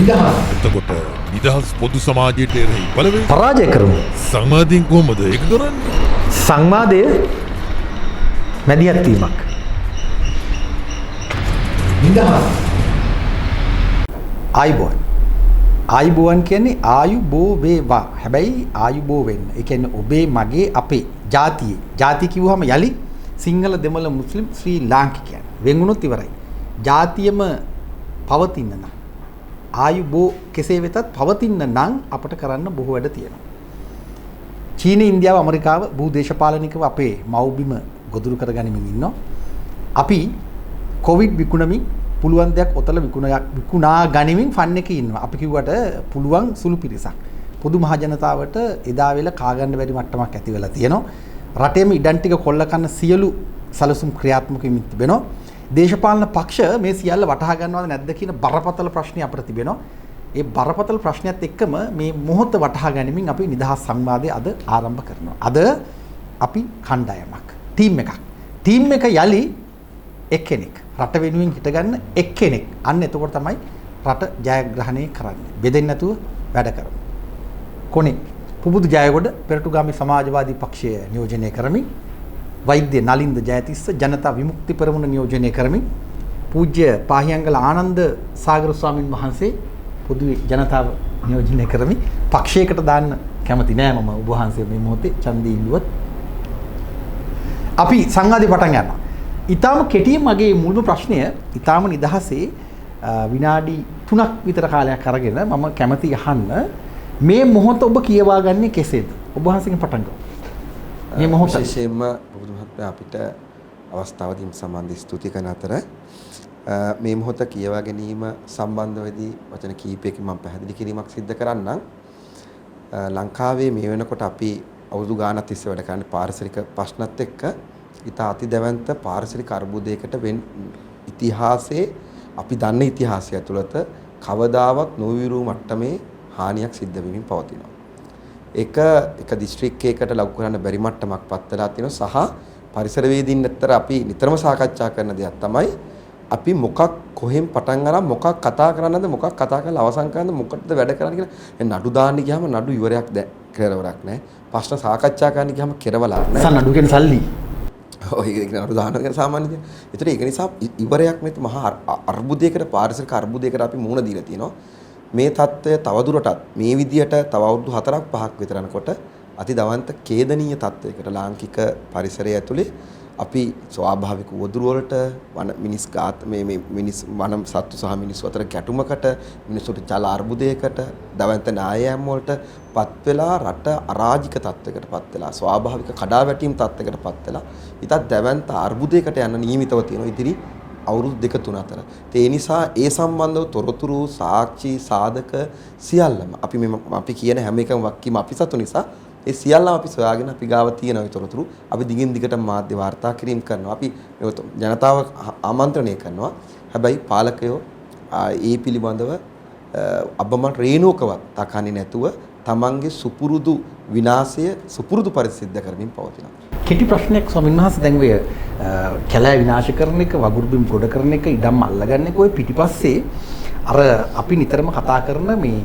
එතකොට නිදහස් පොදු සමාජයට එරෙහි බලවේග පරාජය කරමු. සංවාදයෙන් කොහොමද ඒක කරන්නේ? සංවාදය මැදිහත් වීමක්. ආයුබෝවන්. ආයුබෝවන් කියන්නේ ආයුබෝ වේවා. හැබැයි ආයුබෝ වෙන්න. ඒ කියන්නේ ඔබේ මගේ අපේ ජාතියේ. ජාති කිව්වහම යලි සිංහල දෙමළ මුස්ලිම් ශ්‍රී ලාංකිකයන්. වෙන් වුණොත් ඉවරයි. ජාතියම පවතින්න නම් ආයුබෝ කෙසේ වෙතත් පවතින්න නම් අපට කරන්න බොහෝ වැඩ තියෙනවා. චීනය, ඉන්දියාව, ඇමරිකාව භූදේශපාලනිකව අපේ මව්බිම ගොදුරු කරගනිමින් ඉන්නවා. අපි කොවිඩ් විකුණමින් පුළුවන් දෙයක් ඔතල විකුණා ගනිමින් ෆන් එකේ ඉන්නවා. අපි කිව්වට පුළුවන් සුළු පිරිසක්. පොදු මහ ජනතාවට එදා වෙලා කා ගන්න බැරි මට්ටමක් ඇති වෙලා තියෙනවා. රටේම ඉඩම් ටික කොල්ල කන සියලු සැලසුම් ක්‍රියාත්මක වෙමින් තිබෙනවා. දේශපාලන පක්ෂ මේ සියල්ල වටහා ගන්නවද නැද්ද කියන බරපතල ප්‍රශ්නයක් අපිට තිබෙනවා. ඒ බරපතල ප්‍රශ්නයත් එක්කම මේ මොහොත වටහා ගැනීමෙන් අපි නිදහස් සංවාදය අද ආරම්භ කරනවා. අද අපි කණ්ඩායමක්, ටීම් එකක්. ටීම් එක යලි එක්කෙනෙක් රට වෙනුවෙන් හිටගන්න එක්කෙනෙක්. අන්න එතකොට තමයි රට ජයග්‍රහණය කරන්නේ. බෙදෙන්නේ නැතුව වැඩ කරමු. කොනේ පුබුදු ජයගොඩ පෙරටුගාමී සමාජවාදී පක්ෂය නියෝජනය කරමින්, වෛද්‍ය නලින්ද ජයතිස්ස ජනතා විමුක්ති පෙරමුණ නියෝජනය කරමින්, පූජ්‍ය පාහියංගල ආනන්ද සාගර ස්වාමින් වහන්සේ පොදුවේ ජනතාව නියෝජනය කරමින්, පක්ෂයකට දාන්න කැමති නෑ මම ඔබ වහන්සේ මේ මොහොතේ ඡන්දය ඉල්ලුවත් අපි සංවාදේ පටන් ගන්නවා. ඊටාම කෙටියෙන් මගේ මුල්ම ප්‍රශ්නය ඊටාම නිදහසේ විනාඩි 3ක් විතර කාලයක් අරගෙන මම කැමති අහන්න මේ මොහොත ඔබ කියවා ගන්නේ කෙසේද? ඔබ වහන්සේගෙන් පටන් ගමු. මේ මොහොත විශේෂයෙන්ම බුදු මහත්මයා අපිට අවස්ථාව දීම සම්බන්ධ ස්තුති කරන අතර මේ මොහොත කියවා ගැනීම සම්බන්ධවදී වචන කීපයකින් මම පැහැදිලි කිරීමක් සිදු කරන්නම්. ලංකාවේ මේ වෙනකොට අපි අවුරුදු ගාණක් තිස්සේ වැඩ කරන පාරිසරික ප්‍රශ්නත් එක්ක ඉතා අතිදැවැන්ත පාරිසරික අර්බුදයකට ඉතිහාසයේ අපි දන්න ඉතිහාසය ඇතුළත කවදාවත් නොවිරු මට්ටමේ හානියක් සිද්ධ වෙමින් පවතිනවා. එක දිස්ත්‍රික්කයකට ලඝු කරන්න බැරි මට්ටමක් පත් වෙලා තියෙනවා. සහ පරිසරවේදීන් අතර අපි නිතරම සාකච්ඡා කරන දෙයක් තමයි අපි මොකක් කොහෙන් පටන් අරන් මොකක් කතා කරන්නද, මොකක් කතා කරලා අවසන් කරන්නද, මොකටද වැඩ කරන්නේ කියලා නඩු දාන්න ගියාම නඩු ඉවරයක් කෙරවරක් නැහැ. ප්‍රශ්න සාකච්ඡා කරන්න ගියාම කෙරවලක් නැහැ. නඩු කියන සල්ලි ඔය නඩු දාන එක සාමාන්‍ය දෙයක්. ඒතර ඒක නිසා ඉවරයක් නැති මහා අර්බුදයකට, පාරිසරික අර්බුදයකට අපි මුහුණ දීලා තිනවා. මේ தত্ত্বය තවදුරටත් මේ විදියට තව අවුරුදු 4ක් 5ක් විතර යනකොට අතිදවන්ත ඛේදනීය තත්වයකට ලාංකික පරිසරය ඇතුලේ අපි ස්වාභාවික උවදුරු වලට මිනිස් ගාත මේ මිනිස් වන සත්තු සහ මිනිස්සු අතර ගැටුමකට, මිනිසුන්ට ජල අර්බුදයකට, දවන්ත නායයන් වලට පත් වෙලා රට අරාජික තත්වයකට පත් වෙලා, ස්වාභාවික කඩාවැටීම් තත්වයකට පත් වෙලා ඊටත් දැවන්ත අර්බුදයකට යන නියමිතව තියෙනවා ඉදිරි අවුරුදු 2-3 අතර. ඒ නිසා ඒ සම්බන්ධව තොරතුරු, සාක්ෂි, සාධක සියල්ලම අපි කියන හැම එකම වක්කීම අපි සතු නිසා ඒ සියල්ලම අපි සොයාගෙන අපි ගාව තියෙන තොරතුරු අපි දිගින් දිගට මාධ්‍ය වාර්තා කිරීම කරනවා. අපි ජනතාව ආමන්ත්‍රණය කරනවා. හැබැයි පාලකයෝ ඒ පිළිබඳව අබමන් රේණුවකවත් තකන්නේ නැතුව තමන්ගේ සුපුරුදු විනාශය සුපුරුදු පරිසිද්ධ කරමින් පවතිනවා. කෙටි ප්‍රශ්නයක් ස්වාමීන් වහන්සේ, දැන් ඔය කැලෑ විනාශ කරන එක, වගුරු බිම් ගොඩ කරන එක, ඉඩම් අල්ලගන්න එක ඔය පිටිපස්සේ අර අපි නිතරම කතා කරන මේ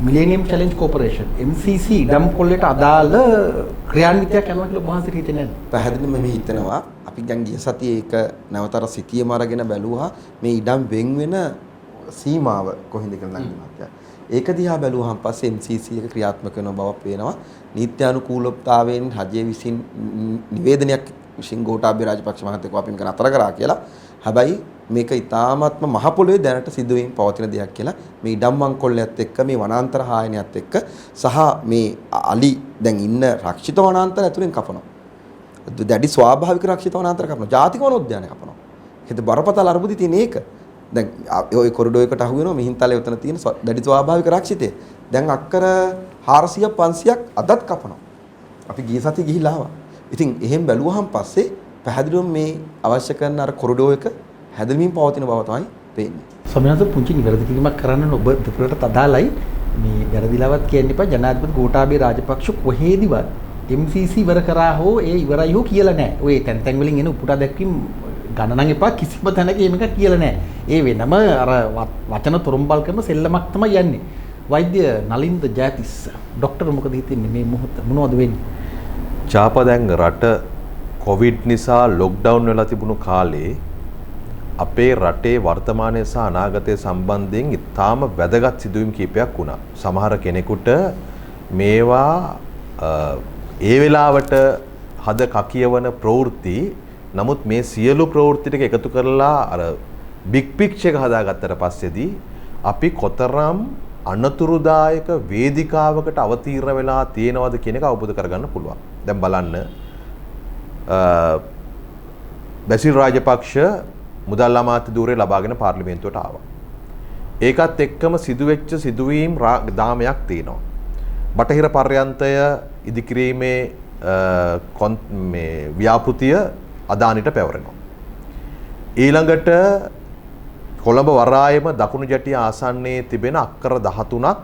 මිලේනියම් චැලෙන්ජ් කෝපරේෂන් MCC ඉඩම් කොල්ලට අදාළ ක්‍රියාන්විතයක් යනවා කියලා ඔබ වහන්සේ හිතන්නේ නැද්ද? පැහැදිලිවම මේ හිතනවා. අපි දැන් ගිය සතියේ ඒක නැවතර සිටියම අරගෙන බැලුවා මේ ඉඩම් වෙන් වෙන සීමාව කොහෙන්ද කියලා නංගි. ඒක දිහා බැලුවාන් පස්සේ MCC එක ක්‍රියාත්මක වෙන බවක් පේනවා. නීත්‍යානුකූලතාවයෙන් රජය විසින් නිවේදනයක් විසින් ගෝඨාභය රාජපක්ෂ මහත්තයෝ අපි මේක නතර කරා කියලා. හැබැයි මේක ඉතාමත්ම මහ පොළොවේ දැනට සිදු වෙමින් පවතින දෙයක් කියලා. මේ ඉඩම් මංකොල්ලයත් එක්ක, මේ වනාන්තර හායනයත් එක්ක සහ මේ අලි දැන් ඉන්න රක්ෂිත වනාන්තර ඇතුලෙන් කපනවා. දැඩි ස්වාභාවික රක්ෂිත වනාන්තර කපනවා. ජාතික වනෝද්‍යානය කපනවා. ඒකද බරපතල අර්බුදي තියෙන ඒක. දැන් ওই කොරිඩෝ එකට අහු වෙනවා මිහින්තලේ උතන තියෙන දැඩි ස්වාභාවික රක්ෂිතය. දැන් අක්කර 400 500ක් අදත් කපනවා. අපි ගිය සතියේ ගිහිල්ලා ආවා. ඉතින් එහෙන් බැලුවහම පස්සේ පැහැදිලිවම මේ අවශ්‍ය කරන අර කොරිඩෝ එක හැදෙමින් පවතින බව තමයි පේන්නේ. ස්වාමීන් පුංචි නිවැරදි කිරීමක් කරන්න ඔබ දෙපළට අදාළයි. මේ වැරදිලාවත් කියන්න එපා. ජනාධිපති ගෝඨාභය රාජපක්ෂ කොහේදිවත් MCC ඉවර කරා හෝ ඒ ඉවරයි හෝ කියලා නැහැ. ඔය තැන් තැන් වලින් එන උපුටා දැක්වීම ගණනන් එපා කිසිම තැනක මේක කියලා නැහැ. ඒ වෙනම අර වචන තුරුම්බල් කරන සෙල්ලමක් තමයි යන්නේ. වෛද්‍ය නලින්ද ජයතිස්ස ડોක්ටර් මොකද හිතන්නේ මේ මොහොත මොනවද වෙන්නේ? චාපා දැන් රට කොවිඩ් නිසා ලොක්ඩවුන් වෙලා තිබුණු කාලේ අපේ රටේ වර්තමානයේ සහ අනාගතයේ සම්බන්ධයෙන් ඉතාම වැදගත් සිදුවීම් කීපයක් වුණා. සමහර කෙනෙකුට මේවා ඒ වෙලාවට හද කකියවන ප්‍රවෘත්ති නමුත් මේ සියලු ප්‍රවෘත්ති ටික එකතු කරලා අර බිග් පික්චර් එක හදාගත්තට පස්සේදී අපි කොතරම් අනතුරුදායක වේදිකාවකට අවතීර්ණ වෙලා තියෙනවද කියන එක අවබෝධ කරගන්න පුළුවන්. දැන් බලන්න බැසිල් රාජපක්ෂ මුදල් අමාත්‍ය ධූරය ලබාගෙන පාර්ලිමේන්තුවට ආවා. ඒකත් එක්කම සිදුවෙච්ච සිදුවීම් දාමයක් තියෙනවා. බටහිර පර්යන්තය ඉදිකිරීමේ මේ ව්‍යාපෘතිය අදානිට පැවරෙනවා. ඊළඟට කොළඹ වරායම දකුණු ජැටිය ආසන්නයේ තිබෙන අක්කර 13ක්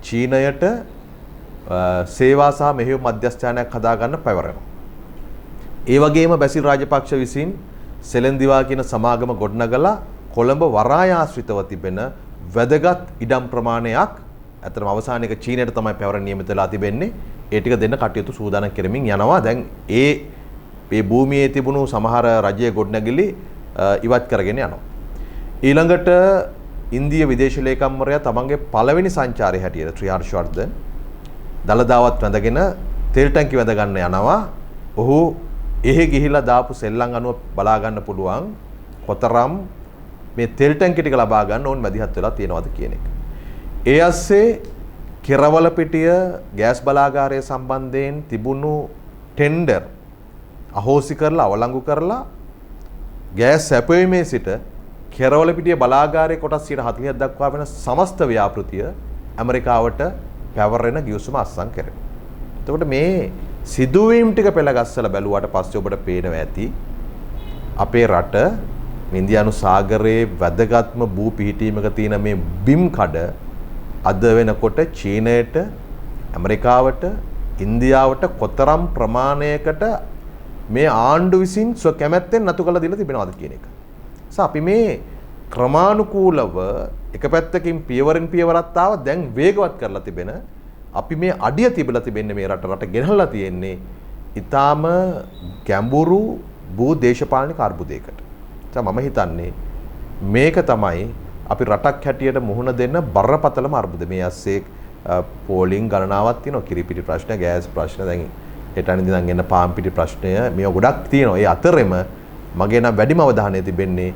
චීනයට සේවා සහ මෙහෙයුම් මධ්‍යස්ථානයක් හදාගන්න පැවරෙනවා. ඒ වගේම බැසිල් රාජපක්ෂ විසින් සෙලෙන්දිවා කියන සමාගම ගොඩනගලා කොළඹ වරාය ආශ්‍රිතව තිබෙන වැදගත් ඉඩම් ප්‍රමාණයක් අතරම අවසානයේක චීනයට තමයි පැවරෙන්න නියමිත වෙලා තිබෙන්නේ. ඒ ටික දෙන්න කටයුතු සූදානම් කරමින් යනවා. දැන් මේ භූමියේ තිබුණු සමහර රජයේ ගොඩනැගිලි ඉවත් කරගෙන යනවා. ඊළඟට ඉන්දිය විදේශ ලේකම්වරයා තමන්ගේ පළවෙනි සංචාරය හැටියට ත්‍රිහර්ෂවර්ධන් දළදාවත් වැඳගෙන තෙල් ටැංකි වැඳ ගන්න යනවා. ඔහු එහෙ ගිහිලා දාපු සෙල්ලම් අනුව බලා ගන්න පුළුවන් කොතරම් මේ තෙල් ටැංකි ටික ලබා ගන්න ඕන් මැදිහත් වෙලා තියෙනවද කියන එක. ඒ ඇස්සේ කෙරවලපිටිය ගෑස් බලාගාරය සම්බන්ධයෙන් තිබුණු ටෙන්ඩර් අහෝසි කරලා අවලංගු කරලා ගෑස් සැපයීමේ සිට කෙරවලපිටිය බලාගාරයේ කොටස් 40ක් දක්වා වෙන සමස්ත ව්‍යාපෘතිය ඇමරිකාවට පැවරෙන ගිවිසුම අත්සන් කරනවා. එතකොට මේ සිදුවීම් ටික පෙළගස්සලා බැලුවාට පස්සේ ඔබට පේනවා ඇති අපේ රට ඉන්දියානු සාගරයේ වැදගත්ම භූ පිහිටීමක තියෙන මේ බිම් කඩ අද වෙනකොට චීනයට ඇමරිකාවට ඉන්දියාවට කොතරම් ප්‍රමාණයකට මේ ආණ්ඩු විසින් ස්ව කැමැත්තෙන් නතු කරලා දීලා තිබෙනවද කියන එක. අපි මේ ක්‍රමානුකූලව එක පැත්තකින් පියවරෙන් පියවරක් ආව දැන් වේගවත් කරලා තිබෙන අපි මේ අඩිය තිබිලා තිබෙන්නේ මේ රට ගෙනහලා තියෙන්නේ ඊටාම ගැඹුරු භූ දේශපාලනික අර්බුදයකට. මම හිතන්නේ මේක තමයි අපි රටක් හැටියට මුහුණ දෙන්න බරපතලම අර්බුද. මේ ඇස්සේ පෝලිං ගණනාවක් තියෙනවා. කිරිපිටි ප්‍රශ්න, ගෑස් ප්‍රශ්න, දැන් හෙටනින් ඉඳන් එන්න පාන් පිටි ප්‍රශ්නය මේවා ගොඩක් තියෙනවා. ඒ අතරෙම මගේ නම් වැඩිම අවධානය තිබෙන්නේ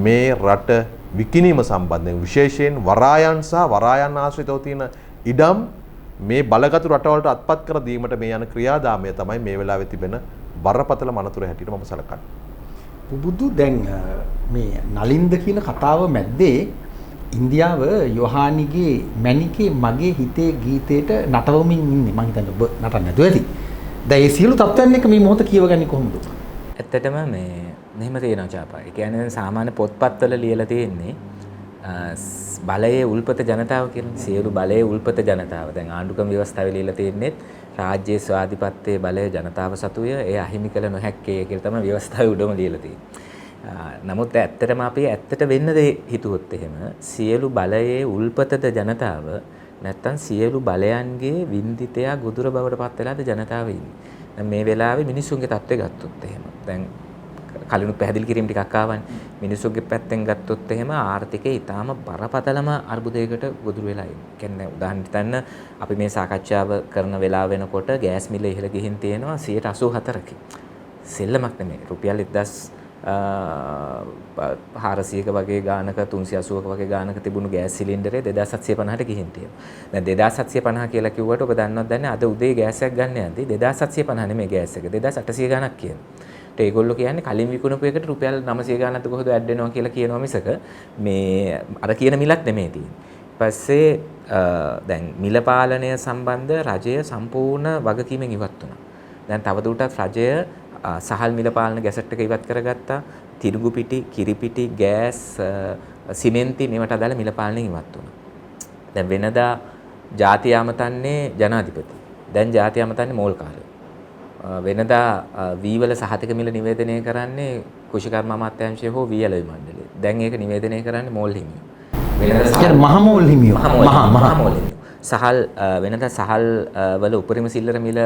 මේ රට විකිණීම සම්බන්ධයෙන් විශේෂයෙන් වරායන් සහ වරායන් ආශ්‍රිතව තියෙන ඉඩම් මේ බලගතු රටවලට අත්පත් කර දීමට මේ යන ක්‍රියාදාමය තමයි මේ වෙලාවේ තිබෙන බරපතල මනතුර හැටියට මම සලකන්නේ. පුබුදු දැන් මේ නලින්ද කියන කතාව මැද්දේ ඉන්දියාව යොහානිගේ මැනිකේ මගේ හිතේ ගීතයට නටවමින් ඉන්නේ. මම හිතන්නේ ඔබ නටන්න නැතුව ඇති. දැන් මේ සියලු තත්ත්වයන් එක මේ මොහොත කියවගන්නේ කොහොමද? ඇත්තටම මෙහෙම තියෙනවා චාපා. ඒ කියන්නේ සාමාන්‍ය පොත්පත්වල ලියලා තියෙන්නේ බලයේ උල්පත ජනතාව කියලා. සියලු බලයේ උල්පත ජනතාව. දැන් ආණ්ඩුක්‍රම ව්‍යවස්ථාවේ ලියලා තියෙන්නේ රාජ්‍ය ස්වාධිපත්‍යයේ බලය ජනතාව සතුය ඒ අහිමි කළ නොහැක්කේ කියලා තමයි ව්‍යවස්ථාවේ උඩම ලියලා තියෙන්නේ. නමුත් ඇත්තටම අපි ඇත්තට වෙන්න දේ හිතුවොත් එහෙම සියලු බලයේ උල්පතද ජනතාව නැත්තම් සියලු බලයන්ගේ වින්දිතයා ගොදුර බවට පත් වෙලාද ජනතාව ඉන්නේ. දැන් මේ වෙලාවේ මිනිසුන්ගේ තත්ත්වය ගත්තොත් එහෙම දැන් කලිනුත් පැහැදිලි කිරීම ටිකක් ආවනේ. මිනිසුන්ගේ පැත්තෙන් ගත්තොත් එහෙම ආර්ථිකය ඊටාම බරපතලම අර්බුදයකට ගොදුරු වෙලා ඉන්නේ. කියන්නේ උදාහරණ හිතන්න අපි මේ සාකච්ඡාව කරන වෙලාව වෙනකොට ගෑස් මිල ඉහළ ගිහින් තියෙනවා 84%කින්. සෙල්ලමක් නෙමෙයි. රුපියල් 1400ක වගේ ගානක 380ක වගේ ගානක තිබුණු ගෑස් සිලින්ඩරේ 2750ට ගිහින් තියෙනවා. දැන් 2750 කියලා කිව්වට ඔබ දන්නවද දන්නේ අද උදේ ගෑස් එකක් ගන්න යද්දි 2750 නෙමෙයි ගෑස් එක 2800 ගානක් කියනවා. ඒගොල්ලෝ කියන්නේ කලින් විකුණපු එකට රුපියල් 900 ගානක් කොහොමද ඇඩ් වෙනවා කියලා කියනවා මිසක මේ අර කියන මිලක් නෙමෙයි තියෙන්නේ. ඊපස්සේ දැන් මිල පාලනය සම්බන්ධ රජය සම්පූර්ණ වගකීමෙන් ඉවත් වුණා. දැන් තවදුරටත් රජය සහල් මිල පාලන ගැසට් එක ඉවත් කරගත්තා. තිරිඟු පිටි, කිරි පිටි, ගෑස්, සිමෙන්ති මේවට අදාළ මිල පාලනයෙන් ඉවත් වුණා. දැන් වෙනදා ජාතිය අමතන්නේ ජනාධිපති. දැන් ජාතිය අමතන්නේ මෝල්කාරයෝ. වෙනදා වී වල සහතික මිල නිවේදනය කරන්නේ කුෂිකර්ම අමාත්‍යාංශය හෝ වී අලෙවි මණ්ඩලය. දැන් ඒක නිවේදනය කරන්නේ මෝල් හිමියෝ. කියන්නේ මහමෝල් හිමියෝ. මහමෝල් හිමියෝ. සහල් වෙනදා සහල් වල උපරිම සිල්ලර මිල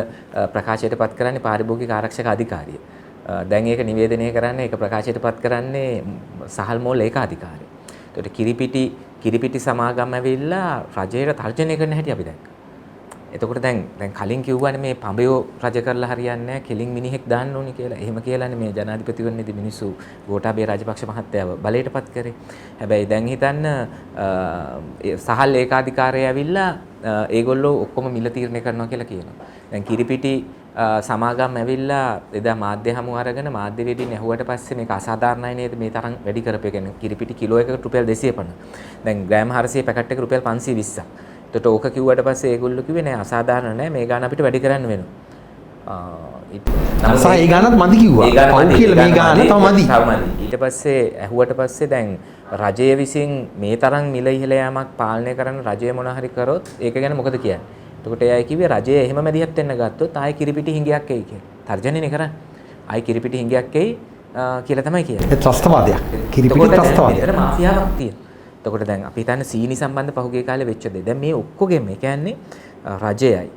ප්‍රකාශයට පත් කරන්නේ පාරිභෝගික ආරක්ෂක අධිකාරිය. දැන් ඒක නිවේදනය කරන්නේ ඒක ප්‍රකාශයට පත් කරන්නේ සහල් මෝල් ඒකාධිකාරිය. ඒකට කිරිපිටි සමාගම් ඇවිල්ලා රජයට තර්ජනය කරන හැටි අපි දැක්කා. එතකොට දැන් කලින් කිව්වනේ මේ පඹයෝ රජ කරලා හරියන්නේ නැහැ කෙලින් මිනිහෙක් දාන්න ඕනි කියලා. එහෙම කියලානේ මේ ජනාධිපතිවරණයේදී මිනිස්සු ගෝඨාභය රාජපක්ෂ මහත්තයාව බලයටපත් කරේ. හැබැයි දැන් හිතන්න සහල් ඒකාධිකාරය ඇවිල්ලා ඒගොල්ලෝ ඔක්කොම මිල තීරණය කරනවා කියලා කියනවා. දැන් කිරිපිටි සමාගම් ඇවිල්ලා එදා මාධ්‍ය හමු අරගෙන මාධ්‍යවේදීන් ඇහුවට පස්සේ මේක අසාධාරණයි නේද මේ තරම් වැඩි කරපේ කියන්නේ කිරිපිටි කිලෝ එකකට රුපියල් 250. දැන් ග්‍රෑම් 400 පැකට් එක රුපියල් 520ක්. එතකොට ඕක කිව්වට පස්සේ ඒගොල්ලෝ කිව්වේ නෑ අසාධාරණ නෑ මේ ගාන අපිට වැඩි කරන්න වෙනවා. සහ ඒ ගානත් මදි කිව්වා. පව් කියලා මේ ගාන තව මදි. ඊට පස්සේ ඇහුවට පස්සේ දැන් රජය විසින් මේ තරම් මිල ඉහළ යාමක් පාලනය කරන්න රජය මොන හරි කරොත් ඒක ගැන මොකද කියන්නේ? එතකොට එයා කිව්වේ රජය එහෙම මැදිහත් වෙන්න ගත්තොත් ආයෙ කිරිපිටි හිඟයක් එයි කියලා. තර්ජනයනේ කරන්නේ. ආයෙ කිරිපිටි හිඟයක් එයි කියලා තමයි කියන්නේ. ඒ ත්‍රස්තවාදයක්. කිරිපිටි ත්‍රස්තවාදයක්. ඒතර මාෆියාවක් තියෙනවා. එතකොට දැන් අපි හිතන්නේ සීනි සම්බන්ධ පහුගිය කාලේ වෙච්ච දේ. දැන් මේ ඔක්කොගෙම ඒ කියන්නේ රජයයි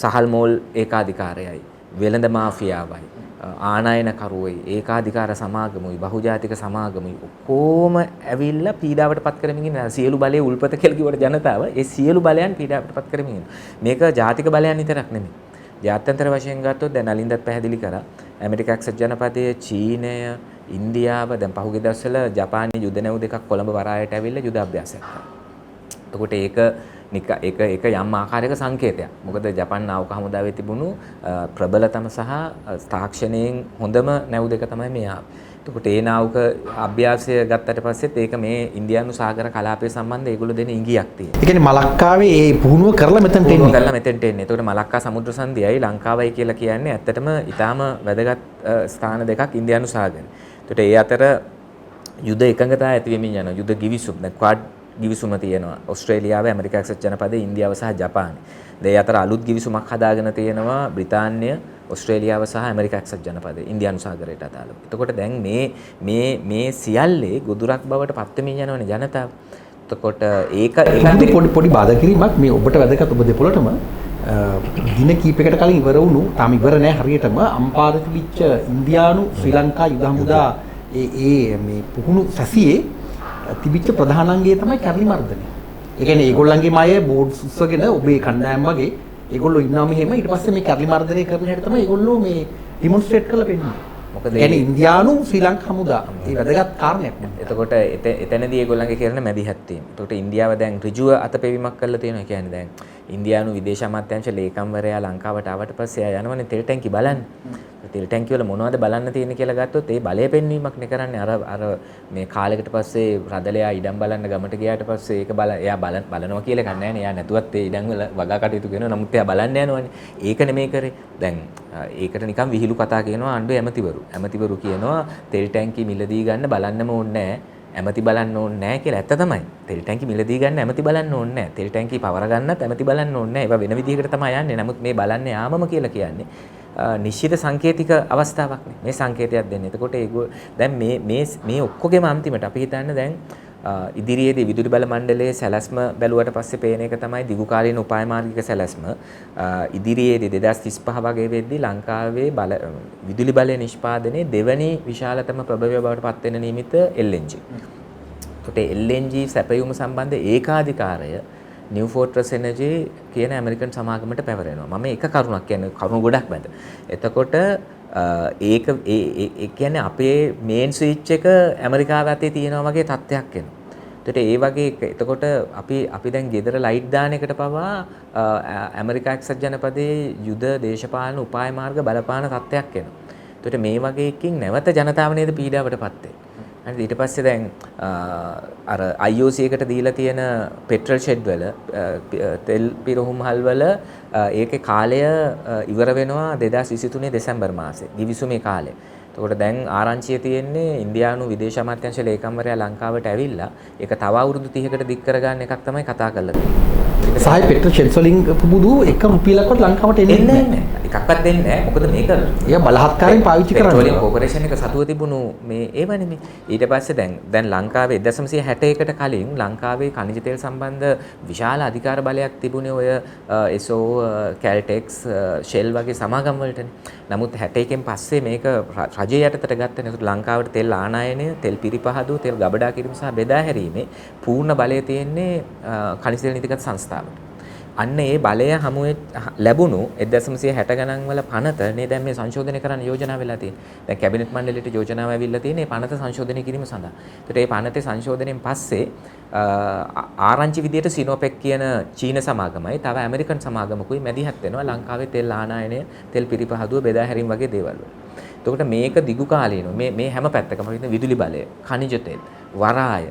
සහල් මෝල් ඒකාධිකාරයයි වෙළඳ මාෆියාවයි ආනයනකරුවයි ඒකාධිකාර සමාගමුයි බහුජාතික සමාගමුයි ඔක්කොම ඇවිල්ලා පීඩාවට පත් කරමින් ඉන්න සියලු බලයේ උල්පත කියලා කිව්වට ජනතාව ඒ සියලු බලයන් පීඩාවට පත් කරමින් ඉන්න. මේක ජාතික බලයන් විතරක් නෙමෙයි. ජාත්‍යන්තර වශයෙන් ගත්තොත් දැන් නලින්දත් පැහැදිලි කරා ඇමරිකා එක්සත් ජනපදයේ චීනය ඉන්දියාව දැන් පහුගිය දවස්වල ජපානයේ යුද නැව් දෙකක් කොළඹ වරායට ඇවිල්ලා යුද අභ්‍යාසයක් කරා. එතකොට ඒක යම් ආකාරයක සංකේතයක්. මොකද ජපාන් නාවික හමුදාවේ තිබුණු ප්‍රබලතම සහ තාක්ෂණයෙන් හොඳම නැව් දෙක තමයි මේ ආවේ. එතකොට ඒ නාවික අභ්‍යාසය ගත්තට පස්සෙත් ඒක මේ ඉන්දියානු සාගර කලාපය සම්බන්ධ ඒගොල්ලෝ දෙන ඉඟියක් තියෙනවා. ඒ කියන්නේ මලක්කාවේ ඒ පුහුණුව කරලා මෙතනට එන්නේ. එතකොට මලක්කා සමුද්‍ර සංධියයි ලංකාවයි කියලා කියන්නේ ඇත්තටම ඊටාම වැදගත් ස්ථාන දෙකක් ඉන්දියානු සාගරේ. එතකොට ඒ අතර යුද එකඟතා ඇති වෙමින් යනවා. යුද ගිවිසුම් දැන් ක්වාඩ් ගිවිසුම තියෙනවා. ඕස්ට්‍රේලියාව, ඇමරිකා එක්සත් ජනපදයේ, ඉන්දියාව සහ ජපානය. ඒ අතර අලුත් ගිවිසුමක් හදාගෙන තියෙනවා බ්‍රිතාන්‍ය, ඕස්ට්‍රේලියාව සහ ඇමරිකා එක්සත් ජනපදයේ ඉන්දියානු සාගරයට අදාළව. එතකොට දැන් මේ සියල්ලේ ගොදුරක් බවට පත් වෙමින් යනවනේ ජනතාව. එතකොට ඒක පොඩි බාධා කිරීමක් මේ ඔබට වැදගත් ඔබ දෙපොළටම දින කීපයකට කලින් ඉවර වුණු තාම ඉවර නැහැ හරියටම අම්පාරේ තිබිච්ච ඉන්දියානු ශ්‍රී ලංකා යුද හමුදා ඒ මේ පුහුණු සැසියේ තිබිච්ච ප්‍රධාන අංගය තමයි කැරලි මර්දනය. ඒ කියන්නේ ඒගොල්ලන්ගේම අය බෝඩ්ස් උස්සගෙන ඔබේ කණ්ඩායම් වගේ ඒගොල්ලෝ ඉන්නවා මෙහෙම ඊට පස්සේ මේ කැරලි මර්දනය කරන හැටි තමයි ඒගොල්ලෝ මේ ඩිමොන්ස්ට්‍රේට් කරලා පෙන්නන්නේ. මොකද ඒ කියන්නේ ඉන්දියානු ශ්‍රී ලංකා හමුදා ඒ වැදගත් කාරණයක් නේ. එතකොට එතනදී ඒගොල්ලන්ගේ කරන මැදිහත් වීම. එතකොට ඉන්දියාව දැන් ඍජුව අතපෙවීමක් කරලා තියෙනවා. ඒ කියන්නේ දැන් ඉන්දියානු විදේශ අමාත්‍යාංශ ලේකම්වරයා ලංකාවට ආවට පස්සේ ආ යනවනේ තෙල් ටැංකි බලන්න. තෙල් ටැංකි වල මොනවද බලන්න තියෙන්නේ කියලා ගත්තොත් ඒ බලය පෙන්වීමක් නේ කරන්නේ. අර මේ කාලයකට පස්සේ රදලයා ඉඩම් බලන්න ගමට ගියාට පස්සේ ඒක එයා බලනවා කියලා එකක් නැහැ නේ. එයා නැතුවත් ඒ ඉඩම් වල වගා කටයුතු කරනවා. නමුත් එයා බලන්න යනවනේ. ඒක නෙමෙයි කරේ. දැන් ඒකට නිකන් විහිළු කතා කියනවා ආණ්ඩුවේ ඇමතිවරු. ඇමතිවරු කියනවා තෙල් ටැංකි මිලදී ගන්න බලන්නම ඕනේ නැහැ. ඇමති බලන්න ඕනේ නැහැ කියලා ඇත්ත තමයි. තෙල් ටැංකි මිලදී ගන්න ඇමති බලන්න ඕනේ නැහැ. තෙල් ටැංකි පවර ගන්නත් ඇමති බලන්න ඕනේ නැහැ. ඒවා වෙන විදිහකට තමයි යන්නේ. නමුත් මේ බලන්නේ යාමම කියලා කියන්නේ නිශ්චිත සංකේතික අවස්ථාවක් නේ. මේ සංකේතයක් දෙන්නේ. එතකොට දැන් මේ ඔක්කොගෙම අන්තිමට අපි හිතන්නේ දැන් ඉදිරියේදී විදුලි බල මණ්ඩලයේ සැලැස්ම බැලුවට පස්සේ පේන එක තමයි දිගුකාලීන උපාය මාර්ගික සැලැස්ම. ඉදිරියේදී 2035 වගේ වෙද්දී ලංකාවේ විදුලි බලය නිෂ්පාදනයේ දෙවැනි විශාලතම ප්‍රභවය බවට පත් වෙන නිමිත LNG. ඒකට LNG සැපයුම සම්බන්ධ ඒකාධිකාරය New Fortress Energy කියන ඇමරිකන් සමාගමට පැවරෙනවා. මම එක කරුණක් කියන්නේ කරුණු ගොඩක් මැද. එතකොට ඒක ඒ කියන්නේ අපේ මේන් ස්විච් එක ඇමරිකාව අතේ තියෙනවා වගේ තත්ත්වයක් එනවා. ඒ වගේ එතකොට අපි දැන් ගෙදර ලයිට් දාන එකට පවා ඇමරිකා එක්සත් ජනපදයේ යුද දේශපාලන උපාය මාර්ග බලපාන තත්ත්වයක් එනවා. එතකොට මේ වගේ එකකින් නැවත ජනතාව නේද පීඩාවටපත් වෙන්නේ. හරිද? ඊට පස්සේ දැන් අර IOC එකට දීලා තියෙන පෙට්‍රල් ෂෙඩ් වල තෙල් පිරහුම් හල් වල ඒකේ කාලය ඉවර වෙනවා 2023 දෙසැම්බර් මාසේ. ගිවිසුමේ කාලය. එතකොට දැන් ආරංචිය තියෙන්නේ ඉන්දියානු විදේශ අමාත්‍යාංශ ලේකම්වරයා ලංකාවට ඇවිල්ලා ඒක තව අවුරුදු 30කට දික් කරගන්න එකක් තමයි කතා කරලා තියෙන්නේ. සහය පෙට්‍රෝෂෙන්ස් වලින් පුබුදු එක රුපියලක්වත් ලංකාවට එන්නේ නැහැ. එකක්වත් දෙන්නේ නැහැ. මොකද මේක ඒක බලහත්කාරයෙන් පාවිච්චි කරන්නේ. පෙට්‍රෝලියම් කෝපරේෂන් එක සතුව තිබුණු මේ ඒව නෙමෙයි. ඊට පස්සේ දැන් ලංකාවේ 1961කට කලින් ලංකාවේ khනිජ තෙල් සම්බන්ධ විශාල අධිකාර බලයක් තිබුණේ ඔය SO Caltex Shell වගේ සමාගම් වලටනේ. නමුත් 61කින් පස්සේ මේක රජය යටතට ගත්තනේ. ඒකට ලංකාවට තෙල් ආනයනය, තෙල් පිරිපහදුව, තෙල් ගබඩා කිරීම සහ බෙදා හැරීමේ පූර්ණ බලය තියෙන්නේ khනිජ තෙල් නීතිගත සංස්ථාවට. අන්න ඒ බලය හමුවේ ලැබුණු 1960 ගණන් වල පනත නේ දැන් මේ සංශෝධනය කරන්න යෝජනා වෙලා තියෙන්නේ. දැන් කැබිනට් මණ්ඩලයට යෝජනාව ඇවිල්ලා තියෙන්නේ මේ පනත සංශෝධනය කිරීම සඳහා. ඒකට මේ පනතේ සංශෝධනයෙන් පස්සේ ආරංචි විදියට සිනෝපෙක් කියන චීන සමාගමයි තව ඇමරිකන් සමාගමකුයි මැදිහත් වෙනවා ලංකාවේ තෙල් ආනයනය, තෙල් පිරිපහදුව, බෙදා හැරීම වගේ දේවල් වල. එතකොට මේක දිගු කාලීනව මේ හැම පැත්තකම විදුලි බලය, khනිජ තෙල්, වරාය,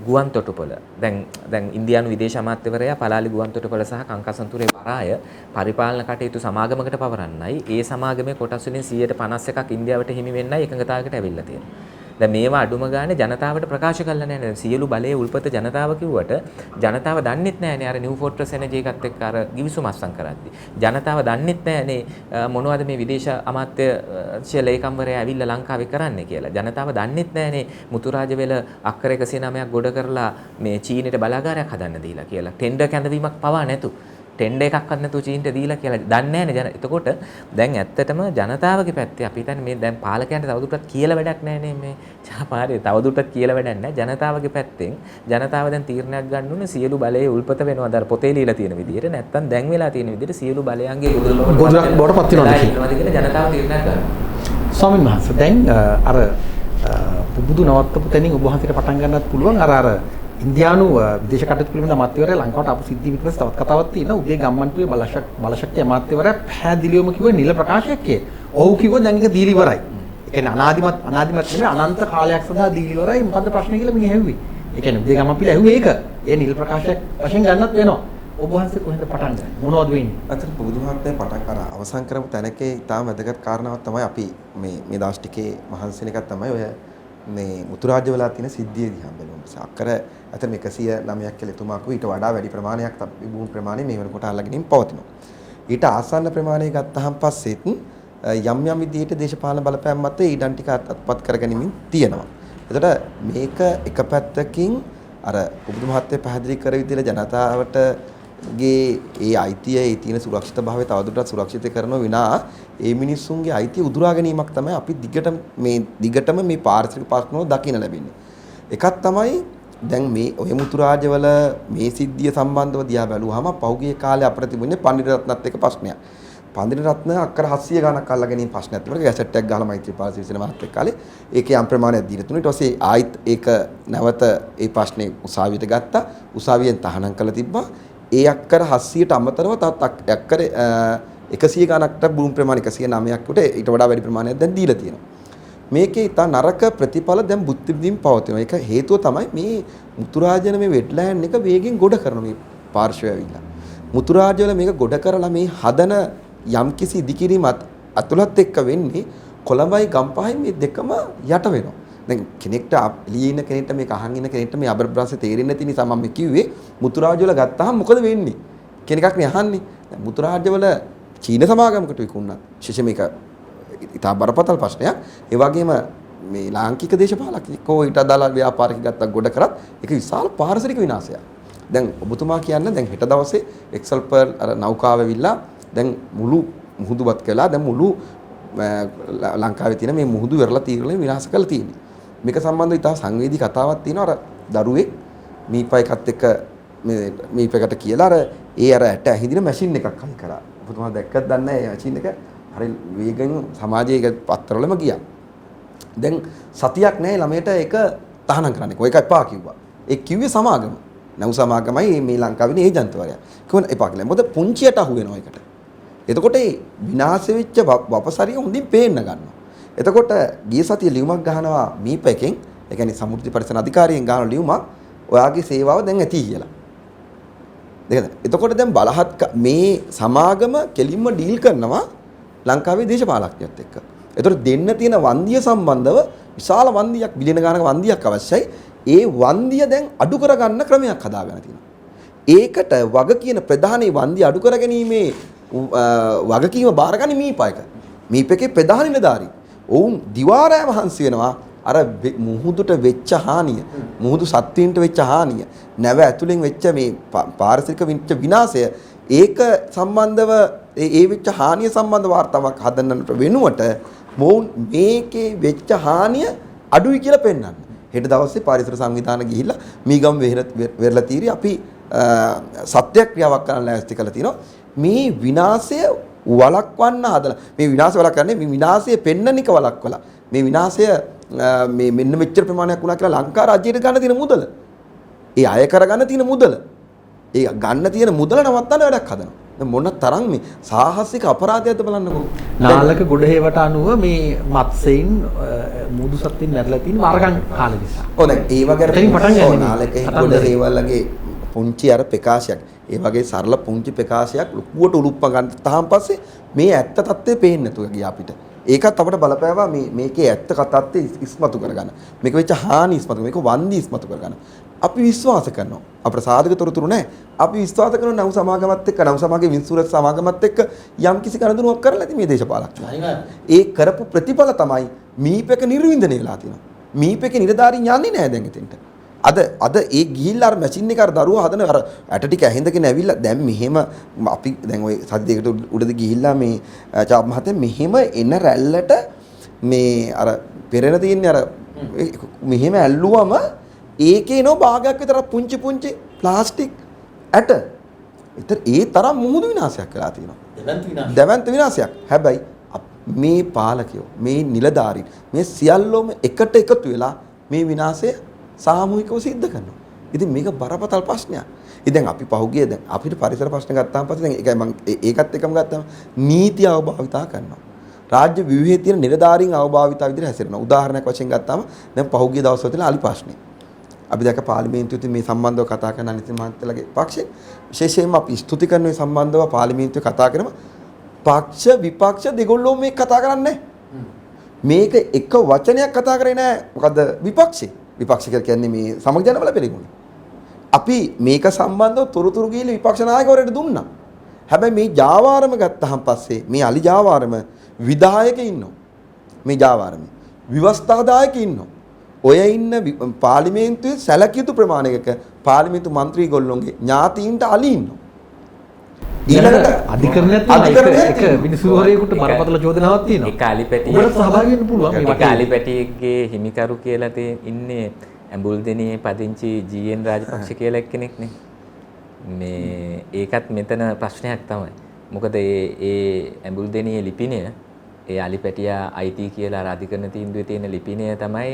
ගුවන් තොටුපොළ දැන් ඉන්දියානු විදේශ අමාත්‍යවරයා පලාලි ගුවන් තොටුපොළ සහ කංකසන්තුරේ වරාය පරිපාලන කටයුතු සමාගමකට පවරන්නයි ඒ සමාගමේ කොටස් වලින් 151ක් ඉන්දියාවට හිමි වෙන්නයි එකඟතාවයකට ඇවිල්ලා තියෙනවා. දැන් මේවා අඩුම ගානේ ජනතාවට ප්‍රකාශ කරලා නැහැ නේද? සියලු බලයේ උල්පත ජනතාව කිව්වට ජනතාව දන්නෙත් නැහැනේ අර නිව් ෆෝර්ට්‍රස් එනර්ජි එකත් එක්ක අර ගිවිසුම අත්සන් කරද්දි. ජනතාව දන්නෙත් නැහැනේ මොනවද මේ විදේශ අමාත්‍ය ලේකම්වරයා ඇවිල්ලා ලංකාවේ කරන්නේ කියලා. ජනතාව දන්නෙත් නැහැනේ මුතුරාජවෙල අක්කර 109ක් ගොඩ කරලා මේ චීනෙට බලාගාරයක් හදන්න දීලා කියලා. ටෙන්ඩර් කැඳවීමක් පවා නැතු. ටෙන්ඩර් එකක්වත් නැතුව චීනට දීලා කියලා දන්නේ නැහැ නේ. එතකොට දැන් ඇත්තටම ජනතාවගේ පැත්තේ අපි හිතන්නේ මේ දැන් පාලකයන්ට තවදුරටත් කියලා වැඩක් නැහැ නේ මේ පාරේ තවදුරටත් කියලා වැඩක් නැහැ. ජනතාවගේ පැත්තෙන් ජනතාව දැන් තීරණයක් ගන්න ඕනේ සියලු බලයේ උල්පත වෙනවා. අර පොතේ ලියලා තියෙන විදිහට නැත්තම් දැන් වෙලා තියෙන විදිහට සියලු බලයන්ගේ ගොඩක් බොඩපත් වෙනවාද කියලා ජනතාව තීරණයක් ගන්නවා. ස්වාමීන් වහන්සේ දැන් අර පුබුදු නවත්තපු තැනින් ඔබ වහන්සේට පටන් ගන්නත් පුළුවන් අර ඉන්දියානු විදේශ කටයුතු පිළිබඳ අමාත්‍යවරයා ලංකාවට ආපු සිද්ධි පිටපස්ස තවත් කතාවක් තියෙනවා. උදේ ගම්මන්පුවේ බලශක්ති අමාත්‍යවරයා පැහැදිලිවම කිව්වේ නිල ප්‍රකාශයක් කියලා. ඔව් කිව්වා දැන් ඒක දීලා ඉවරයි. ඒ කියන්නේ අනාදිමත් නෙමෙයි අනන්ත කාලයක් සඳහා දීලා ඉවරයි. මොකද්ද ප්‍රශ්නේ කියලා මිනිහ ඇහුවේ. ඒ කියන්නේ උදේ ගම්මන්පිල ඇහුවේ ඒක. ඒ නිල ප්‍රකාශයක් වශයෙන් ගන්නත් වෙනවා. ඔබ වහන්සේ කොහෙන්ද පටන් ගන්නේ? මොනවද වෙන්නේ? අතන බුදුහාමයෙන් පටන් අර අවසන් කරපු තැනකේ ඊටාම වැදගත් කාරණාවක් තමයි අපි මේ දවස් ටිකේ මහන්සින එකක් තමයි ඔය මේ මුතුරාජ්‍ය වෙලා තියෙන සිද්ධිය දිහා බලමු. අක්කර අතන 109ක් කියලා එතුමා කිව්ව ඊට වඩා වැඩි ප්‍රමාණයක් තමයි භූමි ප්‍රමාණය මේ වෙනකොට අල්ලගෙන පවතිනවා. ඊට ආසන්න ප්‍රමාණය ගත්තහම පස්සෙත් යම් විදිහට දේශපාලන බලපෑම් මත ඊඩන් ටික අත්පත් කරගනිමින් තියෙනවා. එතකොට මේක එක පැත්තකින් අර උපදු මහත්තයා පැහැදිලි කර විදිහට ජනතාවට ඒ අයිතිය ඒ තියෙන සුරක්ෂිතභාවය තවදුරටත් සුරක්ෂිත කරනව විනා ඒ මිනිස්සුන්ගේ අයිතිය උදුරා ගැනීමක් තමයි අපි දිගටම මේ පාරිසරික ප්‍රශ්නවල දකින්න ලැබෙන්නේ. එකක් තමයි දැන් මේ ඔය මුතුරාජවල මේ සිද්ධිය සම්බන්ධව දිහා බැලුවාම පහුගිය කාලේ අපිට තිබුණේ පණ්ඩිත රත්නත් එක්ක ප්‍රශ්නයක්. පණ්ඩිත රත්න අක්කර 700 ගණක් අල්ලා ගැනීම ප්‍රශ්නයක් තිබුණා. ගැසට් එකක් ගහලා මෛත්‍රීපාල සිරිසේන මහත්තයා කාලේ ඒකේ යම් ප්‍රමාණයක් දීලා තුනේ. ඊට පස්සේ ආයිත් ඒක නැවත ඒ ප්‍රශ්නේ උසාවියට ගත්තා. උසාවියෙන් තහනම් කළා තිබ්බා. ඒ අක්කර 700ට අමතරව තවත් අක්කර 100 ගණකට භූමි ප්‍රමාණය 109ක් උට ඊට වඩා වැඩි ප්‍රමාණයක් දැන් දීලා තියෙනවා. මේකේ ඉතා නරක ප්‍රතිඵල දැන් බුද්ධ විදින් පවතිනවා. ඒක හේතුව තමයි මේ මුතුරාජන මේ වෙට්ලෑන්ඩ් එක වේගෙන් ගොඩ කරන මේ පාර්ශවය ඇවිල්ලා. මුතුරාජ වල මේක ගොඩ කරලා මේ හදන යම්කිසි ඉදිකිරීමත් අතුලත් එක්ක වෙන්නේ කොළඹයි ගම්පහයි මේ දෙකම යට වෙනවා. දැන් කෙනෙක්ට එළියේ ඉන්න කෙනෙක්ට මේක අහන් ඉන්න කෙනෙක්ට මේ අබරබ්‍රාසෙ තේරෙන්නේ නැති නිසා මම කිව්වේ මුතුරාජ වල ගත්තාම මොකද වෙන්නේ? කෙනෙක්ක් නේ අහන්නේ. දැන් මුතුරාජ වල චීන සමාගමකට විකුණුණා. විශේෂයෙන් මේක ඉතා බරපතල ප්‍රශ්නයක්. ඒ වගේම මේ ලාංකික දේශපාලකයෝ ඊට අදාළ ව්‍යාපාරික ගත්තා ගොඩ කරත් ඒක විශාල පාරිසරික විනාශයක්. දැන් ඔබතුමා කියන්නේ දැන් හෙට දවසේ එක්සල් පර්ල් අර නෞකාව ඇවිල්ලා දැන් මුළු මුහුදුවත් කළා. දැන් මුළු ලංකාවේ තියෙන මේ මුහුදු වෙරළ තීරණය විනාශ කරලා තියෙනවා. මේක සම්බන්ධව ඉතා සංවේදී කතාවක් තියෙනවා. අර දරුවෙක් මීපයකත් එක්ක මේ මීපයකට කියලා අර ඇට ඇහිදින මැෂින් එකක් හයි කරා. ඔබතුමා දැක්කද දන්නේ නැහැ මේ මැෂින් එක හරි වේගෙන් සමාජයේ පත්තරවලම ගියා. දැන් සතියක් නැහැ ළමයට ඒක තහනම් කරන්න. කොයි එක එපා කිව්වා. ඒ කිව්වේ සමාගම. නව සමාගමයි මේ ලංකාවේ ඒජන්තවරයා. කිව්වන එපා කියලා. මොකද පුංචියට අහු වෙනවා ඒකට. එතකොට ඒ විනාශ වෙච්ච වපසරිය හොඳින් පේන්න ගන්නවා. එතකොට ගිය සතිය ලියුමක් ගහනවා මීපෙකෙන්, ඒ කියන්නේ සමෘද්ධි පරිසර අධිකාරියෙන් ගහන ලියුමක් ඔයාගේ සේවාව දැන් ඇති කියලා. දෙකද? එතකොට දැන් බලහත් මේ සමාගම කෙලින්ම ඩීල් කරනවා ලංකාවේ දේශපාලකයත් එක්ක. ඒතර දෙන්න තියෙන වන්දිය සම්බන්ධව විශාල වන්දියක් බිලියන ගණනක වන්දියක් අවශ්‍යයි. ඒ වන්දිය දැන් අඩු කරගන්න ක්‍රමයක් හදාගෙන තියෙනවා. ඒකට වග කියන ප්‍රධානී වන්දිය අඩු කරගැනීමේ වගකීම බාරගන්නේ මීපයක. මීපකේ ප්‍රධාන නිලධාරී. ඔවුන් දිවාරය වහන්සි වෙනවා අර මුහුදුට වෙච්ච හානිය, මුහුදු සත්වීන්ට වෙච්ච හානිය, නැව ඇතුලෙන් වෙච්ච මේ පාරිසරික වෙච්ච විනාශය ඒක සම්බන්ධව ඒ වෙච්ච හානිය සම්බන්ධ වාර්තාවක් හදන්නට වෙනුවට මොවුන් මේකේ වෙච්ච හානිය අඩුයි කියලා පෙන්වන්න. හෙට දවසේ පාරිසරික සංවිධාන ගිහිල්ලා මීගම් වෙරළ තීරි අපි සත්‍යක්‍රියාවක් කරන්න ලෑස්ති කරලා තිනවා. මේ විනාශය වළක්වන්න හදලා මේ විනාශය වළක්වන්නේ මේ විනාශය පෙන්නන එක වළක්වලා මේ විනාශය මේ මෙන්න මෙච්චර ප්‍රමාණයක් වුණා කියලා ලංකා රාජ්‍යයට ගන්න තියෙන මුදල ඒ අය කරගන්න තියෙන මුදල ඒ ගන්න තියෙන මුදල නවත්තන්න වැඩක් හදනවා. මොන තරම් මේ සාහසික අපරාධයක්ද බලන්නකෝ. නාලක ගොඩහේවට අනුව මේ මත්ස්‍යයින් මුදු සත්ත්වයින් මැරලා තියෙන වරගන් කාලෙ නිසා. ඔව් දැන් ඒ වගේ නාලක ගොඩහේවල්ලගේ පුංචි අර ප්‍රකාශයක් ඒ වගේ සරල පුංචි ප්‍රකාශයක් ලොකුවට උලුප්ප ගන්න තාම පස්සේ මේ ඇත්ත తත්ත්වය පේන්නේ නැතුව ගියා අපිට. ඒකත් අපිට බලපෑවා මේකේ ඇත්ත කතාත්වය ඉස්මතු කරගන්න. මේක වෙච්ච හානි ඉස්මතු කරගන්න. මේක වන්දි ඉස්මතු කරගන්න. අපි විශ්වාස කරනවා. අපේ සාධක තොරතුරු නැහැ. අපි විශ්වාස කරන නව සමාගමත් එක්ක නව සමාගයේ වින්සුරස් සමාගමත් එක්ක යම් කිසි කනදුනුවක් කරලා ඇති මේ දේශපාලකයෝ. ඒ කරපු ප්‍රතිඵල තමයි මීපෙක නිර්වින්දනය වෙලා තියෙනවා. මීපෙකේ නිලධාරීන් යන්නේ නැහැ දැන් එතෙන්ට. අද ඒ ගිහිල්ලා අර මැෂින් එක අර දරුවා හදන අර ඇට ටික ඇහිඳගෙන ඇවිල්ලා දැන් මෙහෙම අපි දැන් ওই සති දෙකට උඩද ගිහිල්ලා මේ චාප් මහත්තයා මෙහෙම එන රැල්ලට මේ අර පෙරෙන තියෙන්නේ අර මෙහෙම ඇල්ලුවම ඒකේ නෝ භාගයක් විතර පුංචි පුංචි ප්ලාස්ටික් ඇට. ඒ තරම් මුහුදු විනාශයක් කරලා තියෙනවා. දැවැන්ත විනාශයක්. හැබැයි මේ පාලකයෝ මේ නිලධාරීන් මේ සියල්ලෝම එකට එකතු වෙලා මේ විනාශය සාමූහිකව සිද්ධ කරනවා. ඉතින් මේක බරපතල ප්‍රශ්නයක්. ඉතින් අපි පහුගිය දැන් අපිට පරිසර ප්‍රශ්න ගත්තාම පස්සේ දැන් ඒකයි මම ඒකත් එකම ගත්තාම නීති අවභාවිතා කරනවා. රාජ්‍ය විවිධයේ තියෙන නිලධාරීන් අවභාවිතා විදිහට හැසිරෙනවා. උදාහරණයක් වශයෙන් ගත්තාම දැන් පහුගිය දවස්වල තියෙන අලි ප්‍රශ්නේ. අපි දැක්ක පාර්ලිමේන්තුවේ මේ සම්බන්ධව කතා කරන අනිත් මහත්තයලගේ පක්ෂේ විශේෂයෙන්ම අපි ස්තුති කරන මේ සම්බන්ධව පාර්ලිමේන්තුවේ කතා කරම පක්ෂ විපක්ෂ දෙගොල්ලෝ මේ කතා කරන්නේ මේක එක වචනයක් කතා කරේ නෑ. මොකද විපක්ෂේ විපක්ෂ කියන්නේ මේ සමග ජන බල පෙරමුණ. අපි මේක සම්බන්ධව තොරතුරු ගිහින් විපක්ෂ නායකවරයාට දුන්නා. හැබැයි මේ ජාවාරම ගත්තාන් පස්සේ මේ අලි ජාවාරම විධායකයෙක් ඉන්නවා. මේ ජාවාරමේ ව්‍යවස්ථාදායකයෙක් ඉන්නවා. ඔය ඉන්න පාර්ලිමේන්තුවේ සැලකිය යුතු ප්‍රමාණයක පාර්ලිමේන්තු මන්ත්‍රී ගොල්ලොන්ගේ ඥාතීන්ට අලි ඉන්නවා. ඊළඟට අධිකරණයත් එක මිනිසුවරයෙකුට බරපතල චෝදනාවක් තියෙනවා. ඒ කාලිපැටිය ඔබට සහභාගී වෙන්න පුළුවන්. මේ කාලිපැටියගේ හිමිකරු කියලා ඉන්නේ ඇඹුල්දෙනියේ පදිංචි ජී.එන් රාජපක්ෂ කියලා එක්කෙනෙක්නේ. මේ ඒකත් මෙතන ප්‍රශ්නයක් තමයි. මොකද ඒ ඇඹුල්දෙනියේ ලිපිනය ඒ අලිපැටියා අයිති කියලා අර අධිකරණ තීන්දුවේ තියෙන ලිපිනය තමයි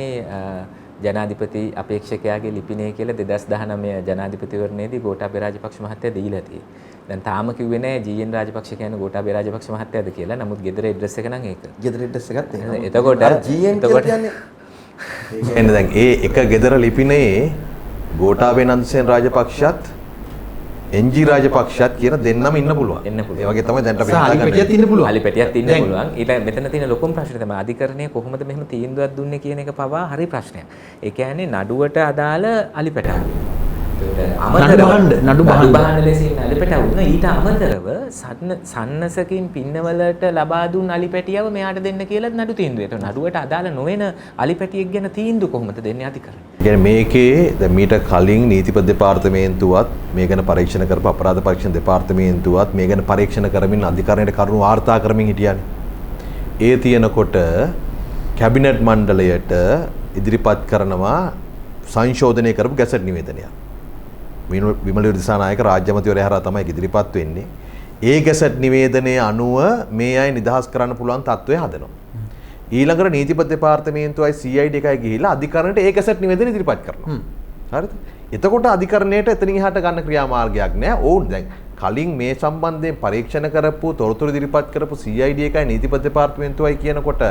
ජනාධිපති අපේක්ෂකයාගේ ලිපිනය කියලා 2019 ජනාධිපතිවරණයේදී ගෝඨාභය රාජපක්ෂ මහත්තයා දීලා තියෙන්නේ. දැන් තාම කිව්වේ නෑ ජී.එන් රාජපක්ෂ කියන්නේ ගෝඨාභය රාජපක්ෂ මහත්තයාද කියලා. නමුත් ගෙදර ඇඩ්‍රස් එක නම් ඒක. ගෙදර ඇඩ්‍රස් එකත් එහෙම. එතකොට ජී.එන් කියන්නේ එන්න දැන් ඒ එක ගෙදර ලිපිනේ ගෝඨාභය නන්දසේන රාජපක්ෂත් එන්.ජී. රාජපක්ෂත් කියන දෙන්නම ඉන්න පුළුවන්. එන්න පුළුවන්. ඒ වගේ තමයි දැන් අපි අලිපැටියත් ඉන්න පුළුවන්. අලිපැටියත් ඉන්න පුළුවන්. ඊට මෙතන තියෙන ලොකුම ප්‍රශ්නේ තමයි අධිකරණය කොහොමද මෙහෙම තීන්දුවක් දුන්නේ කියන එක පවා හරි ප්‍රශ්නයක්. ඒ කියන්නේ නඩුවට අදාළ අලිපැටව. නඩු බහන්න ලෙසින් අලිපැටව වුණා. ඊට අමතරව සන්නසකින් පින්නවලට ලබා දුන් අලිපැටියව මෙයාට දෙන්න කියලා නඩු තීන්දුව. ඒක නඩුවට අදාළ නොවන අලිපැටියෙක් ගැන තීන්දුව කොහොමද දෙන්නේ අධිකරණය? කියන්නේ මේකේ දැන් මීට කලින් නීතිපති දෙපාර්තමේන්තුවත් මේ ගැන පරීක්ෂණ කරපු අපරාධ පරීක්ෂණ දෙපාර්තමේන්තුවත් මේ ගැන පරීක්ෂණ කරමින් අධිකරණයට කරුණු වාර්තා කරමින් හිටියානේ. ඒ තියෙනකොට කැබිනට් මණ්ඩලයට ඉදිරිපත් කරනවා සංශෝධනය කරපු ගැසට් නිවේදනයක්. විමල දිසානායක රාජ්‍ය අමාත්‍යවරයා හරහා තමයි ඉදිරිපත් වෙන්නේ. ඒ ගැසට් නිවේදනයේ අනුව මේ අය නිදහස් කරන්න පුළුවන් තත්ත්වය හදනවා. ඊළඟට නීතිපති දෙපාර්තමේන්තුවයි CID එකයි ගිහිලා අධිකරණයට ඒ ගැසට් නිවේදනය ඉදිරිපත් කරනවා. හරිද? එතකොට අධිකරණයට එතනින් එහාට ගන්න ක්‍රියාමාර්ගයක් නැහැ. ඕන් දැන් කලින් මේ සම්බන්ධයෙන් පරීක්ෂණ කරපු තොරතුරු ඉදිරිපත් කරපු CID එකයි නීතිපති දෙපාර්තමේන්තුවයි කියනකොට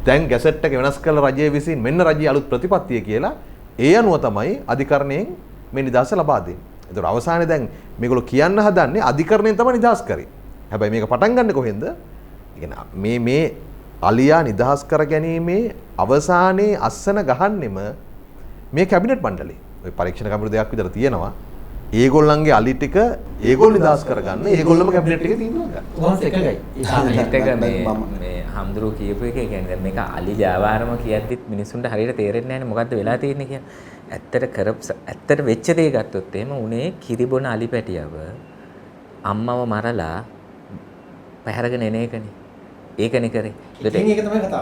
දැන් ගැසට් එක වෙනස් කළ රජය විසින් මෙන්න රජයේ අලුත් ප්‍රතිපත්තිය කියලා ඒ අනුව තමයි අධිකරණයෙන් මේ නිදහස ලබා දෙන්නේ. ඒතකොට අවසානයේ දැන් මේගොල්ලෝ කියන්න හදන්නේ අධිකරණයෙන් තමයි නිදහස් කරේ. හැබැයි මේක පටන් ගන්න කොහෙන්ද? මේ අලියා නිදහස් කර ගැනීමේ අවසානයේ අස්සන ගහන්නෙම මේ කැබිනට් මණ්ඩලේ. ඔය පරීක්ෂණ කමිටු දෙකක් විතර තියෙනවා. ඒගොල්ලන්ගේ අලි ටික ඒගොල්ලෝ නිදහස් කරගන්න ඒගොල්ලොම කැබිනට් එකේ තීන්දුවක් ගන්න. වහන්ස එකයි. මේ හම්දුරු කියපු එක කියන්නේ දැන් මේක අලි ජාවාරම කියද්දිත් මිනිස්සුන්ට හරියට තේරෙන්නේ නැහැ නේ මොකද්ද වෙලා තියෙන්නේ කියලා. ඇත්තට වෙච්ච දේ ගත්තොත් එහෙම උනේ කිරිබොන අලි පැටියව අම්මව මරලා පැහැරගෙන එන එකනේ. ඒකනේ කරේ.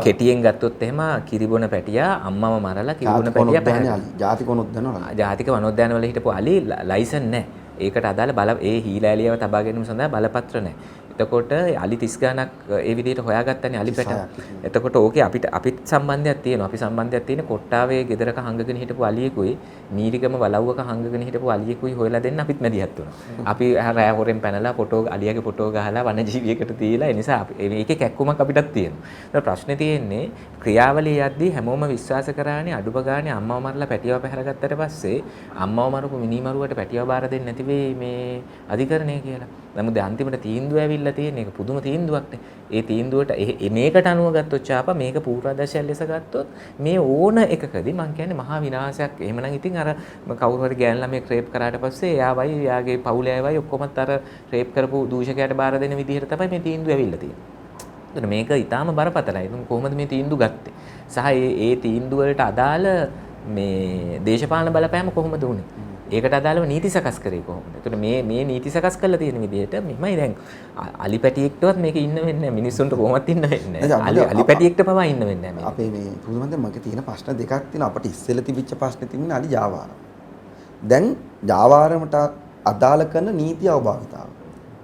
කෙටියෙන් ගත්තොත් එහෙම කිරිබොන පැටියා අම්මව මරලා කිරිබොන පැටියා පැහැරගෙන. ජාතික වනෝද්‍යාන ජාතික වනෝද්‍යාන වල හිටපු අලි ලයිසන් නැහැ. ඒකට අදාළ ඒ හීලෑලියව තබා ගැනීම සඳහා බලපත්‍ර නැහැ. එතකොට අලි 30 ගණක් ඒ විදිහට හොයාගත්තනේ අලි පැටව. එතකොට ඕකේ අපිත් සම්බන්ධයක් තියෙනවා. අපි සම්බන්ධයක් තියෙන කොට්ටාවේ ගෙදරක හංගගෙන හිටපු අලියෙකුයි මීරිගම වලව්වක හංගගෙන හිටපු අලියෙකුයි හොයලා දෙන්න අපිත් මැදිහත් වුණා. අපි රෑ හොරෙන් පැනලා අලියාගේ ෆොටෝ ගහලා වනජීවියකට තියලා ඒ නිසා ඒකේ කැක්කුමක් අපිටත් තියෙනවා. ප්‍රශ්නේ තියෙන්නේ ක්‍රියාවලිය යද්දී හැමෝම විශ්වාස කරානේ අඩුම ගානේ අම්මව මරලා පැටියව පැහැරගත්තට පස්සේ අම්මව මරපු මිනිමරුවට පැටියව බාර දෙන්නේ නැති වෙයි මේ අධිකරණය කියලා. නමුත් අන්තිමට තීන්දුව ඇවිල්ලා තියෙන එක පුදුම තීන්දුවක්නේ. ඒ තීන්දුවට මේකට අනුව ගත්තොත් ඡාපා මේක පූර්වාදර්ශය ලෙස ගත්තොත් මේ ඕන එකකදී මං කියන්නේ මහා විනාශයක්. එහෙමනම් ඉතින් අර කවුරු හරි ගෑන් ළමයෙක් රේප් කරාට පස්සේ එයාවයි එයාගේ පවුලේ අයවයි ඔක්කොමත් අර රේප් කරපු දූෂකයාට බාර දෙන විදිහට තමයි මේ තීන්දුව ඇවිල්ලා තියෙන්නේ. මේක ඊටාම බරපතලයි. කොහොමද මේ තීන්දුව ගත්තේ? සහ ඒ තීන්දුව වලට අදාළ මේ දේශපාලන බලපෑම කොහොමද උනේ? ඒකට අදාළව නීති සකස් කරේ කොහොමද? එතකොට මේ නීති සකස් කරලා තියෙන විදිහට මෙහෙමයි දැන් අලි පැටියෙක්ටවත් මේක ඉන්න වෙන්නේ නැහැ. මිනිස්සුන්ට කොහොමවත් ඉන්න වෙන්නේ නැහැ. අලි පැටියෙක්ට පවා ඉන්න වෙන්නේ නැහැ. අපේ මේ පුදුමද මගේ තියෙන ප්‍රශ්න දෙකක් තියෙනවා. අපිට ඉස්සෙල්ලා තිබිච්ච ප්‍රශ්නේ තිබුණේ අලි ජාවාරම. දැන් ජාවාරමට අදාළ කරන නීති අවභාවිතාව.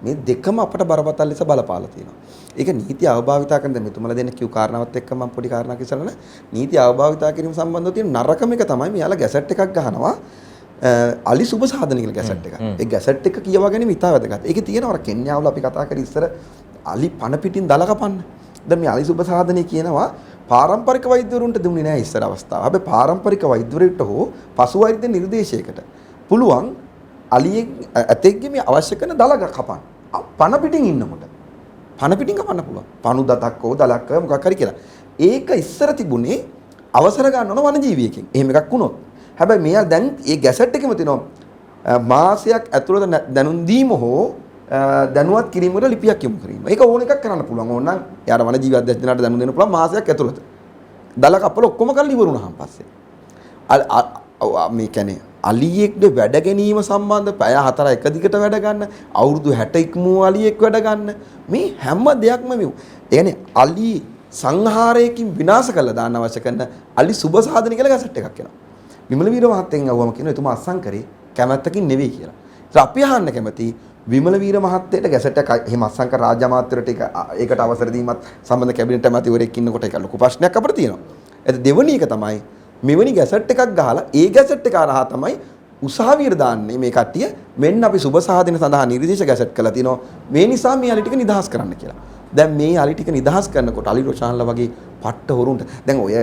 මේ දෙකම අපට බරපතල ලෙස බලපාලා තියෙනවා. ඒක නීති අවභාවිතා කරන දැන් මෙතුමලා දෙන්න කිව් කාරණාවත් එක්ක මම පොඩි කාරණාවක් ඉස්සරහන නීති අවභාවිතා කිරීම සම්බන්ධව තියෙන නරකම එක තමයි මෙයාලා ගැසට් එකක් ගහනවා. අලි සුබ සාධන කියලා ගැසට් එක. ඒ ගැසට් එක කියවා ගැනීම ඉතා වැදගත්. ඒකේ තියෙනවා කෙන්යාවල අපි කතා කරේ ඉස්සර අලි පණ පිටින් දල කපන්න. දැන් මේ අලි සුබ සාධනේ කියනවා පාරම්පරික වෛද්‍යවරුන්ට දුන්නේ නැහැ ඉස්සර අවස්ථාව. හැබැයි පාරම්පරික වෛද්‍යවරුන්ට හෝ පසු වෛද්‍ය නිර්දේශයකට පුළුවන් අලියෙක් ඇතෙක්ගේ මේ අවශ්‍ය කරන දල කපන්න. පණ පිටින් ඉන්නකොට. පණ පිටින් කපන්න පුළුවන්. පණු දතක් හෝ දලක් මොකක් හරි කියලා. ඒක ඉස්සර තිබුණේ අවසර ගන්න ඕන වනජීවියකින්. එහෙම එකක් වුණොත් හැබැයි මෙයා දැන් ඒ ගැසට් එකෙම තියෙනවා මාසයක් ඇතුළත දැනුම් දීම හෝ දැනුවත් කිරීම වල ලිපියක් යොමු කිරීම. ඒක ඕන එකක් කරන්න පුළුවන්. ඕනනම් යාර වනජීවි අධ්‍යක්ෂණයට දැනුම් දෙන්න පුළුවන් මාසයක් ඇතුළත. දල කපල ඔක්කොම කරලා ඉවර වුණාන් පස්සේ. මේ කියන්නේ අලියෙක්ද වැඩ ගැනීම සම්බන්ධ පැය 4 එක දිගට වැඩ ගන්න, අවුරුදු 60 ඉක්මූ අලියෙක් වැඩ ගන්න මේ හැම දෙයක්ම මේ. ඒ කියන්නේ අලි සංහාරයකින් විනාශ කළා දාන්න අවශ්‍ය කරන අලි සුබ සාධන කියලා ගැසට් එකක් එනවා. විමල වීර මහත්තයෙන් අහුවම කියනවා එතුමා අස්සම් කරේ කැමැත්තකින් නෙවෙයි කියලා. ඒත් අපි අහන්න කැමති විමල වීර මහත්තයට ගැසට් එක එහෙම අස්සම් කර රාජ්‍ය අමාත්‍යවරට ඒකට අවසර දීමත් සම්බන්ධ කැබිනට් ඇමතිවරයෙක් ඉන්නකොට ඒක ලොකු ප්‍රශ්නයක් අපිට තියෙනවා. ඒත් දෙවෙනි එක තමයි මෙවැනි ගැසට් එකක් ගහලා ඒ ගැසට් එක හරහා තමයි උසාවියට දාන්නේ මේ කට්ටිය මෙන්න අපි සුබ සාධන සඳහා නිර්දේශ ගැසට් කළා තිනවා. මේ නිසා මේ අලි ටික නිදහස් කරන්න කියලා. දැන් මේ අලි ටික නිදහස් කරනකොට අලි රොෂාන්ලා වගේ පට්ට හොරුන්ට දැන් ඔය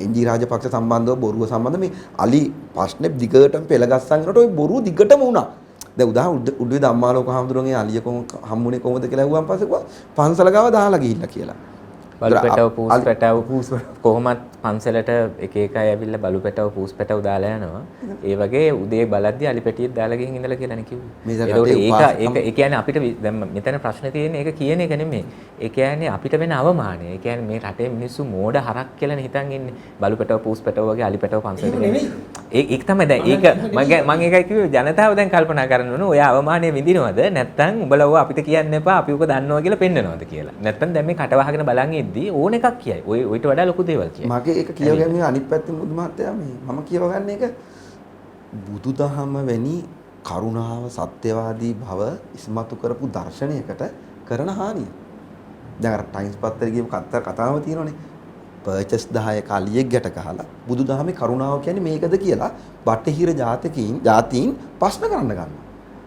එන්ජී රාජපක්ෂ සම්බන්ධව බොරුව සම්බන්ධ මේ අලි ප්‍රශ්නේ දිගටම පෙළගස්සන් යනකොට ඔය බොරුව දිගටම වුණා. දැන් උදාහරණ උඩුවේ ධම්මාලෝක හාමුදුරන්ගේ අලිය හම්බුනේ කොහොමද කියලා ඇහුවාන් පස්සේ කිව්වා පන්සල ගාව දාලා ගිහිල්ලා කියලා. බලු පැටව පූස් කොහොමත් පන්සලට එක එක අය ඇවිල්ලා බලු පැටව පූස් පැටව දාලා යනවා. ඒ වගේ උදේ බලද්දී අලි පැටියෙක් දාලා ගිහින් ඉඳලා කියලානේ කිව්වේ. ඒක කියන්නේ අපිට දැන් මෙතන ප්‍රශ්නේ තියෙන්නේ ඒක කියන එක නෙමෙයි. ඒ කියන්නේ අපිට වෙන අවමානය. ඒ කියන්නේ මේ රටේ මිනිස්සු මෝඩ හරක් කියලානේ හිතන් ඉන්නේ. බලු පැටව පූස් පැටව වගේ අලි පැටව පන්සලට ගෙනියන්නේ. ඒක තමයි දැන් ඒක මම ඒකයි කිව්වේ ජනතාව දැන් කල්පනා කරන්න ඕනේ ඔය අවමානය විඳිනවද නැත්නම් උඹලා ඔය අපිට කියන්න එපා අපි ඔක දන්නවා කියලා පෙන්නනවද කියලා. නැත්නම් දැන් මේ කටවහගෙන බලන් ඉද්දී ඕන එකක් කියයි. ඔයිට වඩා ලොකු දේවල් කියයි. මගේ ඒක කියවගන්නේ අනිත් පැත්තෙන් බුදු මහත්තයා මේ මම කියවගන්නේ ඒක බුදුදහම වැනි කරුණාව සත්‍යවාදී භව ඉස්මතු කරපු දර්ශනයකට කරන හානිය. දැන් අර ටයිම්ස් පත්තරේ කියපු කතාව තියෙනවනේ. පර්චස් 10 කලියෙක් ගැට ගහලා බුදුදහමේ කරුණාව කියන්නේ මේකද කියලා බටහිර ජාතීන් ප්‍රශ්න කරන්න ගන්නවා.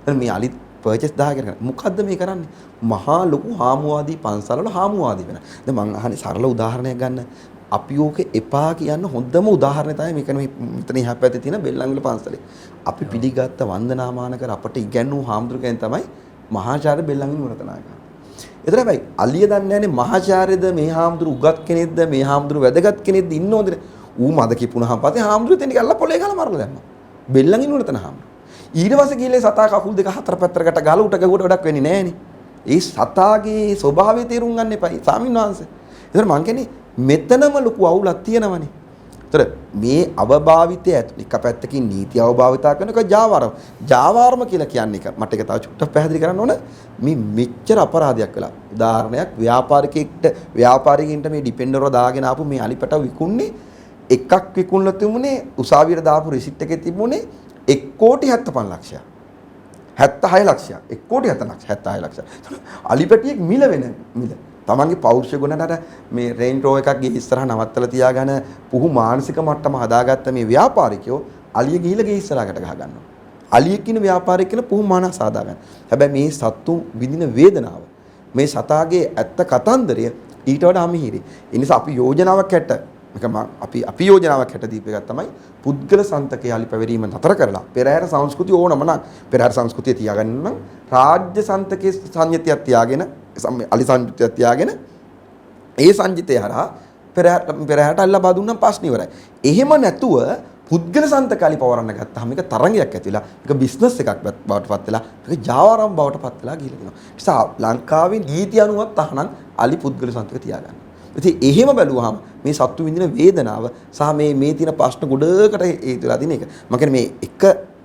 දැන් මේ අලි පර්චස් 10 කරගෙන මොකද්ද මේ කරන්නේ? මහා ලොකු හාමුවාදී පන්සල්වල හාමුවාදී වෙන. දැන් මම අහන්නේ සරල උදාහරණයක් ගන්න. අපි ඕකේ එපා කියන හොඳම උදාහරණය තමයි මේක මෙතන එහා පැත්තේ තියෙන බෙල්ලන්විල පන්සලේ. අපි පිළිගත්ත වන්දනාමාන කර අපට ඉගැන්වූ හාමුදුරුවෝ තමයි මහාචාර්ය බෙල්ලන්විල වරතනායක. ඒතර හැබැයි අලිය දන්නේ නැනේ මහාචාර්යද මේ හාමුදුරු උගත් කෙනෙක්ද මේ හාමුදුරු වැදගත් කෙනෙක්ද ඉන්නවද? ඌ මද කිපුණාම පස්සේ හාමුදුරු දෙන්න ගල්ලා පොලේ ගාලා මරලා දැම්මා. බෙල්ලන් ඉන්නවල තන හාමුදුරු. ඊට පස්සේ ගිහලා සතා කකුල් දෙක හතර පැත්තකට ගාලා උට ගැහුවට වැඩක් වෙන්නේ නැහනේ. ඒ සතාගේ ස්වභාවය තේරුම් ගන්න එපයි ස්වාමීන් වහන්සේ. ඒතර මං කියන්නේ මෙතනම ලොකු අවුලක් තියෙනවනේ. ඒතර මේ අවභාවිතය එක පැත්තකින් නීති අවභාවිතා කරන එක ජාවාරම. ජාවාරම කියලා කියන්නේ මට ඒක තව චුට්ටක් පැහැදිලි කරන්න ඕන. මේ මෙච්චර අපරාධයක් කළා. උදාහරණයක් ව්‍යාපාරිකයින්ට මේ ඩිපෙන්ඩරව දාගෙන ආපු මේ අලිපට විකුන්නේ එකක් විකුණලා තිබුණේ උසාවියට දාපු රිසිට් එකේ තිබුණේ 1,75,00,000. 76 ලක්ෂයක් 1,76,00,000. අලිපැටියෙක් මිල වෙන මිල. තමන්ගේ පෞරුෂ ගුණට මේ රේන්ජ් රෝවර් එකක් ගිහින් ඉස්සරහ නවත්තලා තියාගෙන පුහු මානසික මට්ටම හදාගත්ත මේ ව්‍යාපාරිකයෝ අලිය ගිහිලා ගේ ඉස්සරහකට ගහ ගන්නවා. අලියෙක් ඉන්න ව්‍යාපාරික කියලා පුහු මානස හදා ගන්න. හැබැයි මේ සත්තු විඳින වේදනාව මේ සතාගේ ඇත්ත කතන්දරය ඊට වඩා අමිහිරි. ඒ නිසා අපි යෝජනාවක් හැට අපි යෝජනාවක් හැට දීප එකක් තමයි පුද්ගල සන්තකේ අලි පැවරීම නතර කරලා පෙරහැර සංස්කෘතිය ඕනම නම් පෙරහැර සංස්කෘතිය තියාගන්න නම් රාජ්‍ය සන්තකේ සංයතියක් තියාගෙන අලි සංයුතියක් තියාගෙන ඒ සංජිතය හරහා පෙරහැරට අල්ලබා දුන්නම් ප්‍රශ්න ඉවරයි. එහෙම නැතුව පුද්ගල සන්තක අලි පවරන්න ගත්තාම මේක තරංගයක් ඇති වෙලා මේක බිස්නස් එකක් බවට පත් වෙලා මේක ජාවාරම් බවට පත් වෙලා ගිහිල්ලා තියෙනවා. ඒ නිසා ලංකාවේ නීති අනුවත් අහනම් අලි පුද්ගල සන්තක තියාගන්න. ඉතින් එහෙම බැලුවාම මේ සත්තු විඳින වේදනාව සහ මේ තියෙන ප්‍රශ්න ගොඩකට හේතු වෙලා තියෙන එක. මම කියන්නේ මේ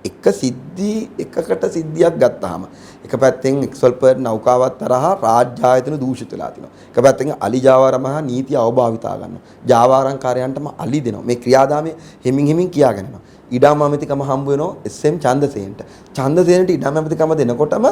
එකකට සිද්ධියක් ගත්තාම එක පැත්තෙන් එක්ස්වල්පර්ඩ් නෞකාවත් තරහා රාජ්‍ය ආයතන දූෂිත වෙලා තිනවා. එක පැත්තෙන් අලි ජාවාරම හා නීති අවභාවිතා ගන්නවා. ජාවාරම්කාරයන්ටම අලි දෙනවා. මේ ක්‍රියාදාමයේ හිමින් කියාගෙන යනවා. ඉඩම් ඇමතිකම හම්බ වෙනවා SM චන්දසේනට. චන්දසේනට ඉඩම් ඇමතිකම දෙනකොටම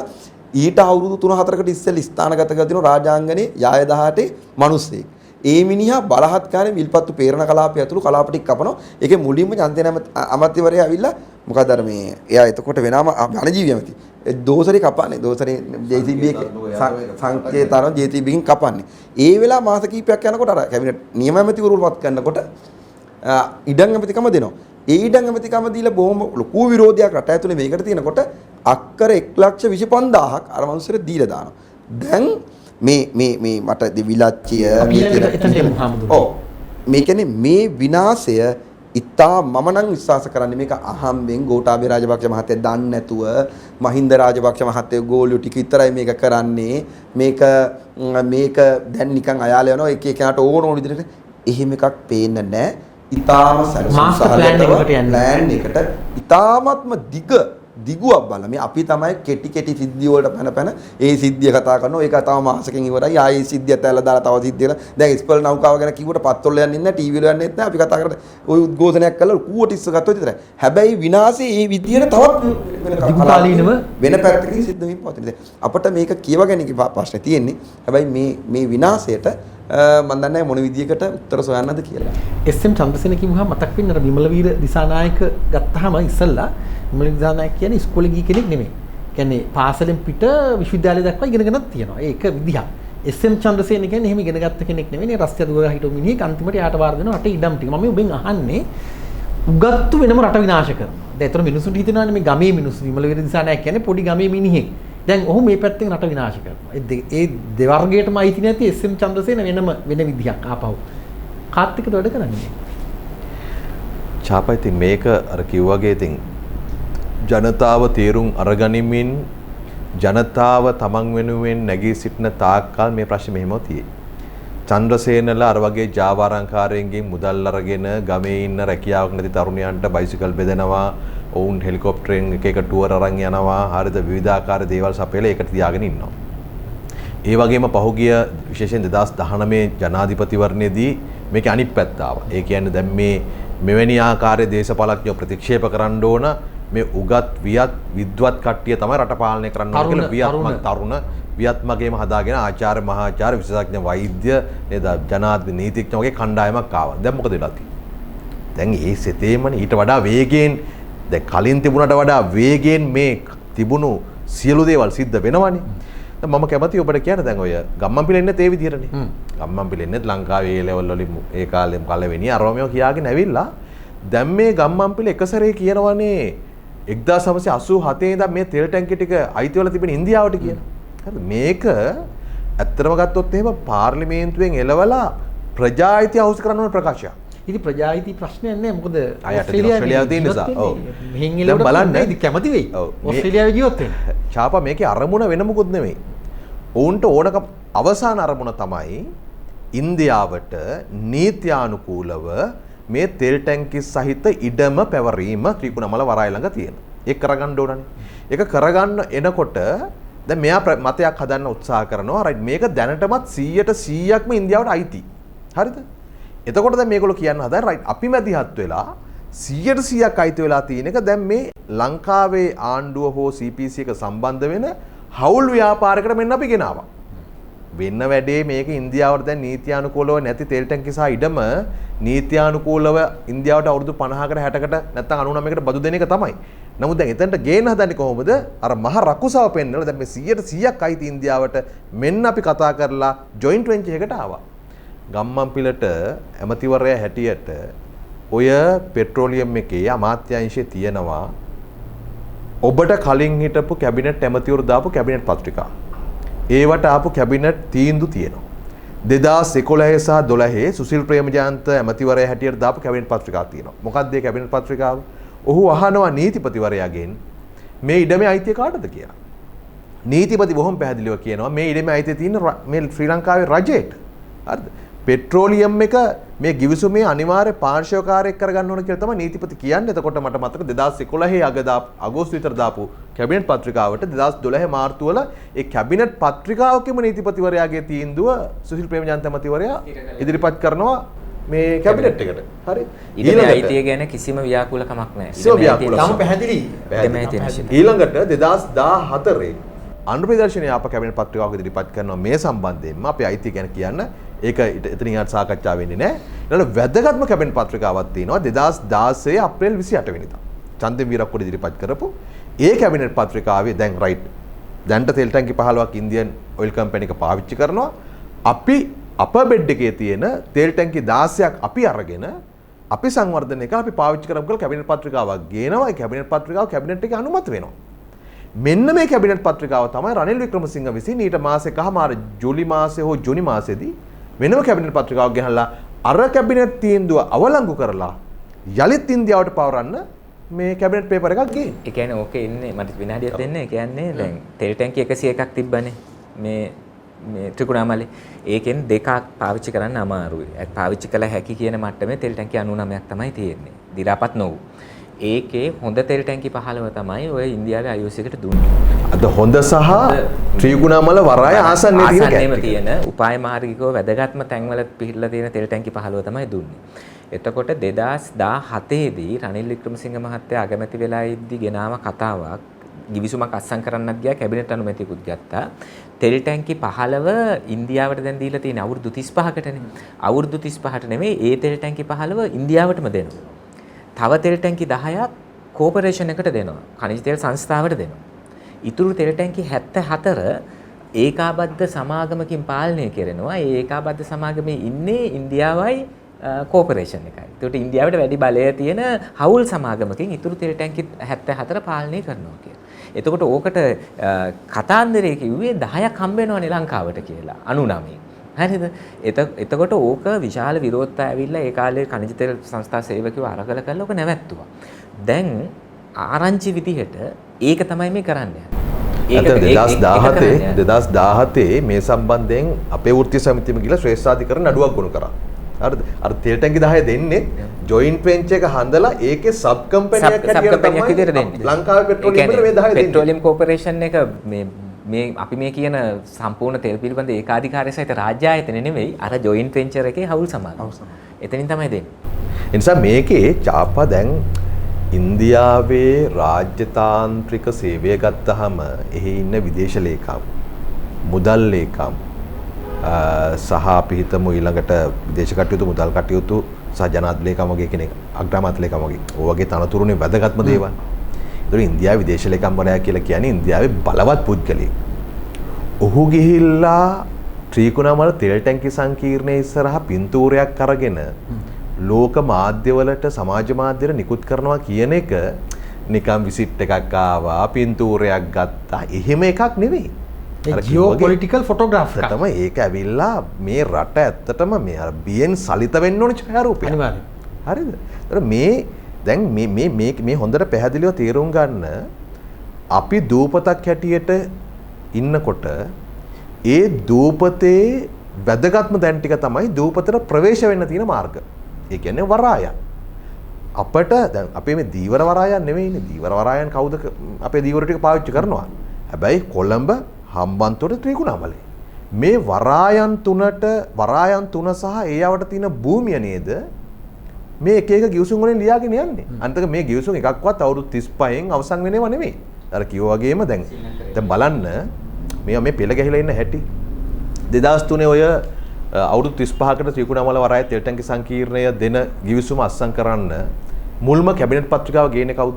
ඊට අවුරුදු 3-4කට ඉස්සෙල්ලා ස්ථානගත කරලා තිනවා රාජාංගනේ යාය 18 මිනිස්සෙක්. ඒ මිනිහා බලහත්කාරයෙන් විල්පත්තු පේරණ කලාපය ඇතුළු කලාප ටික කපනවා. ඒකේ මුලින්ම චන්දසේන අමාත්‍යවරයා ඇවිල්ලා මොකද අර මේ එයා එතකොට වෙනම වනජීවි ඇමති. ඒ දෝසරේ කපන්නේ. දෝසරේ JCB එකේ සංකේතන JCB එකෙන් කපන්නේ. ඒ වෙලාව මාස කිහිපයක් යනකොට අර කැබිනට් නියම ඇමතිවරුන්වත් කරනකොට ඉඩම් ඇමතිකම දෙනවා. ඒ ඉඩම් ඇමතිකම දීලා බොහොම ලොකු විරෝධයක් රට ඇතුලේ මේකට තියෙනකොට අක්කර 1,25,000ක් අර මනුස්සයට දීලා දානවා. දැන් මේ මට විලච්චිය මේ කියන්නේ මේ විනාශය ඉතා මම නම් විශ්වාස කරන්නේ මේක අහම්බෙන් ගෝඨාභය රාජපක්ෂ මහත්තයා දන්නේ නැතුව මහින්ද රාජපක්ෂ මහත්තයා ගෝලියෝ ටික විතරයි මේක කරන්නේ මේක දැන් නිකන් අයාල යනවා එක එකනට ඕන විදිහට එහෙම එකක් පේන්නේ නැහැ ඉතාම සරසහලටව ප්ලෑන් එකට ඉතාමත්ම දිගුවක් බලලා මේ අපි තමයි කෙටි සිද්ධිය වලට පැන ඒ සිද්ධිය කතා කරනවා ඒක තව මාසකින් ඉවරයි ආයේ සිද්ධිය තැල්ලා දාලා තව සිද්ධියක් දැන් ස්පෙල් නෞකාව ගැන කිව්වට පත්වල යන්නේ නැහැ ටීවී වල යන්නේ නැහැ අපි කතා කරලා ওই උද්ඝෝෂණයක් කළා කූවට ඉස්ස ගත්තොත් විතරයි හැබැයි විනාශේ මේ විදියට තවත් වෙන පැත්තකින් සිද්ධ වෙමින් පවතින අපිට මේක කියවගෙන ප්‍රශ්නේ තියෙන්නේ හැබැයි මේ විනාශයට මම දන්නේ මොන විදියකට උත්තර සොයන්නද කියලා. SM චන්ද්‍රසේන කිව්වහම මතක් වෙන්නේ අර විමලවීර දිසානායක ගත්තාම ඉස්සල්ලා විමල දිසානායක කියන්නේ ඉස්කෝලේ ගිය කෙනෙක් නෙමෙයි. කියන්නේ පාසලෙන් පිට විශ්වවිද්‍යාලය දක්වා ඉගෙනගෙනත් තියෙනවා. ඒක විදිහක්. SM චන්ද්‍රසේන කියන්නේ එහෙම ඉගෙනගත්ත කෙනෙක් නෙමෙයි. නේ රස්තිය දුවලා හිටු මිනිහෙක් අන්තිමට යාට වාර දෙනවා රටේ ඉඩම් ටික. මම ඔබෙන් අහන්නේ උගත්තු වෙනම රට විනාශ කරනවා. දැන් ඒතර මිනිස්සුන්ට හිතෙනවානේ මේ ගමේ මිනිස්සු විමලවීර දිසානායක කියන්නේ පොඩි ගමේ මිනිහෙක්. දැන් ඔහු මේ පැත්තෙන් රට විනාශ කරනවා. ඒ දෙවර්ගයටම අයිති නැති SM චන්ද්‍රසේන වෙන විදිහක් ආපහු. කාර්තිකද වැඩ කරන්නේ. චාපා ඉතින් මේක අර කිව්වාගේ ඉතින් ජනතාව තීරුම් අරගනිමින් ජනතාව තමන් වෙනුවෙන් නැගී සිටින තාක්කල් මේ ප්‍රශ්නේ මෙහෙම තියෙයි. චන්ද්‍රසේනලා අර වගේ ජාවාරංකාරයෙන්ගෙන් මුදල් අරගෙන ගමේ ඉන්න රැකියාවක් නැති තරුණයන්ට බයිසිකල් බෙදනවා. ඔවුන් හෙලිකොප්ටරෙන් එක ටුවර් අරන් යනවා හරිද විවිධාකාර දේවල් සපයලා ඒකට තියාගෙන ඉන්නවා. ඒ වගේම පහුගිය විශේෂයෙන් 2019 ජනාධිපතිවරණයේදී මේකේ අනිත් පැත්ත ආවා. ඒ කියන්නේ දැන් මෙවැනි ආකාරයේ දේශපාලඥයෝ ප්‍රතික්ෂේප කරන්න ඕන මේ උගත් විද්වත් කට්ටිය තමයි රට පාලනය කරන්න ඕන කියලා තරුණ වියත්මගේම හදාගෙන ආචාර්ය මහාචාර්ය විශේෂඥ වෛද්‍ය නේද ජනාධිපති නීතිඥ වගේ කණ්ඩායමක් ආවා. දැන් මොකද වෙලා තියෙන්නේ? දැන් මේ සෙතේමනේ ඊට වඩා වේගයෙන් දැන් කලින් තිබුණට වඩා වේගයෙන් මේ තිබුණු සියලු දේවල් සිද්ධ වෙනවනේ. දැන් මම කැමතියි ඔබට කියන්න දැන් ඔය ගම්මන්පිල ඉන්නේ ඒ විදිහටනේ. ගම්මන්පිල ඉන්නේ ලංකාවේ ඒ ලෙවල් වලින් ඒ කාලෙම පළවෙනි අරෝමියෝ කියාගෙන ඇවිල්ලා දැන් මේ ගම්මන්පිල එක සැරේ කියනවනේ 1987 ඉඳන් මේ තෙල් ටැංකිය ටික අයිති වෙලා තිබෙන ඉන්දියාවට කියලා. හරිද? මේක ඇත්තටම ගත්තොත් එහෙම පාර්ලිමේන්තුවෙන් එළවලා ප්‍රජායිතිය අවශ්‍ය කරන ඕන ප්‍රකාශයක්. ඉතින් ප්‍රජායිති ප්‍රශ්නයක් නෑ මොකද ඔස්ට්‍රේලියාවේ තියෙන නිසා. ඔව්. මෙහෙන් එළවට බලන්න ඉතින් කැමති වෙයි. ඔස්ට්‍රේලියාවේ ජීවත් වෙන්න. ඡාපා මේකේ අරමුණ වෙන මොකුත් නෙමෙයි. ඔවුන්ට ඕනකම අවසාන අරමුණ තමයි ඉන්දියාවට නීත්‍යානුකූලව මේ තෙල් ටැංකි සහිත ඉඩම පැවරීම ත්‍රිකුණාමල වරාය ළඟ තියෙන. ඒක කරගන්න ඕනනේ. ඒක කරගන්න එනකොට දැන් මෙයා මතයක් හදන්න උත්සාහ කරනවා. රයිට් මේක දැනටමත් 100%ක්ම ඉන්දියාවට අයිති. හරිද? එතකොට දැන් මේගොල්ලෝ කියන්න හදන රයිට් අපි මැදිහත් වෙලා 100%ක් අයිති වෙලා තියෙන එක දැන් මේ ලංකාවේ ආණ්ඩුව හෝ CPC එක සම්බන්ධ වෙන හවුල් ව්‍යාපාරයකට මෙන්න අපි ගෙනාවා. වෙන්න වැඩේ මේක ඉන්දියාවට දැන් නීත්‍යානුකූලව නැති තෙල් ටැංකි සහ ඉඩම නීත්‍යානුකූලව ඉන්දියාවට අවුරුදු 50කට 60කට නැත්නම් 99කට බදු දෙන එක තමයි. නමුත් දැන් එතනට ගේන්න හදන්නේ කොහොමද? අර මහ රකුසව පෙන්නලා දැන් මේ 100%ක් අයිති ඉන්දියාවට මෙන්න අපි කතා කරලා ජොයින්ට් වෙන්චර් එකකට ආවා. ගම්මන්පිලට ඇමතිවරයා හැටියට ඔය පෙට්‍රෝලියම් එකේ අමාත්‍යාංශයේ තියෙනවා ඔබට කලින් හිටපු කැබිනට් ඇමතිවරු දාපු කැබිනට් පත්‍රිකා. ඒවට ආපු කැබිනට් තීන්දුව තියෙනවා. 2011 සහ 12 සුසිල් ප්‍රේමජයන්ත ඇමතිවරයා හැටියට දාපු කැබිනට් පත්‍රිකා තියෙනවා. මොකක්ද මේ කැබිනට් පත්‍රිකාව? ඔහු අහනවා නීතිපතිවරයාගෙන් මේ ඉඩමේ අයිතිය කාටද කියලා. නීතිපති බොහොම පැහැදිලිව කියනවා මේ ඉඩමේ අයිතිය තියෙන මේ ශ්‍රී ලංකාවේ රජයට. හරිද? පෙට්‍රෝලියම් එක මේ ගිවිසුමේ අනිවාර්ය පාර්ශ්වකාරයක් කරගන්න ඕන කියලා තමයි නීතිපති කියන්නේ. එතකොට මට මතක 2011 අගෝස්තු විතර දාපු කැබිනට් පත්‍රිකාවට 2012 මාර්තු වල ඒ කැබිනට් පත්‍රිකාවකම නීතිපතිවරයාගේ තීන්දුව සුසිල් ප්‍රේමජයන්ත ඇමතිවරයා ඉදිරිපත් කරනවා මේ කැබිනට් එකට. හරි. ඊළඟ අයිතිය ගැන කිසිම ව්‍යාකූලකමක් නැහැ. තාම පැහැදිලි. ඊළඟට 2014 ආණ්ඩු ප්‍රදර්ශනයේ ආප කැබිනට් පත්‍රිකාවක ඉදිරිපත් කරනවා මේ සම්බන්ධයෙන්ම අපේ අයිතිය ගැන කියන්න. ඒක එතනින් යට සාකච්ඡා වෙන්නේ නැහැ. ඊළඟ වැදගත්ම කැබිනට් පත්‍රිකාවක් තියෙනවා 2016 අප්‍රේල් 28 වෙනිදා. චන්දිම වීරක්කොඩ ඉදිරිපත් කරපු ඒ කැබිනට් පත්‍රිකාවේ දැන් රයිට් දැන්ට තෙල් ටැංකි 15ක් ඉන්දියන් ඔයිල් කම්පැනි එක පාවිච්චි කරනවා. අපි අප බෙඩ් එකේ තියෙන තෙල් ටැංකි 16ක් අපි අරගෙන අපි සංවර්ධනය කරලා අපි පාවිච්චි කරමු කියලා කැබිනට් පත්‍රිකාවක් ගේනවා. ඒ කැබිනට් පත්‍රිකාව කැබිනට් එකේ අනුමත වෙනවා. මෙන්න මේ කැබිනට් පත්‍රිකාව තමයි රනිල් වික්‍රමසිංහ විසින් ඊට මාසෙකමාර ජූලි මාසේ හෝ ජුනි මාසෙදී වෙනම කැබිනට් පත්‍රිකාවක් ගෙනල්ලා අර කැබිනට් තීන්දුව අවලංගු කරලා යලිත් ඉන්දියාවට පවරන්න මේ කැබිනට් පේපර් එකක් ගේන්නේ. ඒ කියන්නේ ඕකේ ඉන්නේ මට විනාඩියක් දෙන්න. ඒ කියන්නේ දැන් තෙල් ටැංකි 101ක් තිබ්බනේ මේ ත්‍රිකුණාමලේ. ඒකෙන් දෙකක් පාවිච්චි කරන්න අමාරුයි. පාවිච්චි කළ හැකි කියන මට්ටමේ තෙල් ටැංකි 99ක් තමයි තියෙන්නේ. දි รา පත් නොවු. ඒකේ හොඳ තෙල් ටැංකි 15 තමයි ඔය ඉන්දියාවේ IOC එකට දුන්නේ. අද හොඳ සහ ත්‍රිකුණාමල වරාය ආසන්නයේ තියෙන උපාය මාර්ගිකව වැදගත්ම තැන්වල පිහිටලා තියෙන තෙල් ටැංකි 15 තමයි දුන්නේ. එතකොට 2017 දී රනිල් වික්‍රමසිංහ මහත්තයා අගමැති වෙලා ඉද්දි ගෙනාව කතාවක් ගිවිසුමක් අත්සන් කරන්නත් ගියා කැබිනට් අනුමැතියකුත් ගත්තා. තෙල් ටැංකි 15 ඉන්දියාවට දැන් දීලා තියෙන අවුරුදු 35කටනේ. අවුරුදු 35ට නෙමෙයි ඒ තෙල් ටැංකි 15 ඉන්දියාවටම දෙනවා. තව තෙල් ටැංකි 10ක් කෝපරේෂන් එකට දෙනවා. khනිජ තෙල් සංස්ථාවට දෙනවා. ඉතුරු තෙල් ටැංකි 74 ඒකාබද්ධ සමාගමකින් පාලනය කරනවා. ඒ ඒකාබද්ධ සමාගමේ ඉන්නේ ඉන්දියාවයි කෝපරේෂන් එකයි. ඒකට ඉන්දියාවට වැඩි බලය තියෙන හවුල් සමාගමකින් ඉතුරු තෙල් ටැංකි 74 පාලනය කරනවා කියලා. එතකොට ඕකට කතාන්දරේ කිව්වේ 10ක් හම්බ වෙනවනේ ලංකාවට කියලා 99. හරිද? එතකොට ඕක විශාල විරෝධතා ඇවිල්ලා ඒ කාලේ khනිජ තෙල් සංස්ථා සේවකයෝ අරගල කරලා ඕක නැවැත්තුවා. දැන් ආරංචි විදිහට ඒක තමයි මේ කරන්නේ. ඒක 2017 මේ සම්බන්ධයෙන් අපේ වෘත්තීය සමිතියම ගිහලා ශ්‍රේෂ්ඨාධිකරණ නඩුවක් ගොනු කරා. හරිද? අර තෙල් ටැංකි 10 දෙන්නේ ජොයින්ට් වෙන්චර් එක හඳලා ඒකේ සබ් කම්පැනියක් හැටියට තමයි ලංකාවේ පෙට්‍රෝලියම් වල මේ 10 දෙන්නේ. පෙට්‍රෝලියම් කෝපරේෂන් එක මේ අපි මේ කියන සම්පූර්ණ තෙල් පිළිබඳ ඒකාධිකාරය සහිත රාජ්‍ය ආයතන නෙමෙයි අර ජොයින්ට් වෙන්චර් එකේ හවුල් සමාගම. එතනින් තමයි දෙන්නේ. ඒ නිසා මේකේ චාපා දැන් ඉන්දියාවේ රාජ්‍යතාන්ත්‍රික සේවය ගත්තහම එහි ඉන්න විදේශ ලේකම් මුදල් ලේකම් සහ අපි හිතමු ඊළඟට විදේශ කටයුතු මුදල් කටයුතු සහ ජනාධිපති ලේකම් වගේ කෙනෙක් අග්‍රාමාත්‍ය ලේකම් වගේ ඔය වගේ තනතුරුනේ වැදගත්ම දේවල්. ඒතර ඉන්දියාවේ විදේශ ලේකම්වරයා කියලා කියන්නේ ඉන්දියාවේ බලවත් පුද්ගලයෙක්. ඔහු ගිහිල්ලා ත්‍රිකුණාමල තෙල් ටැංකි සංකීර්ණයේ ඉස්සරහා පින්තූරයක් අරගෙන ලෝක මාධ්‍යවලට සමාජ මාධ්‍යවලට නිකුත් කරනවා කියන එක නිකම් විසිට් එකක් ආවා පින්තූරයක් ගත්තා එහෙම එකක් නෙවෙයි. ජියෝපොලිටිකල් ෆොටෝග්‍රාෆ් එක තමයි ඒක ඇවිල්ලා මේ රට ඇත්තටම මේ අර බියෙන් සලිත වෙන්න ඕන ඡායාරූපය. අනිවාර්යයෙන්. හරිද? ඒතර මේ දැන් මේ හොඳට පැහැදිලිව තේරුම් ගන්න අපි දූපතක් හැටියට ඉන්නකොට ඒ දූපතේ වැදගත්ම දැන් ටික තමයි දූපතට ප්‍රවේශ වෙන්න තියෙන මාර්ග. ඒ කියන්නේ වරායන්. අපිට දැන් අපේ මේ දීවර වරායන් නෙවෙයිනේ. දීවර වරායන් කවුද අපේ දීවර ටික පාවිච්චි කරනවා. හැබැයි කොළඹ හම්බන්තොට ත්‍රිකුණාමලයි. මේ වරායන් තුන සහ ඒ යවට තියෙන භූමිය නේද මේ එක එක ගිවිසුම් වලින් ලියාගෙන යන්නේ. අන්තික මේ ගිවිසුම් එකක්වත් අවුරුදු 35න් අවසන් වෙනව නෙමෙයි. අර කිව්වා වගේම දැන් බලන්න මේ පෙළ ගැහිලා ඉන්න හැටි 2003 ඔය අවුරුදු 35කට ත්‍රිකුණාමල වරාය තෙල් ටැංකි සංකීර්ණය දෙන ගිවිසුම අත්සන් කරන්න මුල්ම කැබිනට් පත්‍රිකාව ගේන්නේ කවුද?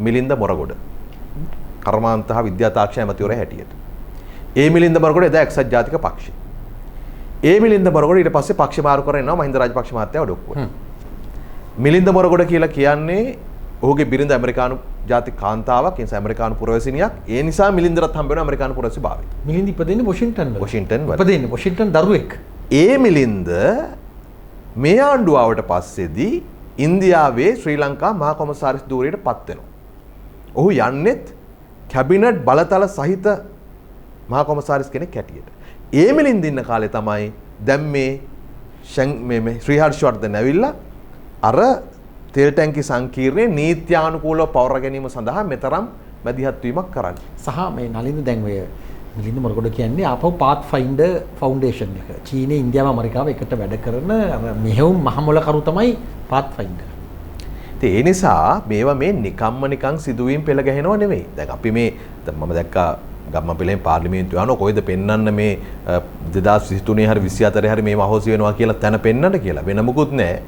මිලින්ද මොරගොඩ. කර්මාන්ත හා විද්‍යා තාක්ෂණ ඇමතිවරයා හැටියට. ඒ මිලින්ද මොරගොඩ එදා එක්සත් ජාතික පක්ෂය. ඒ මිලින්ද මොරගොඩ ඊට පස්සේ පක්ෂ මාරු කරගෙන යනවා මහින්ද රාජපක්ෂ මහත්තයා ඔඩොක්කුවට. මිලින්ද මොරගොඩ කියලා කියන්නේ ඔහුගේ බිරිඳ ඇමරිකානු ජාතික කාන්තාවක්, ඒ නිසා ඇමරිකානු පුරවැසිනියක්. ඒ නිසා මිලින්දරත් හම්බ වෙනවා ඇමරිකානු පුරවැසි භාවය. මිලින්ද ඉපදෙන්නේ වොෂින්ටන් වල. වොෂින්ටන් වල. ඉපදෙන්නේ වොෂින්ටන් දරුවෙක්. ඒ මිලින්ද මේ ආණ්ඩුව ආවට පස්සේදී ඉන්දියාවේ ශ්‍රී ලංකා මහා කොමසාරිස් ධූරයට පත් වෙනවා. ඔහු යන්නේත් කැබිනට් බලතල සහිත මහා කොමසාරිස් කෙනෙක් හැටියට. ඒ මිලින්ද ඉන්න කාලේ තමයි දැන් මේ ශ්‍රී හර්ෂවර්ධන ඇවිල්ලා අර තෙල් ටැංකි සංකීර්ණයේ නීත්‍යානුකූලව පවර ගැනීම සඳහා මෙතරම් මැදිහත් වීමක් කරන්නේ. සහ මේ නලින්ද දැන් ඔය මිලින්ද මොරගොඩ කියන්නේ ආපහු පාත් ෆයින්ඩර් ෆවුන්ඩේෂන් එක. චීනය, ඉන්දියාව, ඇමරිකාව එකට වැඩ කරන මෙහෙයුම් මහමොලකරු තමයි පාත් ෆයින්ඩර්. ඒ නිසා මේවා මේ නිකන් සිදුවීම් පෙළ ගැහෙනව නෙවෙයි. දැන් අපි මේ මම දැක්කා ගම්මන්පිලෙන් පාර්ලිමේන්තුව යනවා කොයිද පෙන්වන්න මේ 2023 හරි 24 හරි මේව අහෝසි වෙනවා කියලා තැන පෙන්වන්න කියලා. වෙන මොකුත් නැහැ.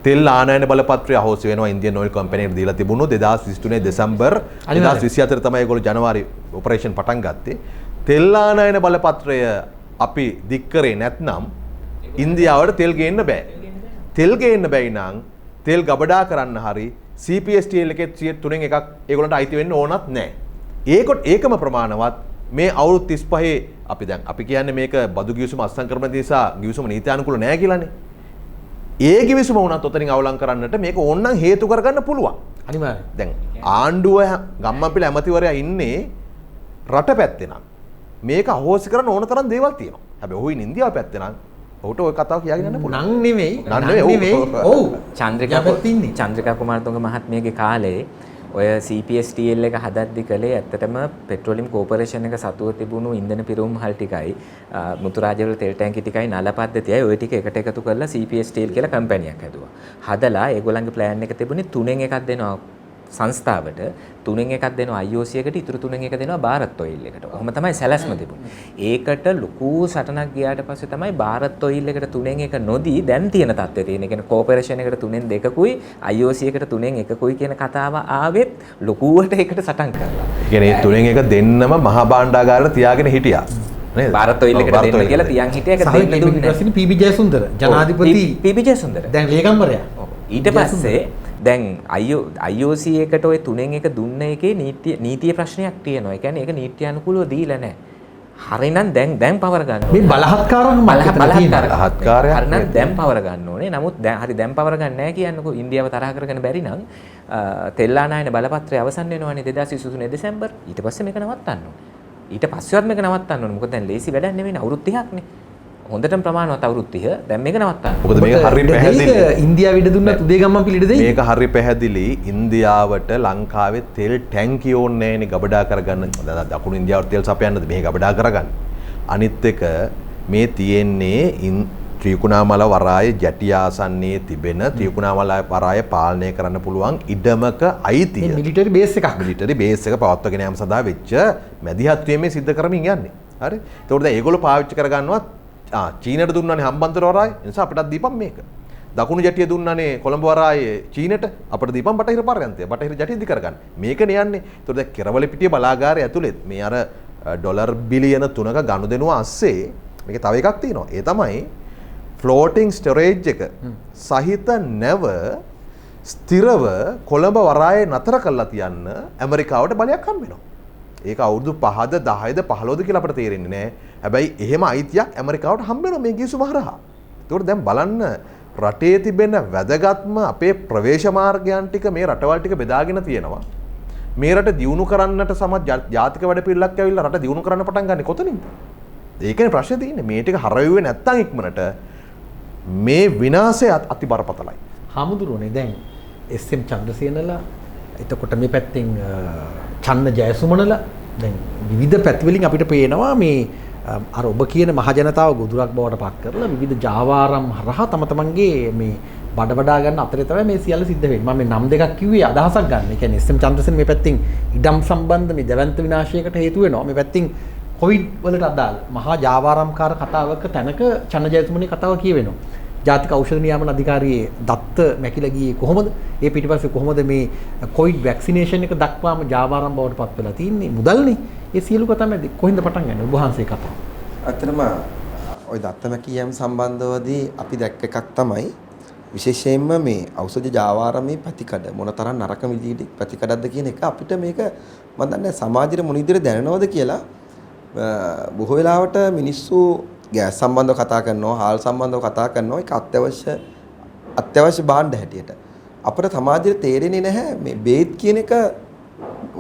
තෙල් ආනයන බලපත්‍රය අහෝසි වෙනවා ඉන්දියන් ඔයිල් කම්පැනිට දීලා තිබුණු 2023 දෙසැම්බර් 2024 තමයි ඒගොල්ලෝ ජනවාරි ඔපරේෂන් පටන් ගත්තේ. තෙල් ආනයන බලපත්‍රය අපි දික් කරේ නැත්නම් ඉන්දියාවට තෙල් ගේන්න බෑ. තෙල් ගේන්න බැයි නම් තෙල් ගබඩා කරන්න හරි CPSTL එකේ 3න් එකක් ඒගොල්ලන්ට අයිති වෙන්න ඕනත් නැහැ. ඒකම ප්‍රමාණවත් මේ අවුරුදු 35 අපි කියන්නේ මේක බදු ගිවිසුම අත්සන් කරන නිසා ගිවිසුම නීත්‍යානුකූල නැහැ කියලානේ. ඒ ගිවිසුම වුණත් ඔතනින් අවලං කරන්නට මේක ඕනනම් හේතු කරගන්න පුළුවන්. අනිවාර්යයෙන්. දැන් ආණ්ඩුව ගම්මන්පිල ඇමතිවරයා ඉන්නේ රට පැත්තේ නම් මේක අහෝසි කරන්න ඕන තරම් දේවල් තියෙනවා. හැබැයි ඔහු ඉන්නේ ඉන්දියාව පැත්තේ නම් ඔහුට ওই කතාව කියාගෙන යන්න පුළුවන්. නං නෙවෙයි. ඔව්. චන්ද්‍රිකා කුමාරතුංග මහත්මියගේ කාලේ ඔය CPSTL එක හදද්දි කළේ ඇත්තටම පෙට්‍රෝලියම් කෝපරේෂන් එක සතුව තිබුණු ඉන්ධන පිරවුම් හල් ටිකයි මුතුරාජවල තෙල් ටැංකි ටිකයි නල පද්ධතියයි ඔය ටික එකට එකතු කරලා CPSTL කියලා කම්පැනියක් හැදුවා. හදලා ඒගොල්ලන්ගේ ප්ලෑන් එක තිබුණේ 3න් එකක් දෙනවා සංස්ථාවට, 3න් එකක් දෙනවා IOC එකට, ඉතුරු 3න් එක දෙනවා ಭಾರತ್ ඔයිල් එකට. ඔහොම තමයි සැලැස්ම තිබුණේ. ඒකට ලොකු සටනක් ගියාට පස්සේ තමයි ಭಾರತ್ ඔයිල් එකට 3න් එක නොදී දැන් තියෙන තත්ත්වය තියෙන. ඒ කියන්නේ කෝපරේෂන් එකට 3න් 2කුයි IOC එකට 3න් 1කුයි කියන කතාව ආවෙත් ලොකුවට ඒකට සටන් කරලා. ඒ කියන්නේ 3න් එක දෙන්නම මහා භාණ්ඩාගාරයට තියාගෙන හිටියා. නේද? ಭಾರತ್ ඔයිල් එකට දෙන්න කියලා තියන් හිටිය එක දෙන්න දුන්නේ. PB ජයසුන්දර ජනාධිපති PB ජයසුන්දර. දැන් ලේකම්වරයා. ඊට පස්සේ දැන් IOC එකට ඔය 3න් එක දුන්න එකේ නීතිය ප්‍රශ්නයක් තියෙනවා. ඒ කියන්නේ ඒක නීත්‍යානුකූලව දීලා නැහැ. හරිනම් දැන් පවර ගන්න ඕනේ. මේ බලහත්කාරය හරිනම් දැන් පවර ගන්න ඕනේ. නමුත් දැන් පවර ගන්න නැහැ කියන්නකෝ ඉන්දියාව තරහ කරගෙන බැරි නම් තෙල්ලානායන බලපත්‍රය අවසන් වෙනවානේ 2023 දෙසැම්බර්. ඊට පස්සේ මේක නවත්තන්න ඕනේ. ඊට පස්සෙවත් මේක නවත්තන්න ඕනේ. මොකද දැන් ලේසි වැඩක් නෙවෙයි අවුරුදු 30ක්නේ. හොඳටම ප්‍රමාණවත් අවුරුදු 30 දැන් මේක නවත්තන්න. මොකද මේක හරි පැහැදිලි. ඉන්දියාව ඉඩ දුන්නත් උදේ ගම්මන් පිළිඩ දෙයි. මේක හරි පැහැදිලි. ඉන්දියාවට ලංකාවේ තෙල් ටැංකිය ඕනේ නැහැනේ ගබඩා කරගන්න. දකුණු ඉන්දියාවට තෙල් සපයන්නද මේ ගබඩා කරගන්න. අනිත් එක මේ තියෙන්නේ ත්‍රිකුණාමල වරාය ජැටිය ආසන්නයේ තිබෙන ත්‍රිකුණාමල වරාය පාලනය කරන්න පුළුවන් ඉඩමක අයිතිය. මේ මිලිටරි බේස් එකක්. මිලිටරි බේස් එක පවත්වාගෙන යාම සඳහා වෙච්ච මැදිහත් වීමේ සිද්ධ කරමින් යන්නේ. හරි. ඒකෝට දැන් ඒගොල්ලෝ පාවිච්චි කරගන්නවත් චීනට දුන්නානේ හම්බන්තොට වරාය. ඒ නිසා අපිටත් දීපම් මේක. දකුණු ජැටිය දුන්නානේ කොළඹ වරායේ චීනට අපිට දීපම් බටහිර පර්යන්තය. බටහිර ජැටිය දි කරගන්න. මේකනේ යන්නේ. ඒතකොට දැන් කෙරවල පිටිය බලාගාරය ඇතුළෙත් මේ අර ඩොලර් බිලියන 3ක ගනුදෙනුව ASCII මේක තව එකක් තියෙනවා. ඒ තමයි ෆ්ලෝටිං ස්ටොරේජ් එක සහිත නැව ස්ථිරව කොළඹ වරායේ නතර කරලා තියන්න ඇමරිකාවට බලයක් හම්බ වෙනවා. ඒක අවුරුදු 5ද 10ද 15ද කියලා අපිට තේරෙන්නේ නැහැ. හැබැයි එහෙම අයිතියක් ඇමරිකාවට හම්බ වෙනවා මේ ගිවිසුම හරහා. ඒකට දැන් බලන්න රටේ තිබෙන වැදගත්ම අපේ ප්‍රවේශ මාර්ගයන් ටික මේ රටවල් ටික බෙදාගෙන තියෙනවා. මේ රට දියුණු කරන්නට ජාතික වැඩපිළිවෙලක් ඇවිල්ලා රට දියුණු කරන්න පටන් ගන්න කොතනින්ද? ඒකනේ ප්‍රශ්නේ තියෙන්නේ. මේ ටික හරවෙන්නේ නැත්තම් ඉක්මනට මේ විනාශය අති බරපතලයි. හාමුදුරුවනේ දැන් එස්.එම්. චන්ද්‍රසේනලා එතකොට මේ පැත්තෙන් චන්න ජයසුමනලා දැන් විවිධ පැතිවලින් අපිට පේනවා මේ අර ඔබ කියන මහජනතාව ගොදුරක් බවට පත් කරලා විවිධ ජාවාරම් හරහා තම තමන්ගේ මේ බඩ වඩා ගන්න අතරේ තමයි මේ සියල්ල සිද්ධ වෙන්නේ. මම මේ නම් දෙකක් කිව්වේ අදහසක් ගන්න. ඒ කියන්නේ එස්.එම්. චන්ද්‍රසේන මේ පැත්තෙන් ඉඩම් සම්බන්ධ මේ දැවැන්ත විනාශයකට හේතු වෙනවා. මේ පැත්තෙන් කොවිඩ් වලට අදාළ මහා ජාවාරම්කාර කතාවක තැනක චන්න ජයසුමනේ කතාව කියවෙනවා. ජාතික ඖෂධ නියාමන අධිකාරියේ දත්ත මැකිලා ගියේ කොහොමද? ඒ පිටිපස්සේ කොහොමද මේ කොවිඩ් වැක්සිනේෂන් එක දක්වාම ජාවාරම් බවට පත් වෙලා තින්නේ? මුදල්නේ. ඒ සියලු කතා මැද කොහෙන්ද පටන් ගන්නේ? ඔබ වහන්සේ කතාව. ඇත්තටම ওই දත්ත මැකියම් සම්බන්ධවදී අපි දැක්ක එකක් තමයි විශේෂයෙන්ම මේ ඖෂධ ජාවාරමේ ප්‍රතිකඩ මොනතරම් නරක විදිහට ප්‍රතිකඩක්ද කියන එක අපිට මේක මම දන්නේ සමාජයේ මොන විදිහට දැනනවද කියලා බොහෝ වෙලාවට මිනිස්සු ගෑස් සම්බන්ධව කතා කරනවා, හාල් සම්බන්ධව කතා කරනවා. ඒක අත්‍යවශ්‍ය භාණ්ඩ හැටියට. අපිට සමාජයේ තේරෙන්නේ නැහැ මේ බේත් කියන එක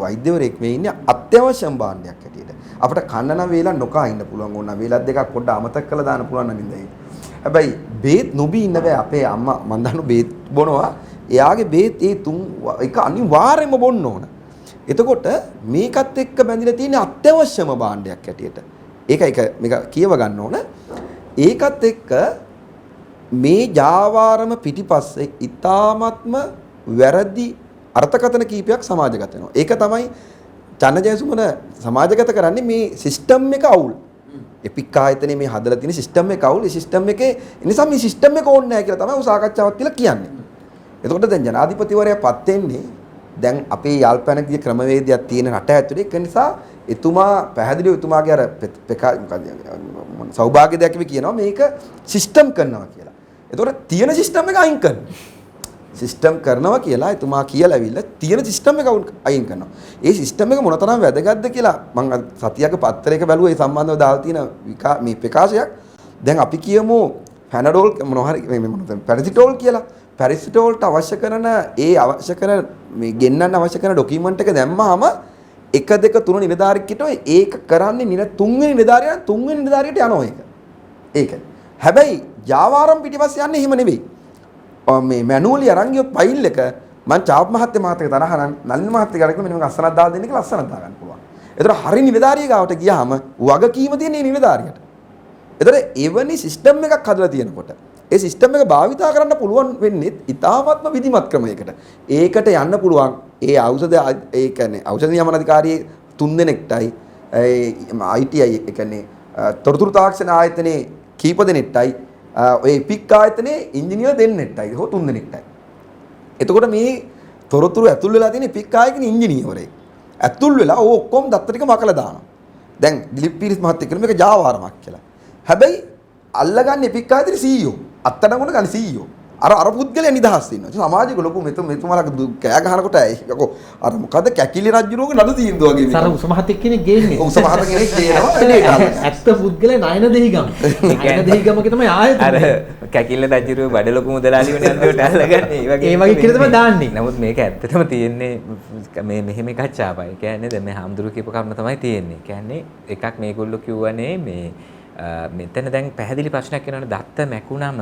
වෛද්‍යවරයෙක් මේ ඉන්නේ අත්‍යවශ්‍යම භාණ්ඩයක් හැටියට. අපිට කන්න නම් වේලා නොකා ඉන්න පුළුවන්. ඕන වේලක් දෙකක් පොඩ්ඩ අමතක කරලා දාන්න පුළුවන් නම් ඉඳයි. හැබැයි බේත් නොබී ඉන්න බෑ. අපේ අම්මා මන් දන්නු බේත් බොනවා. එයාගේ බේත් ඒ තුන් එක අනිවාර්යයෙන්ම බොන්න ඕන. එතකොට මේකත් එක්ක බැඳිලා තියෙන අත්‍යවශ්‍යම භාණ්ඩයක් හැටියට. මේක කියව ගන්න ඕන. ඒකත් එක්ක මේ ජාවාරම පිටිපස්සේ ඊ타ත්ම වැරදි අර්ථකථන කීපයක් සමාජගත වෙනවා. ඒක තමයි චන්න ජයසුමන සමාජගත කරන්නේ මේ සිස්ටම් එක අවුල්. එපික් ආයතනයේ මේ හදලා තියෙන සිස්ටම් එක අවුල්. ඒ සිස්ටම් එකේ නිසා මේ සිස්ටම් එක ඕනේ නැහැ කියලා තමයි සාකච්ඡාවක් කියලා කියන්නේ. එතකොට දැන් ජනාධිපතිවරයා පත් වෙන්නේ දැන් අපේ යාල්පනකදී ක්‍රමවේදයක් තියෙන රට ඇතුලේ. ඒක නිසා එතුමා පැහැදිලිව එතුමාගේ අර සෞභාග්‍ය දෙයක් කියනවා මේක සිස්ටම් කරනවා කියලා. එතකොට තියෙන සිස්ටම් එක අයින් කරනවා. සිස්ටම් කරනවා කියලා එතුමා කියලා ඇවිල්ලා තියෙන සිස්ටම් එක අයින් කරනවා. ඒ සිස්ටම් එක මොනතරම් වැදගත්ද කියලා මම සතියක පත්තරයක බැලුවා ඒ සම්බන්ධව දාලා තියෙන මේ ප්‍රකාශයක්. දැන් අපි කියමු පැනඩෝල් මොනවාරි මොනවද පැරසිටෝල් කියලා. පැරසිටෝල්ට අවශ්‍ය කරන මේ ගෙන්නන්න අවශ්‍ය කරන ඩොකියුමන්ට් එක දැම්මහම 1 2 3 නිලධාරියෙක් හිටුවා ඒක කරන්නේ තුන්වෙනි නිලධාරියා තුන්වෙනි නිලධාරියට යනවා ඒක. ඒක. හැබැයි ජාවාරම් පිටිපස්සේ යන්නේ එහෙම නෙවෙයි. මේ මැනුවලි අරන් ගියොත් ෆයිල් එක මම චාප් මහත්තයා තරහනම් නලින් මහත්තයා ගාවට මෙන්න මේක අස්සනක් දාලා දෙන්න කියලා අස්සනක් දා ගන්න පුළුවන්. ඒතර හරි නිලධාරිය ගාවට ගියාම වගකීම තියෙන මේ නිලධාරියට. ඒතර එවැනි සිස්ටම් එකක් හදලා තියෙනකොට ඒ සිස්ටම් එක භාවිතා කරන්න පුළුවන් වෙන්නේ ඉතාමත්ම විධිමත් ක්‍රමයකට. ඒකට යන්න පුළුවන් ඒ ඖෂධ ඒ කියන්නේ ඖෂධ නියමන අධිකාරියේ 3 දෙනෙක්ටයි ITI ඒ කියන්නේ තොරතුරු තාක්ෂණ ආයතනයේ කීප දෙනෙක්ටයි ඔය එපික් ආයතනයේ ඉංජිනේර දෙන්නෙක්ටයි හෝ 3 දෙනෙක්ටයි. එතකොට මේ තොරතුරු ඇතුල් වෙලා තියෙන එපික් ආයතනයේ ඉංජිනේරවරයෙක් ඇතුල් වෙලා ඔය ඔක්කොම දත්ත ටික මකලා දානවා. දැන් දිලිප් පීරිස් මහත්තයා කියන මේක ජාවාරමක් කියලා. හැබැයි අල්ලගන්නේ එපික් ආයතනයේ CEO අත්තනගුණ ගන්න CEO අර පුද්ගලයා නිදහස් වෙනවා. සමාජික ලොකු මෙතුමාලා කෑ ගහනකොට යකෝ අර මොකද කැකිලි රජුරෝගේ නඩු තීන්දුව වගේ සර උසමහතෙක් කෙනෙක් ගේන්නේ. උසමහත කෙනෙක් ගේනවා. ඇත්ත පුද්ගලයා නයන දෙහිගම. නයන දෙහිගමක තමයි ආයතන. අර කැකිල්ල රජුරෝ බඩ ලොකු මුදලාලි වෙන යන්තමට අල්ලගන්නේ. ඒ වගේ කියලා තමයි දාන්නේ. නමුත් මේක ඇත්තටම තියෙන්නේ මේ මෙහෙම එකක් චාපයි. කියන්නේ දැන් මේ හාමුදුරුවෝ කියපු කරුණ තමයි තියෙන්නේ. කියන්නේ එකක් මේගොල්ලෝ කිව්වනේ මේ මෙතන දැන් පැහැදිලි ප්‍රශ්නයක් වෙනවනේ දත්ත මැකුණම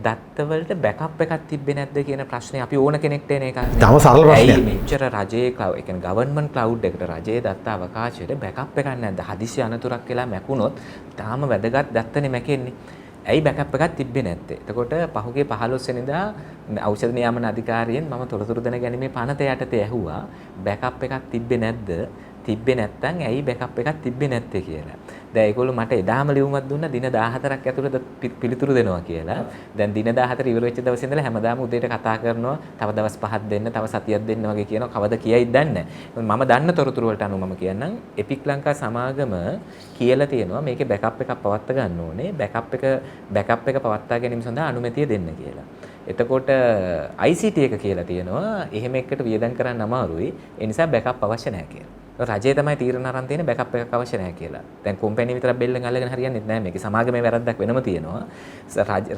දත්තවලට බෑකප් එකක් තිබ්බේ නැද්ද කියන ප්‍රශ්නේ අපි ඕන කෙනෙක්ට එන එකක් නේ. තම සරල ප්‍රශ්නයක්. මෙච්චර රජයේ ක්ලවුඩ්, ඒ කියන්නේ ගවර්න්මන්ට් ක්ලවුඩ් එකට රජයේ දත්ත අවකාශයට බෑකප් එකක් නැද්ද? හදිසි අනතුරක් වෙලා මැකුණොත් තාම වැදගත් දත්තනේ මැකෙන්නේ. ඇයි බෑකප් එකක් තිබ්බේ නැත්තේ? එතකොට පහුගිය 15 වෙනිදා ඖෂධ නියාමන අධිකාරියෙන් මම තොරතුරු දැනගැනීමේ පනත යටතේ ඇහුවා බෑකප් එකක් තිබ්බේ නැද්ද? තිබ්බේ නැත්නම් ඇයි බෑකප් එකක් තිබ්බේ නැත්තේ කියලා. දැන් ඒගොල්ලෝ මට එදාම ලියුමක් දුන්නා දින 14ක් ඇතුළත පිළිතුරු දෙනවා කියලා. දැන් දින 14 ඉවර වෙච්ච දවසේ ඉඳලා හැමදාම උදේට කතා කරනවා. තව දවස් 5ක් දෙන්න, තව සතියක් දෙන්න වගේ කියනවා. කවද කියයිද දන්නේ නැහැ. මම දන්න තොරතුරු වලට අනුව මම කියන්නම් එපික් ලංකා සමාගම කියලා තියෙනවා මේකේ බෑකප් එකක් පවත්වා ගන්න ඕනේ. බෑකප් එක පවත්වා ගැනීම සඳහා අනුමැතිය දෙන්න කියලා. එතකොට ICT එක කියලා තියෙනවා එහෙම එකට වියදම් කරන්න අමාරුයි. ඒ නිසා බෑකප් අවශ්‍ය නැහැ කියලා. රජය තමයි තීරණ අරන් තියෙන බෑකප් එකක් අවශ්‍ය නැහැ කියලා. දැන් කම්පැනි විතරක් බෙල්ලෙන් අල්ලගෙන හරියන්නේ නැහැ. මේකේ සමාගමේ වැරද්දක් වෙනම තියෙනවා.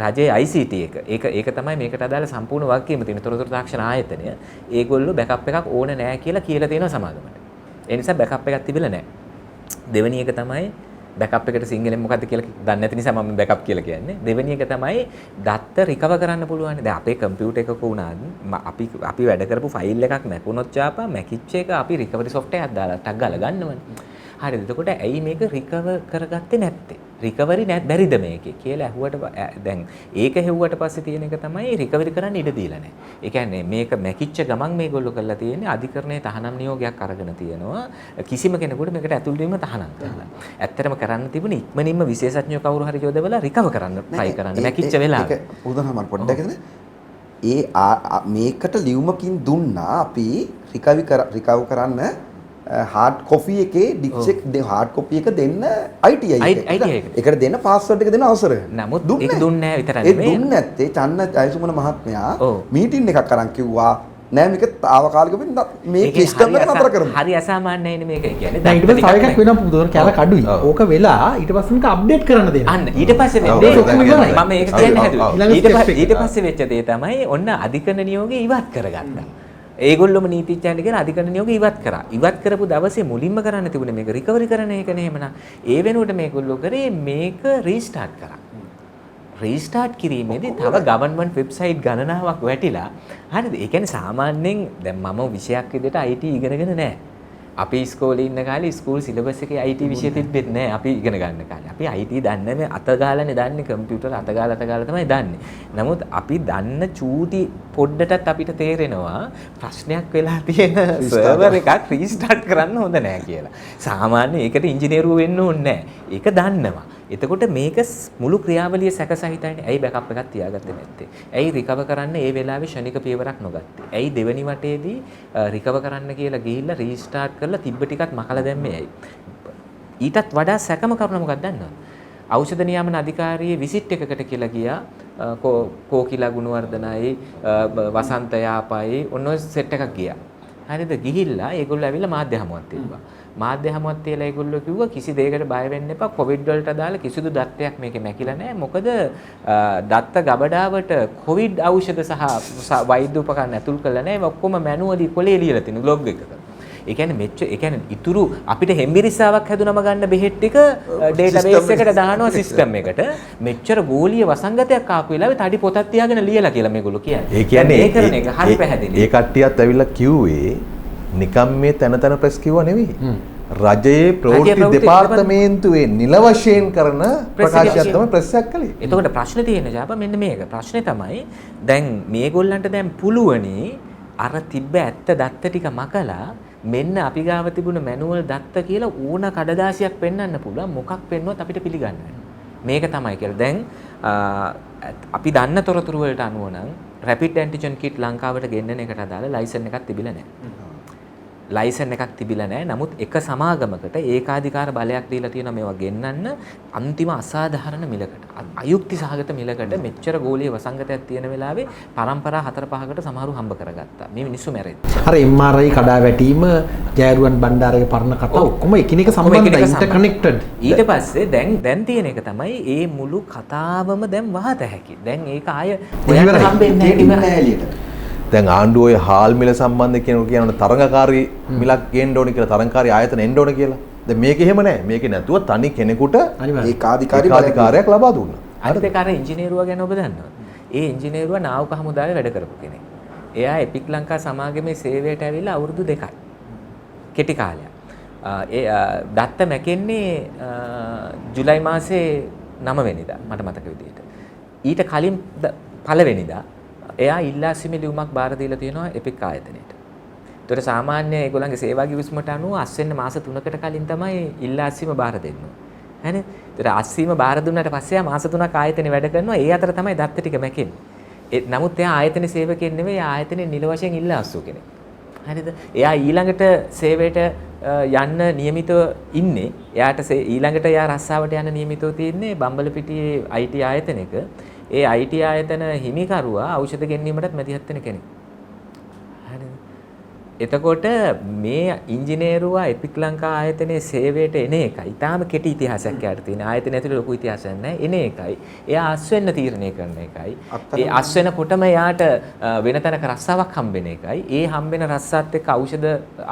රජයේ ICT එක. ඒක තමයි මේකට අදාළ සම්පූර්ණ වගකීම තියෙන තොරතුරු තාක්ෂණ ආයතනය. ඒගොල්ලෝ බෑකප් එකක් ඕන නැහැ කියලා තියෙනවා සමාගමට. ඒ නිසා බෑකප් එකක් තිබිලා නැහැ. දෙවෙනි එක තමයි බෑකප් එකට සිංහලෙන් මොකද්ද කියලා දන්නේ නැති නිසා මම බෑකප් කියලා කියන්නේ. දෙවෙනි එක තමයි දත්ත රිකවර් කරන්න පුළුවන්. දැන් අපේ කම්පියුටර් එකක වුණාත් අපි වැඩ කරපු ෆයිල් එකක් මැකුණොත් චාපා මැකිච්ච එක අපි රිකවරි සොෆ්ට්වෙයාර් දාලා ටක් ගාලා ගන්නවනේ. හරිද? එතකොට ඇයි මේක රිකවර් කරගත්තේ නැත්තේ? රිකවරි බැරිද මේකේ කියලා ඇහුවට දැන් ඒක හෙව්වට පස්සේ තියෙන එක තමයි රිකවරි කරන්න ඉඩ දීලා නැහැ. ඒ කියන්නේ මේක මැකිච්ච ගමන් මේගොල්ලෝ කරලා තියෙන්නේ අධිකරණයේ තහනම් නියෝගයක් අරගෙන තියෙනවා. කිසිම කෙනෙකුට මේකට ඇතුල් වීම තහනම් කරලා. ඇත්තටම කරන්න තිබුණේ ඉක්මනින්ම විශේෂඥයෝ කවුරු හරි යොදවලා රිකවර් කරන්න try කරන්න මැකිච්ච වෙලාවට. ඒක උදාහරණයක් පොඩ්ඩක් මේකට ලියුමකින් දුන්නා අපි රිකවර් කරන්න හાર્ඩ් කොපි එකේ ඩිස්ක් හાર્ඩ් කොපි එක දෙන්න ITI එකට දෙන්න පාස්වර්ඩ් එක දෙන්න අවසර නමුත් ඒක දුන්නේ නැහැ විතරක් නෙමෙයි. ඒ දුන්නේ නැත්තේ චන්න ජයසුමන මහත්මයා මීටින් එකක් අරන් කිව්වා නෑ මේක తాවකාලිකව මේ සිස්ටම් එක නතර කරමු. හරි අසාමාන්‍යයි නේ මේක කියන්නේ. දැන් ඊට පස්සේ තව එකක් වෙනවා පුදුර කැලක් අඩුයි. ඕක වෙලා ඊට පස්සේ මේක අප්ඩේට් කරන්න දෙන්න. අන්න ඊට පස්සේ වෙන්නේ මම ඒක කියන්න හැදුවා. ඊට පස්සේ වෙච්ච දේ තමයි ඔන්න අධිකරණ නියෝගය ඉවත් කරගත්තා. ඒගොල්ලොම නීතිඥයන්ට කියන අධිකරණ නියෝගය ඉවත් කරා. ඉවත් කරපු දවසේ මුලින්ම කරන්න තිබුණේ මේක රිකවරි කරන එක නේ එහෙමනම්. ඒ වෙනුවට මේගොල්ලෝ කරේ මේක රීස්ටාර්ට් කරා. රීස්ටාර්ට් කිරීමේදී තව ගවර්න්මන්ට් වෙබ්සයිට් ගණනාවක් වැටිලා. හරිද? ඒ කියන්නේ සාමාන්‍යයෙන් දැන් මම විෂයක් විදිහට IT ඉගෙනගෙන නැහැ. අපි ඉස්කෝලේ ඉන්න කාලේ ස්කූල් සිලබස් එකේ IT විෂය තිබෙන්නේ නැහැ. අපි ඉගෙන ගන්න කාලේ. අපි IT දන්නේ නැහැ. අත ගාලානේ දන්නේ කම්පියුටර් අත ගාලා තමයි දන්නේ. නමුත් අපි දන්න චූටි පොඩ්ඩටත් අපිට තේරෙනවා ප්‍රශ්නයක් වෙලා තියෙන සර්වර් එකක් රීස්ටාර්ට් කරන්න හොඳ නැහැ කියලා. සාමාන්‍යයෙන් ඒකට ඉංජිනේරුවෝ වෙන්න ඕනේ නැහැ. ඒක දන්නවා. එතකොට මේක මුළු ක්‍රියාවලිය සැකසහිතයිනේ. ඇයි බෑකප් එකක් තියාගත්තේ නැත්තේ? ඇයි රිකවර් කරන්න ඒ වෙලාවේ ෂණික පියවරක් නොගත්තේ? ඇයි දෙවෙනි වටේදී රිකවර් කරන්න කියලා ගිහිල්ලා රීස්ටාර්ට් කරලා තිබ්බ ටිකත් මකලා දැම්මේ ඇයි? ඊටත් වඩා සැකම කරුණ මොකක්ද දන්නවද? ඖෂධ නියාමන අධිකාරියේ විසිට් එකකට කියලා ගියා කෝකිලා ගුණවර්ධනයි වසන්ත යාපයි ඔන්න ඔය සෙට් එකක් ගියා. හරිද? ගිහිල්ලා ඒගොල්ලෝ ඇවිල්ලා මාධ්‍ය හමුවක් තිබ්බා. මාධ්‍ය හමුවක් තියලා ඒගොල්ලෝ කිව්වා කිසි දෙයකට බය වෙන්න එපා. කොවිඩ් වලට අදාළ කිසිදු දත්තයක් මේකේ මැකිලා නැහැ. මොකද දත්ත ගබඩාවට කොවිඩ් ඖෂධ සහ වෛද්‍ය උපකරණ ඇතුල් කරලා නැහැ. ඔක්කොම මැනුවලි කොලේ ලියලා තියෙන බ්ලොග් එකක. ඒ කියන්නේ ඉතුරු අපිට හෙම්බිරිස්සාවක් හැදුනම ගන්න බෙහෙත් ටික ඩේටාබේස් එකට දානවා සිස්ටම් එකට. මෙච්චර ගෝලීය වසංගතයක් ආපු වෙලාවේ තඩි පොතක් තියාගෙන ලියලා කියලා මේගොල්ලෝ කියන්නේ. ඒ කියන්නේ ඒ කරන එක හරි පැහැදිලි. ඒ කට්ටියත් ඇවිල්ලා කිව්වේ නිකම් මේ තන ප්‍රෙස් කිව්වා නෙවෙයි. රජයේ ප්‍රවෘත්ති දෙපාර්තමේන්තුවේ නිල වශයෙන් කරන ප්‍රකාශයක් තමයි ප්‍රෙස් එකක් කළේ. එතකොට ප්‍රශ්නේ තියෙන ජාපා මෙන්න මේක. ප්‍රශ්නේ තමයි දැන් මේගොල්ලන්ට දැන් පුළුවනි අර තිබ්බ ඇත්ත දත්ත ටික මකලා මෙන්න අපි ගාව තිබුණ මැනුවල් දත්ත කියලා ඕන කඩදාසියක් පෙන්වන්න පුළුවන්. මොකක් පෙන්වුවත් අපිට පිළිගන්න මේක තමයි කියලා. දැන් අපි දන්න තොරතුරු වලට අනුව නම් රැපිඩ් ඇන්ටිජන් කිට් ලංකාවට ගෙන්නන එකට අදාළ ලයිසන් එකක් තිබිලා නැහැ. ලයිසන් එකක් තිබිලා නැහැ. නමුත් එක සමාගමකට ඒකාධිකාර බලයක් දීලා තියෙනවා මේවා ගෙන්නන්න අන්තිම අසාධාරණ මිලකට. අයුක්ති සහගත මිලකට මෙච්චර ගෝලීය වසංගතයක් තියෙන වෙලාවේ පරම්පරා 4-5කට සමහරු හම්බ කරගත්තා. මේ මිනිස්සු මැරෙන්නේ. අර MRI කඩා වැටීම ජයරුවන් බණ්ඩාරගේ පරණ කතා ඔක්කොම එකිනෙක සම්බන්ධයි ඉන්ටර්කනෙක්ටඩ්. ඊට පස්සේ දැන් තියෙන එක තමයි මේ මුළු කතාවම දැන් වහත හැකි. දැන් ඒක ආය ඔයාලට හම්බෙන්නේ නැහැ එළියට. දැන් ආණ්ඩුව ඔය හාල් මිල සම්බන්ධ කියනකොට තරඟකාරී මිලක් ගේන්න ඕනේ කියලා තරඟකාරී ආයතන එන්න ඕනේ කියලා. දැන් මේක එහෙම නැහැ. මේකේ නැතුව තනි කෙනෙකුට ඒකාධිකාරියක් ලබා දුන්නා. අනිත් එක අර ඉංජිනේරුවා ගැන ඔබ දන්නවද? ඒ ඉංජිනේරුවා නාවක හමුදාවේ වැඩ කරපු කෙනෙක්. එයා එපික් ලංකා සමාගමේ සේවයට ඇවිල්ලා අවුරුදු 2යි. කෙටි කාලයක්. දත්ත මැකෙන්නේ ජුලයි මාසේ 9 වෙනිදා මට මතක විදිහට. ඊට කලින් පළවෙනිදා එයා ඉල්ලාසිමි ලියුමක් බාර දීලා තියෙනවා එපික් ආයතනයට. ඒතර සාමාන්‍ය ඒගොල්ලන්ගේ සේවා කිවිසුමට අනුව අස්වෙන්න මාස 3කට කලින් තමයි ඉල්ලාසිම බාර දෙන්නේ. හරිද? ඒතර අස්සීම බාර දුන්නාට පස්සේ මාස 3ක් ආයතනේ වැඩ කරනවා. ඒ අතර තමයි දත්ත ටික මැකෙන්නේ. නමුත් එයා ආයතනේ සේවකයෙක් නෙවෙයි ආයතනේ නිල වශයෙන් ඉල්ලාස්සු කෙනෙක්. හරිද? එයා ඊළඟට සේවයට යන්න නියමිතව ඉන්නේ. එයාට ඊළඟට එයා රස්සාවට යන්න නියමිතව තියෙන්නේ බම්බලපිටියේ IT ආයතනයක. ඒ IT ආයතන හිමිකරුවා ඖෂධ ගෙන්වීමටත් මැදිහත් වෙන කෙනෙක්. හරිද? එතකොට මේ ඉංජිනේරුවා එපික් ලංකා ආයතනයේ සේවයට එන එකයි. ඊටාම කෙටි ඉතිහාසයක් යාට තියෙන. ආයතනය ඇතුලේ ලොකු ඉතිහාසයක් නැහැ. එන එකයි. එයා අස් වෙන්න තීරණය කරන එකයි. ඒ අස් වෙනකොටම එයාට වෙන තැනක රස්සාවක් හම්බෙන එකයි. ඒ හම්බෙන රස්සාවත් එක්ක ඖෂධ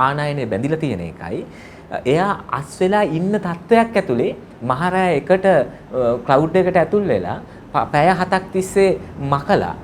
ආනයනය බැඳිලා තියෙන එකයි. එයා අස් වෙලා ඉන්න තත්වයක් ඇතුලේ මහරෑ එකට ක්ලවුඩ් එකට ඇතුල් වෙලා පැය 7ක් තිස්සේ මකලා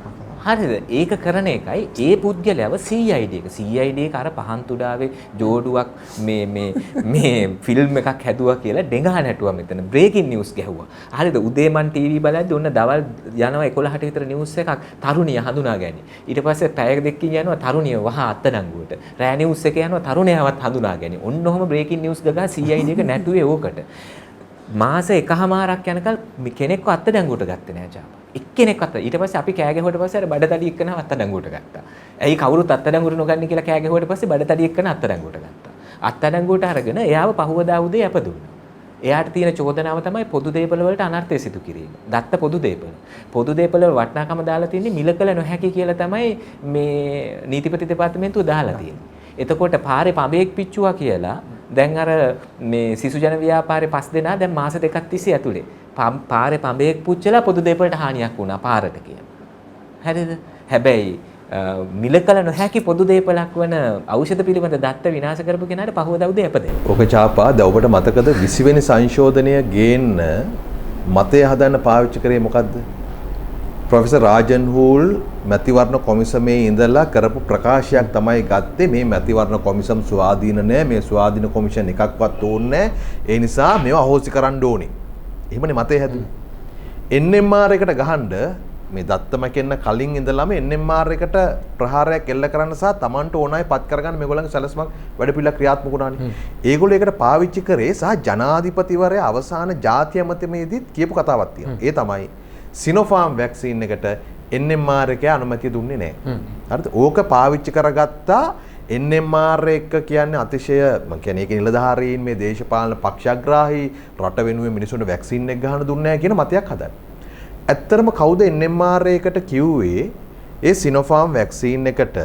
හරිද? ඒක කරන එකයි ඒ පුද්ගලයාව CID එක. CID එක අර පහන් තුඩාවේ ජෝඩුවක් මේ ෆිල්ම් එකක් හැදුවා කියලා ඩෙඟා නැටුවා මෙතන. බ්‍රේකින් නිවුස් ගැහුවා. හරිද? උදේ මන් ටීවී බලද්දි ඔන්න දවල් යනවා 11ට විතර නිවුස් එකක් තරුණිය හඳුනා ගැනීම. ඊට පස්සේ පැය දෙකකින් යනවා තරුණිය වහා අත්අඩංගුවට. රෑ නිවුස් එක යනවා තරුණයවත් හඳුනා ගැනීම. ඔන්න ඔහම බ්‍රේකින් නිවුස් ගගා CID එක නැටුවේ ඕකට. මාස එකහමාරක් යනකල් කෙනෙක්ව අත්අඩංගුවට ගත්තේ නෑ චාපා. එක්කෙනෙක්වත් ඊට පස්සේ අපි කෑ ගැහුවට පස්සේ අර බඩතඩි එක්කනව අත්අඩංගුවට ගත්තා. ඇයි කවුරුත් අත්අඩංගුවට නොගන්නේ කියලා කෑ ගැහුවට පස්සේ බඩතඩි එක්කන අත්අඩංගුවට ගත්තා. අත්අඩංගුවට අරගෙන එයාව පහුවදා උදේ අපදුන්නා. එයාට තියෙන චෝදනාව තමයි පොදු දේපල වලට අනර්ථය සිදු කිරීම. දත්ත පොදු දේපල. පොදු දේපල වල වටිනාකම දාලා තියෙන්නේ මිල කළ නොහැකි කියලා තමයි මේ නීතිපති දෙපාර්තමේන්තුව දාලා තියෙන්නේ. එතකොට පාරේ පඹේක් පිච්චුවා කියලා දැන් අර මේ සිසු ජන ව්‍යාපාරේ 5 දෙනා දැන් මාස දෙකක් තිස්සේ ඇතුලේ පාරේ පඹේක් පුච්චලා පොදු දේපලට හානියක් වුණා පාරට කියලා. හරිද? හැබැයි මිලකල නොහැකි පොදු දේපලක් වන ඖෂධ පිළිබඳ දත්ත විනාශ කරපු කෙනාට පහවදා උදේ අපදේ. ඕක චාපා දැන් ඔබට මතකද 20 වෙනි සංශෝධනය ගේන්න මතය හදන්න පාවිච්චි කරේ මොකද්ද? ප්‍රොෆෙසර් රාජන් හූල් මැතිවරණ කොමිසමේ ඉඳලා කරපු ප්‍රකාශයක් තමයි ගත්තේ මේ මැතිවරණ කොමිසම් ස්වාධීන නෑ මේ ස්වාධීන කොමිෂන් එකක්වත් ඕනේ නෑ ඒ නිසා මේවා අහෝසි කරන්න ඕනේ. එහෙමනේ මතය හැදුවේ. NMR එකට ගහන්න මේ දත්තම කෙන්න කලින් ඉඳලාම NMR එකට ප්‍රහාරයක් එල්ල කරන්න සහ Tamanට ඕනයි පත් කරගන්න මේගොල්ලන්ගේ සැලැස්මක් වැඩ පිළිවෙල ක්‍රියාත්මක වුණානේ. ඒගොල්ලෝ ඒකට පාවිච්චි කරේ සහ ජනාධිපතිවරයා අවසාන ජාතිය මතමේදීත් කියපු කතාවක් තියෙනවා. ඒ තමයි සිනෝෆාම් වැක්සින් එකට NMR එකේ අනුමැතිය දුන්නේ නැහැ. හරිද? ඕක පාවිච්චි කරගත්තා NMR එක කියන්නේ අතිශය මම කියන්නේ ඒක නිලධාරීන් මේ දේශපාලන පක්ෂග්‍රාහී රට වෙනුවෙන් මිනිසුන්ට වැක්සින් එක ගහන්න දුන්නේ නැහැ කියන මතයක් හදන්න. ඇත්තරම කවුද NMR එකට කිව්වේ ඒ සිනෝෆාම් වැක්සින් එකට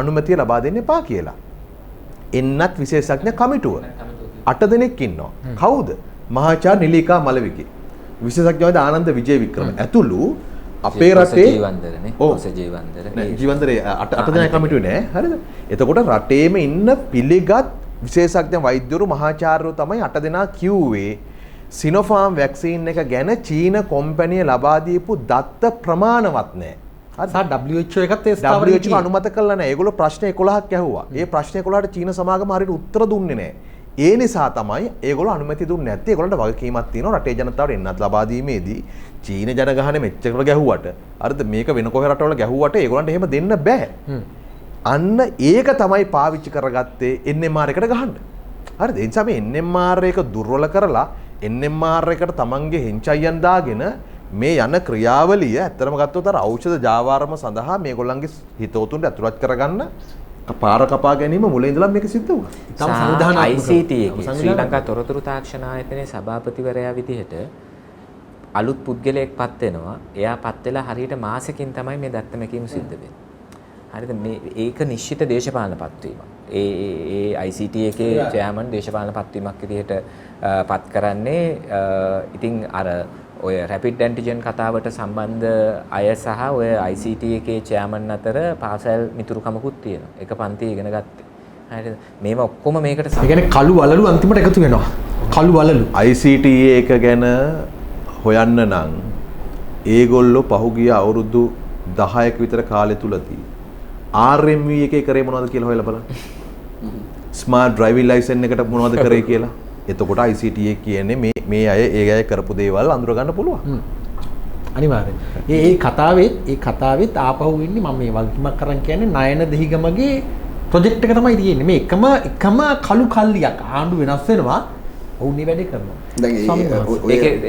අනුමැතිය ලබා දෙන්න එපා කියලා. එන්නත් විශේෂඥ කමිටුව 8 දෙනෙක් ඉන්නවා. කවුද? මහාචාර්ය නිලිකා මලවිගේ. විශේෂඥයෝද ආනන්ද විජේවික්‍රම ඇතුළු අපේ රටේ ජීවන්දරනේ ජීවන්දර ජීවන්දරේ අට දෙනා කමිටුවේ නෑ හරිද? එතකොට රටේම ඉන්න පිළිගත් විශේෂඥ වෛද්‍යවරු මහාචාර්යවරු තමයි 8 දෙනා කිව්වේ සිනෝෆාම් වැක්සින් එක ගැන චීන කොම්පැනිය ලබා දීපු දත්ත ප්‍රමාණවත් නෑ. හරි WHO එකත් ඒ ස්ථාවරය WHO අනුමත කළා නෑ. ඒගොල්ලෝ ප්‍රශ්න 11ක් ඇහුවා. ඒ ප්‍රශ්න 11ට චීන සමාගම හරියට උත්තර දුන්නේ නෑ. ඒ නිසා තමයි ඒගොල්ලෝ අනුමැතිය දුන්නේ නැත්තේ. ඒගොල්ලන්ට වගකීමක් තියෙනවා රටේ ජනතාවට එන්නත් ලබා දීමේදී චීන ජනගහනේ මෙච්චර ගැහුවට හරිද මේක වෙන කොහේ රටවල ගැහුවට ඒගොල්ලන්ට එහෙම දෙන්න බෑ. අන්න ඒක තමයි පාවිච්චි කරගත්තේ NMR එකට ගහන්න. හරිද? ඒ නිසා මේ NMR එක දුර්වල කරලා NMR එකට තමන්ගේ හෙන්චයියන් දාගෙන මේ යන ක්‍රියාවලිය ඇත්තටම ගත්තොත් අර ඖෂධ ජාවාරම සඳහා මේගොල්ලන්ගේ හිතවතුන්ට ඇතුළත් කරගන්න පාර කපා ගැනීම මුලින් ඉඳලා මේක සිද්ධ වුණා. තම සංවිධානාත්මක ICT එකේ ශ්‍රී ලංකා තොරතුරු තාක්ෂණ ආයතනයේ සභාපතිවරයා විදිහට අලුත් පුද්ගලයෙක් පත් වෙනවා. එයා පත් වෙලා හරියට මාසෙකින් තමයි මේ දත්ත මැකීම සිද්ධ වෙන්නේ. හරිද? මේ ඒක නිශ්චිත දේශපාලන පත්වීමක්. ඒ ICT එකේ චෙයාමන් දේශපාලන පත්වීමක් විදිහට පත් කරන්නේ ඉතින් අර ඔය රැපිඩ් ඇන්ටිජන් කතාවට සම්බන්ධ අය සහ ඔය ICT එකේ චෙයාමන් අතර පාසල් මිතුරුකමකුත් තියෙනවා. එක පන්තියේ ඉගෙන ගත්තේ. හරිද? මේවා ඔක්කොම මේකට ඒ කියන්නේ කළු වලලු අන්තිමට එකතු වෙනවා. කළු වලලු. ICT එක ගැන හොයන්න නම් ඒගොල්ලෝ පහුගිය අවුරුදු 10ක විතර කාලය තුලදී RMV එකේ කරේ මොනවද කියලා හොයලා බලන්න. ස්මාර්ට් ඩ්‍රයිවිං ලයිසන් එකට මොනවද කරේ කියලා. එතකොට ICT එක කියන්නේ මේ අය ඒ අය කරපු දේවල් අඳුර ගන්න පුළුවන්. අනිවාර්යයෙන්. ඒ කතාවෙත් ආපහු ඉන්නේ මම මේ වගකීමක් කරන් කියන්නේ නයන දෙහිගමගේ ප්‍රොජෙක්ට් එක තමයි තියෙන්නේ. මේ එකම කළු කල්ලියක් ආණ්ඩු වෙනස් වෙනවා. ඔවුන් මේ වැඩේ කරනවා. දැන්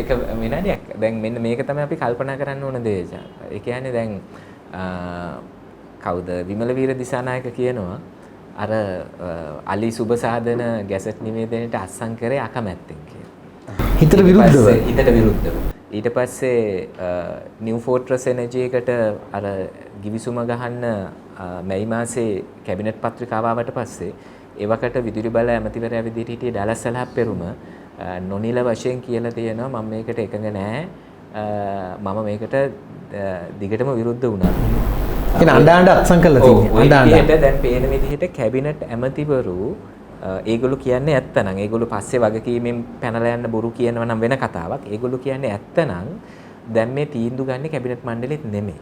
ඒක වෙනදයක්. දැන් මෙන්න මේක තමයි අපි කල්පනා කරන්න ඕන දේ. ඒ කියන්නේ දැන් කවුද විමල වීර දිසානායක කියනවා අර අලි සුබසාධන ගැසට් නිවේදනයට අත්සන් කරේ අකමැත්තෙන් කියලා. හිතට විරුද්ධව. හිතට විරුද්ධව. ඊට පස්සේ නිව් ෆෝර්ට්‍රස් එනර්ජි එකට අර ගිවිසුම ගහන්න මැයි මාසේ කැබිනට් පත්‍රිකාව ආවට පස්සේ එවකට විදුලි බල ඇමතිවරයා විදිහට හිටියේ ඩලස් සලහප් පෙරුම නොනිල වශයෙන් කියලා තියෙනවා මම මේකට එකඟ නැහැ. මම මේකට දිගටම විරුද්ධ වුණා. කියන අඬ අත්සන් කළා තියෙන්නේ. අඬ දැන් පේන විදිහට කැබිනට් ඇමතිවරු ඒගොල්ලෝ කියන්නේ ඇත්තනම් ඒගොල්ලෝ පස්සේ වගකීමෙන් පැනලා යන්න බොරු කියනවා නම් වෙන කතාවක්. ඒගොල්ලෝ කියන්නේ ඇත්තනම් දැන් මේ තීන්දුව ගන්න කැබිනට් මණ්ඩලෙත් නෙමෙයි.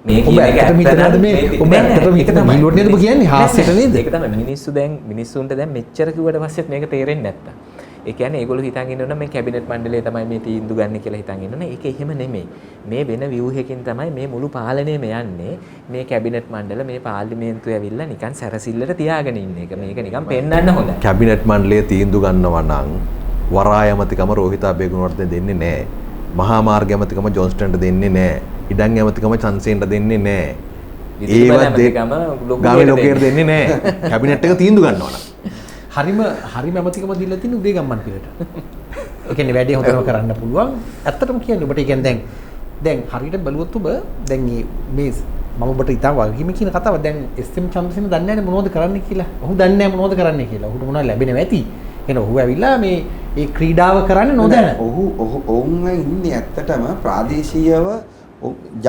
මේ කියන එක ඇත්තනම් මේ ඔබ ඇත්තටම හිතන මිනිස්සුන්ට නේද කියන්නේ හාස්‍යයට නේද? ඒක තමයි මිනිස්සුන්ට දැන් මෙච්චර කිව්වට පස්සෙත් මේක තේරෙන්නේ නැත්තම්. ඒ කියන්නේ ඒගොල්ලෝ හිතන් ඉන්නවනේ මේ කැබිනට් මණ්ඩලය තමයි මේ තීන්දුව ගන්න කියලා හිතන් ඉන්නවනේ. ඒක එහෙම නෙමෙයි. මේ වෙන ව්‍යුහයකින් තමයි මේ මුළු පාලනයම යන්නේ. මේ කැබිනට් මණ්ඩල මේ පාර්ලිමේන්තුවේ ඇවිල්ලා නිකන් සැරසිල්ලට තියාගෙන ඉන්න එක. මේක නිකන් පෙන්වන්න හොඳයි. කැබිනට් මණ්ඩලය තීන්දුව ගන්නවා නම් වරාය ඇමතිකම රෝහිත අබේගුණවර්ධන දෙන්නේ නැහැ. මහා මාර්ග ඇමතිකම ජොන්ස්ටන්ට දෙන්නේ නැහැ. ඉඩම් ඇමතිකම චන්සේන්ට දෙන්නේ නැහැ. ඒවත් ගාමේ ලෝකයට දෙන්නේ නැහැ. කැබිනට් එක තීන්දුව ගන්නවා නම්. හරිම ඇමතිකම දීලා තියෙන උදේ ගම්මන් පිළට. ඒ කියන්නේ වැඩේ හොඳටම කරන්න පුළුවන්. ඇත්තටම කියන්නේ ඔබට කියන්නේ දැන් හරියට බැලුවොත් ඔබ දැන් මේ මම ඔබට ඉතින් වගකීම කියන කතාව දැන් එස්.එම්. චන්ද්‍රසේන දන්නේ නැහැ මොනවද කරන්න කියලා. ඔහු දන්නේ නැහැ මොනවද කරන්න කියලා. ඔහුට මොනවද ලැබෙනව ඇති. එහෙනම් ඔහු ඇවිල්ලා මේ ක්‍රීඩාව කරන්නේ නොදැන. ඔවුන් ඉන්නේ ඇත්තටම ප්‍රාදේශීයව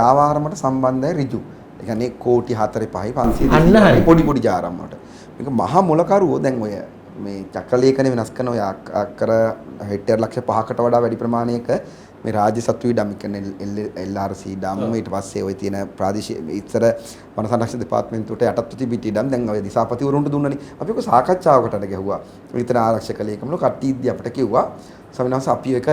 ජාවාරමට සම්බන්ධයි ඍජු. ඒ කියන්නේ කෝටි 4 5 500 පොඩි ජාරම්මට. මේක මහා මොලකරුවෝ දැන් ඔය මේ චක්‍රලේඛන වෙනස් කරන ඔය අක්කර හෙක්ටර් ලක්ෂ 5කට වඩා වැඩි ප්‍රමාණයක මේ රාජ්‍ය සත්තු ඉඩම් කියන්නේ LRC ඉඩම් ඊට පස්සේ ඔය තියෙන ප්‍රාදේශීය ඉස්සර වන සංරක්ෂණ දෙපාර්තමේන්තුවට යටත් තිබිච්ච ඉඩම් දැන් ඔය දිසාපතිවරුන්ට දුන්නනේ. අපි ඔක සාකච්ඡාවකට ගැහුවා. විතර ආරක්ෂක ලේකම්වල කට්ටිය ඉද්දි අපිට කිව්වා ස්වාමිනාස් අපි එක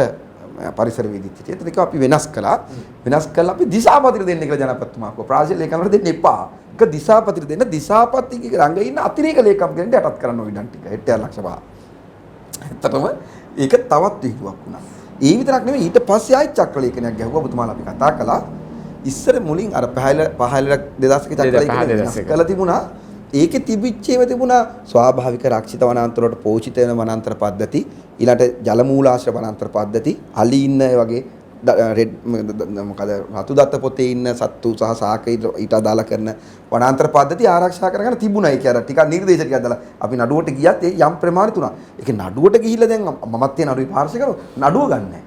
පරිසර වේදිච්ච ඉතින් ඒක අපි වෙනස් කළා. වෙනස් කළා අපි දිසාපතිට දෙන්න කියලා ජනපතිතුමා කිව්වා. ප්‍රාදේශීය ලේකම්වලට දෙන්න එපා. එක දිසාපතිට දෙන්න දිසාපතිගේ රංග ඉන්න අතිරේක ලේකම් කෙනෙක්ට යටත් කරන්න ඕන ඉඩම් ටික හෙක්ටර් ලක්ෂ 5. ඇත්තටම ඒක තවත් විහිළුවක් වුණා. ඒ විතරක් නෙමෙයි ඊට පස්සේ ආයෙත් චක්‍රලේඛනයක් ගැහුවා ඔබතුමාලා අපි කතා කළා. ඉස්සර මුලින් අර පහල 2000ක චක්‍රලේඛනය වෙනස් කළා තිබුණා. ඒකේ තිබිච්ච ඒවා තිබුණා ස්වාභාවික රක්ෂිත වනාන්තර වලට පෝෂිත වෙන වනාන්තර පද්ධති, ඊළඟට ජල මූලාශ්‍ර වනාන්තර පද්ධති, අලි ඉන්න වගේ මොකද රතු දත්ත පොතේ ඉන්න සත්තු සහ සාක ඊට අදාළ කරන වනාන්තර පද්ධති ආරක්ෂා කරගෙන තිබුණා. ඒක අර ටිකක් නිර්දේශ ටිකක් දාලා අපි නඩුවට ගියත් ඒ යම් ප්‍රමාණිත උනා. ඒක නඩුවට ගිහිල්ලා දැන් මමත් ඒ නඩුවේ පාර්ශ්වකව නඩුව ගන්නෑ.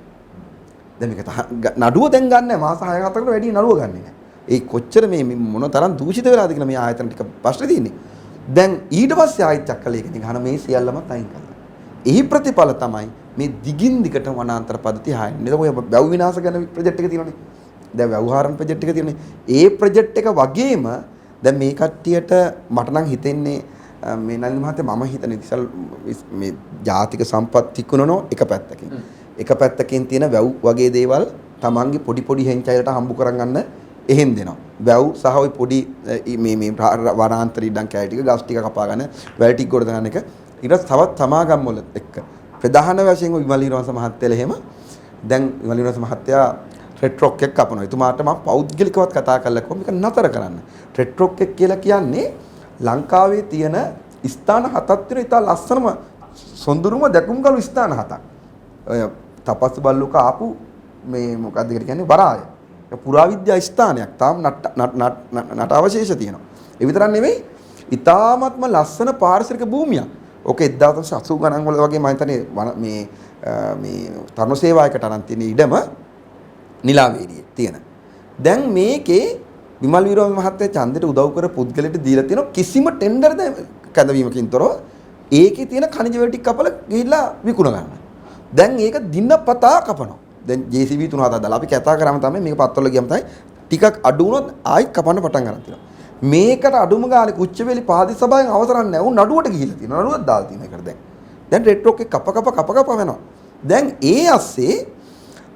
දැන් මේක නඩුව දැන් ගන්නෑ මාස 6-7කට වැඩි නඩුව ගන්නෙ නෑ. ඒ කොච්චර මේ මොන තරම් දූෂිත වෙලාද කියලා මේ ආයතන ටික ප්‍රශ්නේ තියෙන්නේ. දැන් ඊට පස්සේ ආයෙත් චක්‍රලේඛනය ගහන මේ සියල්ලම අයින් කළා. එහි ප්‍රතිඵල තමයි මේ දිගින් දිගට වනාන්තර පද්ධතිය හායන්නේ. ඒක ඔය වැව් විනාශ කරන ප්‍රොජෙක්ට් එක තියෙනවනේ. දැන් වැව්හාරණ ප්‍රොජෙක්ට් එක තියෙනනේ. ඒ ප්‍රොජෙක්ට් එක වගේම දැන් මේ කට්ටියට මට නම් හිතෙන්නේ මේ නලින් මහත්තයා මම හිතන ඉතිසල් මේ ජාතික සම්පත් තිකුණනෝ එක පැත්තකින්. එක පැත්තකින් තියෙන වැව් වගේ දේවල් Tamange පොඩි හෙන්චයිලට හම්බු කරගන්න එහෙම දෙනවා. වැව් සහ ওই පොඩි මේ වනාන්තර ඉඩම් කැලේ ටික ගස් ටික කපා ගන්න වැල් ටික ගොඩ දාන එක ඊට තවත් සමාගම් වල එක්ක ප්‍රධාන වශයෙන් විමල් විරවංශ මහත්තයලා එහෙම දැන් විමල් විරවංශ මහත්තයා රෙඩ් රොක් එක කපනවා. එතුමාට මම පෞද්ගලිකවත් කතා කරලා කිව්වා මේක නතර කරන්න. රෙඩ් රොක් එක කියලා කියන්නේ ලංකාවේ තියෙන ස්ථාන හතක් තියෙන ඉතා ලස්සනම සොඳුරුම දැකුම්කලු ස්ථාන හතක්. ඔය තපස් බල්ලුක ආපු මේ මොකක්ද කියන්නේ වරාය. ඒ පුරාවිද්‍යා ස්ථානයක්. තාම නට අවශේෂ තියෙනවා. ඒ විතරක් නෙමෙයි ඉතාමත්ම ලස්සන පාරිසරික භූමියක්. ඕක 1980 ගණන් වල වගේ මම හිතන්නේ මේ තරුණ සේවායකට අරන් තියෙන ඉඩම නිලාවේරියේ තියෙන. දැන් මේකේ විමල් වීරවංශ මහත්තයා ඡන්දෙට උදව් කර පුද්ගලයට දීලා තියෙන කිසිම ටෙන්ඩර් කැඳවීමකින් තොරව ඒකේ තියෙන khනිජ වල ටික කපලා ගිහිල්ලා විකුණ ගන්න. දැන් ඒක දිනපතා කපනවා. දැන් JCB 3-7 දාලා අපි කතා කරාම තමයි මේක පත්වල ගියම තමයි ටිකක් අඩු වුණොත් ආයෙත් කපන්න පටන් ගන්න තියෙනවා. මේකට අඩුම ගානේ කුච්චවේලි පාදිස් සභාවෙන් අවසරක් නැහැ. උන් නඩුවට ගිහිල්ලා තියෙනවා. නඩුවක් දාලා තියෙනවා ඒකට දැන්. දැන් රෙඩ් රොක් එක කප වෙනවා. දැන් ඒ ASCII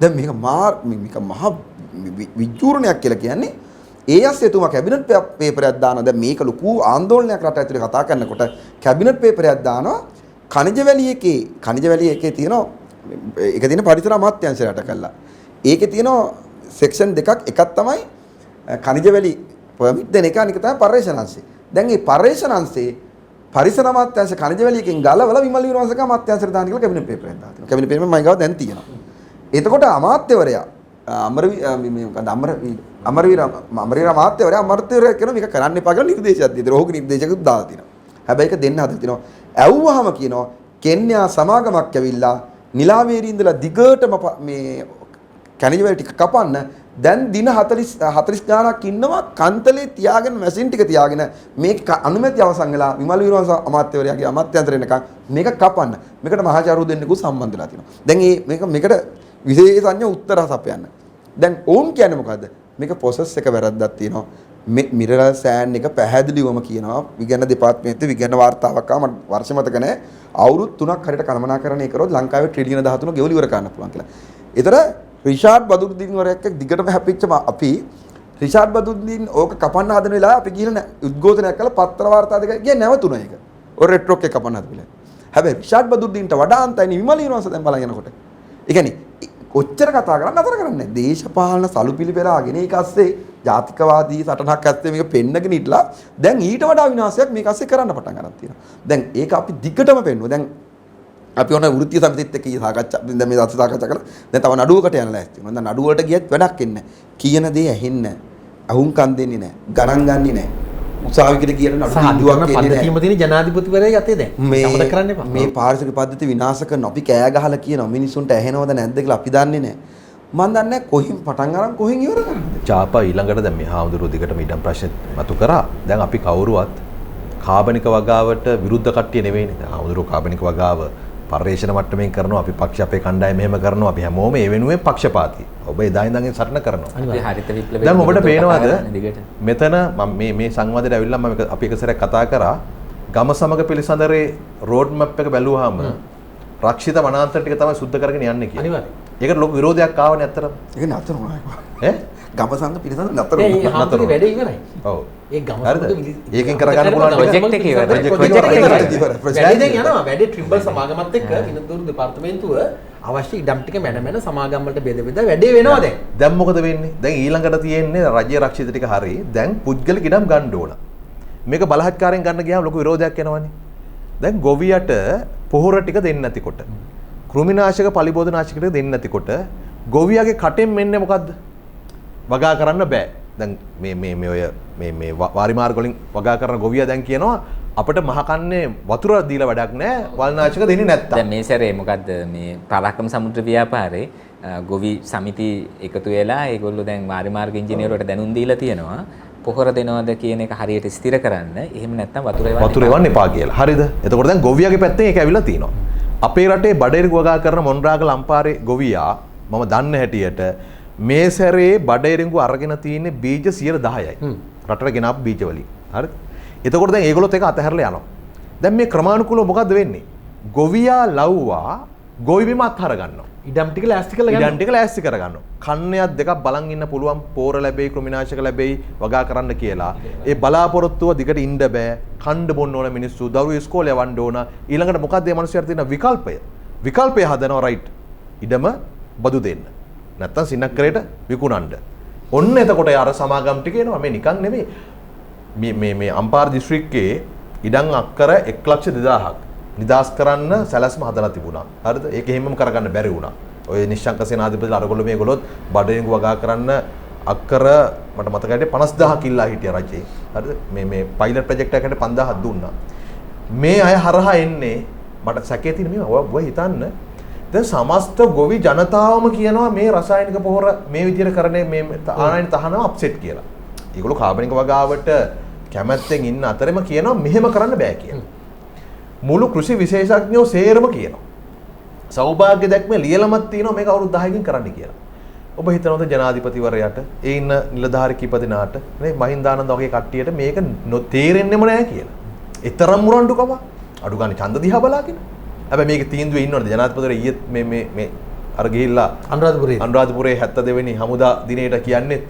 දැන් මේක මහා විජ්ජූරණයක් කියලා කියන්නේ ASCII එතුමා කැබිනට් පේපරයක් දානවා. දැන් මේක ලොකු ආందోලනයක් රට ඇතුලේ කතා කරනකොට කැබිනට් පේපරයක් දානවා. ඛනිජ වැලි එකේ තියෙනවා ඒක තියෙන පරිසර අමාත්‍යාංශය යට කළා. ඒකේ තියෙනවා සෙක්ෂන් දෙකක්. එකක් තමයි ඛනිජ වැලි පර්මිට් දෙන එක, අනික තමයි පර්යේෂණාංශය. දැන් මේ පර්යේෂණාංශේ පරිසර අමාත්‍යාංශ ඛනිජ වැලි එකෙන් ගලවලා විමල් වීරවංශක අමාත්‍යාංශයට දාන්න කියලා කැබිනට් පේපරයක් දාලා තියෙනවා. කැබිනට් පේපරෙම මම ගාව දැන් තියෙනවා. එතකොට අමාත්‍යවරයා අමරවීර මහත්තයවරයා අමරතවරයා කියනවා මේක කරන්න එපා කියලා නිර්දේශයක් දීලා රෝග නිර්දේශකත් දාලා තිනවා. හැබැයි ඒක දෙන්න හදලා තිනවා. ඇව්වහම කියනවා කෙන්යා සමාගමක් ඇවිල්ලා නිලාවේරි ඉඳලා දිගටම මේ කැණිජ වල ටික කපන්න දැන් දින 40 ගාණක් ඉන්නවා කන්තලේ තියාගෙන මැෂින් ටික තියාගෙන මේ අනුමැතිය අවසන් වෙලා විමල් වීරවංශ අමාත්‍යවරයාගේ අමාත්‍යන්තර එනකන් මේක කපන්න. මේකට මහාචාර්යවරු දෙන්නෙකු සම්බන්ධ වෙලා තියෙනවා. දැන් මේකට විශේෂඥ උත්තර සපයන්න. දැන් ඕන් කියන්නේ මොකද්ද? මේක ප්‍රොසෙස් එක වැරද්දක් තියෙනවා. මිනරල් සෑන්ඩ් එක පැහැදිලිවම කියනවා විගණන දෙපාර්තමේන්තුවේ විගණන වාර්තාවක් ආව මට වර්ෂ මතක නැහැ. අවුරුදු 3ක් හරියට කළමනාකරණය කරොත් ලංකාවේ ට්‍රිලියන 13 ගෙවලි ඉවර කරන්න පුළුවන් කියලා. ඒතර රිෂාඩ් බදුරුද්දීන් වරයෙක් එක්ක දිගටම හැපිච්ච අපි රිෂාඩ් බදුරුද්දීන් ඕක කපන්න හදන වෙලාව අපි ගිහලා උද්ඝෝෂණයක් කළා පත්‍ර වාර්තා දෙක ගියා නැවතුණා ඒක. ඔය රෙට්‍රොක් එක කපන්න හදලා. හැබැයි රිෂාඩ් බදුරුද්දීන්ට වඩා අන්තයි විමල් ඊරවංශ දැන් බලන් යනකොට. ඒ කියන්නේ කොච්චර කතා කරන්නේ නතර කරන්නේ දේශපාලන සලුපිලිපෙලාගෙන ඒක ඇස්සේ ජාතිකවාදී සටනක් ඇස්සේ මේක පෙන්නගෙන ඉట్లా දැන් ඊට වඩා විනාශයක් මේක ඇස්සේ කරන්න පටන් ගන්න තියෙනවා. දැන් ඒක අපි දිගටම පෙන්නුවා. දැන් අපි ඔන්න වෘත්තීය සමිතියත් එක්ක සාකච්ඡා දැන් මේ දවස් සාකච්ඡා කරලා දැන් තව නඩුවකට යන ලෑස්ති වෙනවා. දැන් නඩුවකට ගියත් වැඩක් එන්නේ නැහැ. කියන දේ ඇහෙන්නේ නැහැ. අහුම්කම් දෙන්නේ නැහැ. ගණන් ගන්නේ නැහැ. උසාවියකට කියන නඩුවක් එන්නේ නැහැ. පද්ධතියම තියෙන ජනාධිපතිවරයා යතේ දැන්. සමත කරන්න එපා. මේ පාරිසරික පද්ධති විනාශ කරන අපි කෑ ගහලා කියනවා මිනිසුන්ට ඇහෙනවද නැද්ද කියලා අපි දන්නේ නැහැ. මම දන්නේ නැහැ කොහින් පටන් අරන් කොහින් ඉවර කරන්නද. චාපා ඊළඟට දැන් මේ හාමුදුරුවෝ දිගටම ඊටම් ප්‍රශ්න මතු කරා. දැන් අපි කවුරුවත් කාබනික වගාවට විරුද්ධ කට්ටිය නෙවෙයිනේ. දැන් හාමුදුරුවෝ කාබනික වගාව පරිශ්‍රණ මට්ටමින් කරනවා. අපි පක්ෂ අපේ කණ්ඩායම මෙහෙම කරනවා. අපි හැමෝම ඒ වෙනුවෙන් පක්ෂපාතී. ඔබ එදා ඉඳන් සටන කරනවා. අපි හරිත විප්ලවය දැන් ඔබට පේනවද මෙතන මම මේ සංවාදයට ඇවිල්ලා මම අපි එක සැරයක් කතා කරා ගම සමග පිළිසඳරේ රෝඩ් මැප් එක බැලුවාම රක්ෂිත වනාන්තර ටික තමයි සුද්ධ කරගෙන යන්නේ කියලා. අනිවාර්යයෙන්. ඒකට ලොකු විරෝධයක් ආවනේ ඇත්තටම. ඒක නතර වුණා. ඈ? ගම සංඝ පිරිසඳ නතර ඒ වුණා. හාමුදුරුවෝ වැඩේ ඉවරයි. ඔව්. ඒ ගම හරිද? සංඝ ඒකෙන් කරගන්න පුළුවන් ප්‍රොජෙක්ට් එක ඉවරයි. වැඩේ දැන් යනවා. වැඩේ ට්‍රිබල් සමාගමත් එක්ක විනෝදූරු දෙපාර්තමේන්තුව අවශ්‍ය ඉඩම් ටික මැන සමාගම් වලට බෙද වැඩේ වෙනවා දැන්. දැන් මොකද වෙන්නේ? දැන් ඊළඟට තියෙන්නේ රජ්‍ය රක්ෂිත ටික හරි. දැන් පුද්ගලික ඉඩම් ගන්න ඕන. මේක බලහත්කාරයෙන් ගන්න ගියාම ලොකු විරෝධයක් එනවනේ. දැන් ගොවියට පොහොර ටික දෙන්නේ නැතිකොට කෘමිනාශක පලිබෝධනාශක ටික දෙන්නේ නැතිකොට ගොවියාගේ කටෙන් මෙන්නේ මොකද්ද? වගා කරන්න බෑ. දැන් මේ වාරි මාර්ග වලින් වගා කරන ගොවියා දැන් කියනවා අපිට මහකන්නේ වතුර දීලා වැඩක් නැහැ වල්නාශක දෙන්නේ නැත්තම්. දැන් මේ සැරේ මොකද්ද මේ පරාක්‍රම සමුද්‍ර ව්‍යාපාරේ ගොවි සමිති එකතු වෙලා ඒගොල්ලෝ දැන් වාරි මාර්ග ඉංජිනේරුවට දැනුම් දීලා තියෙනවා. පොහොර දෙනවද කියන එක හරියට ස්ථිර කරන්න. එහෙම නැත්නම් වතුර එවන්න එපා කියලා. හරිද? එතකොට දැන් ගොවියාගේ පැත්තෙන් ඒක ඇවිල්ලා තිනවා. අපේ රටේ බඩේරික වගා කරන මොන්රාගල අම්පාරේ ගොවියා මම දන්න හැටියට මේ සැරේ බඩේරිඟු අරගෙන තියෙන්නේ බීජ 10%යි. රටට ගෙන ආපු බීජ වලින්. හරිද? එතකොට දැන් ඒගොල්ලොත් ඒක අතහැරලා යනවා. දැන් මේ ක්‍රමානුකූලව මොකද්ද වෙන්නේ? ගොවියා ලව්වා ගොවි බිම අත්හර ගන්නවා. ඉඩම් ටික ලෑස්ති කරලා ගන්නවා. ඉඩම් ටික ලෑස්ති කර ගන්නවා. කන්නයක් දෙකක් බලන් ඉන්න පුළුවන් පෝර ලැබෙයි කෘමිනාශක ලැබෙයි වගා කරන්න කියලා. ඒ බලාපොරොත්තුව දිගට ඉන්න බෑ. කණ්ඩ බොන්න ඕන මිනිස්සු දරුවෝ ඉස්කෝලේ යවන්න ඕන. ඊළඟට මොකද්ද මේ මිනිස්සුන්ට තියෙන විකල්පය? විකල්පය හදනවා රයිට්. ඉඩම බදු දෙන්න. නැත්තම් සින්නක්කරේට විකුණන්න. ඔන්න එතකොට අර සමාගම් ටික එනවා. මේ නිකන් නෙමෙයි. මේ අම්පාර දිස්ත්‍රික්කයේ ඉඩම් අක්කර 1,20,000ක් නිදාස් කරන්න සැලැස්ම හදලා තිබුණා. හරිද? ඒක එහෙමම කරගන්න බැරි වුණා. ඔය නිශ්ශංක සේනාධිපතිලා අරගොල්ලෝ මේගොල්ලොත් බඩේරිඟු වගා කරන්න අක්කර මට මතකයි 50,000ක් ඉල්ලා හිටියා රජේ. හරිද? මේ පයිලට් ප්‍රොජෙක්ට් එකකට 5000ක් දුන්නා. මේ අය හරහා එන්නේ මට සැකේ තියෙන මේ ඔය හිතන්න දැන් සමස්ත ගොවි ජනතාවම කියනවා මේ රසායනික පොහොර මේ විදිහට කරන්නේ මේ ආනයන තහනම අප්සෙට් කියලා. ඒගොල්ලෝ කාබනික වගාවට කැමැත්තෙන් ඉන්න අතරෙම කියනවා මෙහෙම කරන්න බෑ කියලා. මුළු කෘෂි විශේෂඥයෝ සේරම කියනවා. සෞභාග්‍ය දැක්මේ ලියලමක් තියෙනවා මේක අවුරුදු 10කින් කරන්න කියලා. ඔබ හිතනවද ජනාධිපතිවරයාට ඒ ඉන්න නිලධාරි කීප දෙනාට නේ මහින්දානන්ද වගේ කට්ටියට මේක තේරෙන්නෙම නැහැ කියලා. ඒ තරම් මුරණ්ඩුකම අඩු ගන්න ඡන්ද දිහා බලාගෙන. හැබැයි මේක තීන්දුවේ ඉන්නවද ජනාධිපතිවරයා ඊයේත් මේ අර ගිහිල්ලා අනුරාධපුරේ 72 වෙනි හමුදා දිනේට කියන්නේ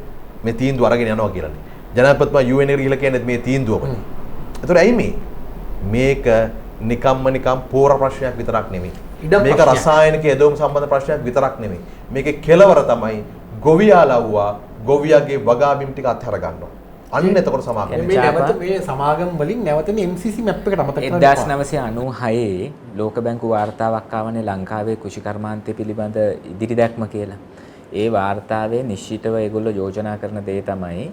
මේ තීන්දුව අරගෙන යනවා කියලානේ. ජනාධිපතිතුමා UN එකට ගිහිල්ලා කියන්නේ මේ තීන්දුවමයි. ඒතර ඇයි මේක නිකම් පෝර ප්‍රශ්නයක් විතරක් නෙමෙයි. මේක රසායනික යදොම් සම්බන්ධ ප්‍රශ්නයක් විතරක් නෙමෙයි. මේකේ කෙලවර තමයි ගොවියා ලව්වා ගොවියාගේ වගාබිම් ටික අත්හැර ගන්නවා. අන්න එතකොට සමාගම මේ නැවත මේ සමාගම් වලින් නැවත මේ MCC මැප් එකට අමතක කරන්න 1996 ලෝක බැංකුව වාර්තාවක් ආවනේ ලංකාවේ කෘෂි කර්මාන්තය පිළිබඳ ඉදිරි දැක්ම කියලා. ඒ වාර්තාවේ නිශ්චිතව ඒගොල්ලෝ යෝජනා කරන දේ තමයි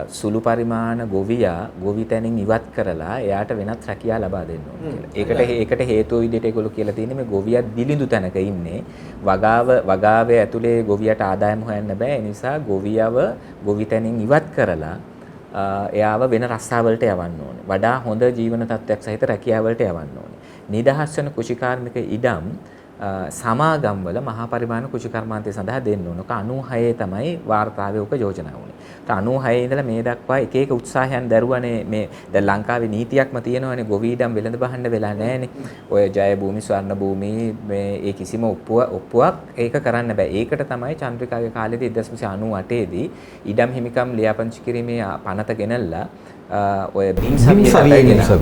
සුළු පරිමාණ ගොවියා ගොවිතැනින් ඉවත් කරලා එයාට වෙනත් රැකියාව ලබා දෙන්න ඕනේ කියලා. ඒකට හේතුව විදිහට ඒගොල්ලෝ කියලා තියෙන්නේ මේ ගොවියා දිලිඳු තැනක ඉන්නේ. වගාවේ ඇතුලේ ගොවියට ආදායම හොයන්න බෑ. ඒ නිසා ගොවියව ගොවිතැනින් ඉවත් කරලා එයාව වෙන රස්සාවලට යවන්න ඕනේ. වඩා හොඳ ජීවන තත්ත්වයක් සහිත රැකියාවලට යවන්න ඕනේ. නිදහස් වෙන කෘෂිකාර්මික ඉඩම් සමාගම්වල මහා පරිමාණ කෘෂි කර්මාන්තය සඳහා දෙන්න ඕන. 96 තමයි වාර්තාවේ ඔක යෝජනා වුණේ. 96 ඉඳලා මේ දක්වා එක එක උත්සාහයන් දරුවනේ මේ දැන් ලංකාවේ නීතියක්ම තියෙනවනේ ගොවි ඉඩම් වෙළඳ බහන්න වෙලා නැහැනේ. ඔය ජය භූමි ස්වර්ණ භූමි මේ ඒ කිසිම ඔප්පුවක් ඒක කරන්න බෑ. ඒකට තමයි චන්ද්‍රිකාගේ කාලේදී 1998 දී ඉඩම් හිමිකම් ලියාපදිංචි කිරීමේ පනත ගෙනල්ලා ඔය බිම්සවිය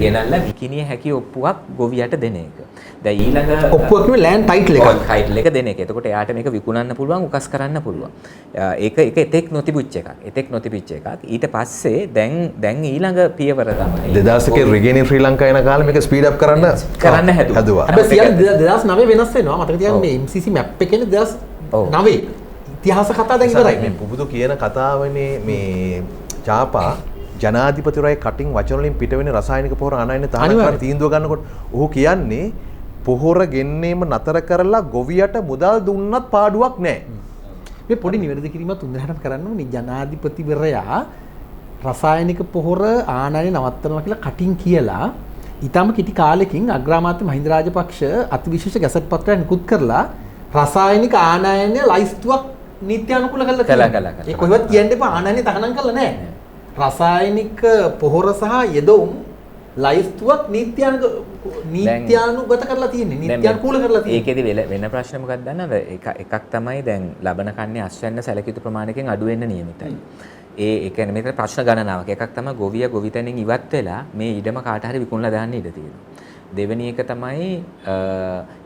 ගෙනල්ලා විකිනිය හැකි ඔප්පුවක් ගොවියට දෙන එක. දැන් ඊළඟ ඔප්පුවක් නෙවෙයි ලෑන්ඩ් ටයිටල් එකක්. ටයිටල් එක දෙන එක. එතකොට එයාට මේක විකුණන්න පුළුවන්, උකස් කරන්න පුළුවන්. ඒක එතෙක් නොතිබුච්ච එකක්. ඊට පස්සේ දැන් ඊළඟ පියවර තමයි 2000 රිගෙනින් ශ්‍රී ලංකා එන කාලේ මේක ස්පීඩ් අප් කරන්න හැදුවා. හැබැයි සියල්ල 2009 වෙනස් වෙනවා. මතක තියාගන්න මේ MCC මැප් එකේ 2009 ඉතිහාස කතා දැන් ඉවරයි. මේ පුබුදු කියන කතාවනේ මේ චාපා ජනාධිපතිවරයා කටින් වචන වලින් පිට වෙන රසායනික පොහොර අනයින තහනම් තීන්දුව ගන්නකොට ඔහු කියන්නේ පොහොර ගෙන්නීම නතර කරලා ගොවියට මුදල් දුන්නත් පාඩුවක් නැහැ. මේ පොඩි නිවැරදි කිරීමක් තුන්දෙනාටම කරන්න ඕනේ. ජනාධිපතිවරයා රසායනික පොහොර ආනයනය නවත්තනවා කියලා කටින් කියලා ඊටම කිටි කාලෙකින් අග්‍රාමාත්‍ය මහින්ද රාජපක්ෂ අතිවිශේෂ ගැසට් පත්‍රයක් නිකුත් කරලා රසායනික ආනයනය ලයිස්තුවක් නීත්‍යානුකූල කළා. ඒ කොහෙවත් කියන්න එපා ආනයනය තහනම් කළා නැහැ. රසායනික පොහොර සහ යෙදවුම් ලයිස්තුවක් නීත්‍යානුගත කරලා තියෙන්නේ. නීත්‍යානුකූල කරලා තියෙන්නේ. ඒකෙදි වෙන ප්‍රශ්න මොකක්ද දන්නවද? එකක් තමයි දැන් ලබන කන්නේ අස්වැන්න සැලකිත ප්‍රමාණයකින් අඩු වෙන්න නියමිතයි. ඒ කියන්නේ මේක ප්‍රශ්න ගණනාවක්. එකක් තමයි ගොවිය ගොවිතැනින් ඉවත් වෙලා මේ ඉඩම කාට හරි විකුණලා දාන්න ඉඩ තියෙනවා. දෙවෙනි එක තමයි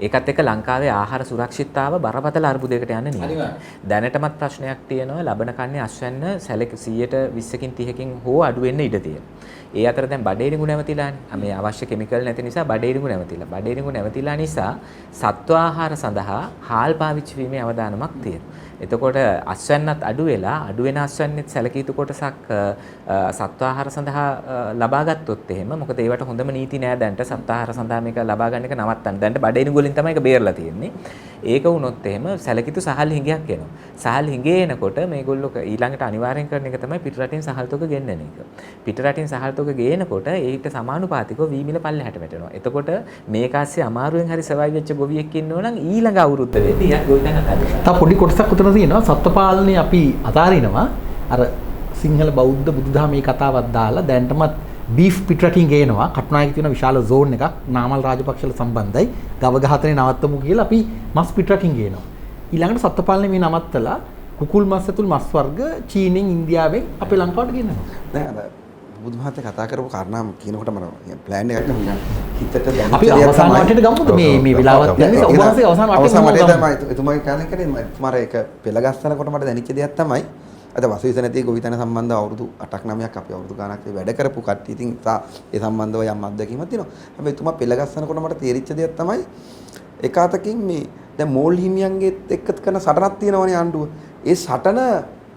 ඒකත් එක්ක ලංකාවේ ආහාර සුරක්ෂිතතාව බරපතල අර්බුදයකට යන නියම. දැනටමත් ප්‍රශ්නයක් තියෙනවා ලබන කන්නේ අස්වැන්න සැලක 100%කින් 30කින් හෝ අඩු වෙන්න ඉඩ තියෙනවා. ඒ අතර දැන් බඩේරිඟු නැවතිලානේ. මේ අවශ්‍ය කිමිකල් නැති නිසා බඩේරිඟු නැවතිලා. බඩේරිඟු නැවතිලා නිසා සත්ව ආහාර සඳහා හාල් පාවිච්චි වීමේ අවදානමක් තියෙනවා. එතකොට අස්වැන්නත් අඩු වෙලා අඩු වෙන අස්වැන්නෙත් සැලකියුතු කොටසක් සත්ව ආහාර සඳහා ලබා ගත්තොත් එහෙම මොකද ඒවට හොඳම නීති නෑ දැන්ට සත්ව ආහාර සඳහා මේක ලබා ගන්න එක නවත්තන්න. දැන්ට බඩේරිඟු වලින් තමයි ඒක බේරලා තියෙන්නේ. ඒක වුණොත් එහෙම සැලකියුතු සහල් හිඟයක් එනවා. සහල් හිඟේ එනකොට මේගොල්ලෝ ඊළඟට අනිවාර්යෙන් කරන එක තමයි පිටරටින් සහල් තොග ගෙන්නන එක. පිටරටින් සහල් තොග ගේනකොට ඒකට සමානුපාතිකව වීමිල පල්ලෙහාට වැටෙනවා. එතකොට මේක ASCII අමාරුවෙන් හරි සර්වයිව් වෙච්ච ගොවියෙක් ඉන්නෝ නම් ඊළඟ අවුරුද්ද වෙද්දී යා ගොවිතැන හදන්න. තා පොඩි කොටසක් උතන තියෙනවා සත්ත්ව පාලනය අපි අතාරිනවා. අර සිංහල බෞද්ධ බුදුදහම මේ කතාවක් දාලා දැන්ටමත් බීෆ් පිටරටින් ගේනවා. කටුනායක තියෙන විශාල zone එකක් නාමල් රාජපක්ෂල සම්බන්ධයි. ගව ඝාතනය නවත්තමු කියලා අපි මස් පිටරටින් ගේනවා. ඊළඟට සත්ත්ව පාලනය මේ නවත්තලා කුකුල් මස් ඇතුළු මස් වර්ග චීනෙන් ඉන්දියාවෙන් අපේ ලංකාවට ගෙන්නනවා. දැන් අර බුදුමහත්මයා කතා කරපු කාරණා කියනකොට මම ප්ලෑන් එකක් ගන්න හිතට දැනෙන අපි අවසාන වටේට ගමුද මේ වෙලාවත් යන්නේ ඔබ වහන්සේ අවසාන වටේට තමයි එතුමාගේ කාලේ කරේ මම ඒක පෙළ ගස්සනකොට මට දැනෙච්ච දෙයක් තමයි අද වසවිස නැති ගොවිතැන සම්බන්ධව අවුරුදු 8ක් 9ක් අපි අවුරුදු ගාණක් වැඩ කරපු කට්ටිය ඉතින් ඒ සම්බන්ධව යම් අත්දැකීමක් තියෙනවා. හැබැයි එතුමා පෙළ ගස්සනකොට මට තේරිච්ච දෙයක් තමයි එක අතකින් මේ දැන් මෝල් හිමියන්ගෙත් එක්ක කරන සටනක් තියෙනවනේ ආණ්ඩුව. ඒ සටන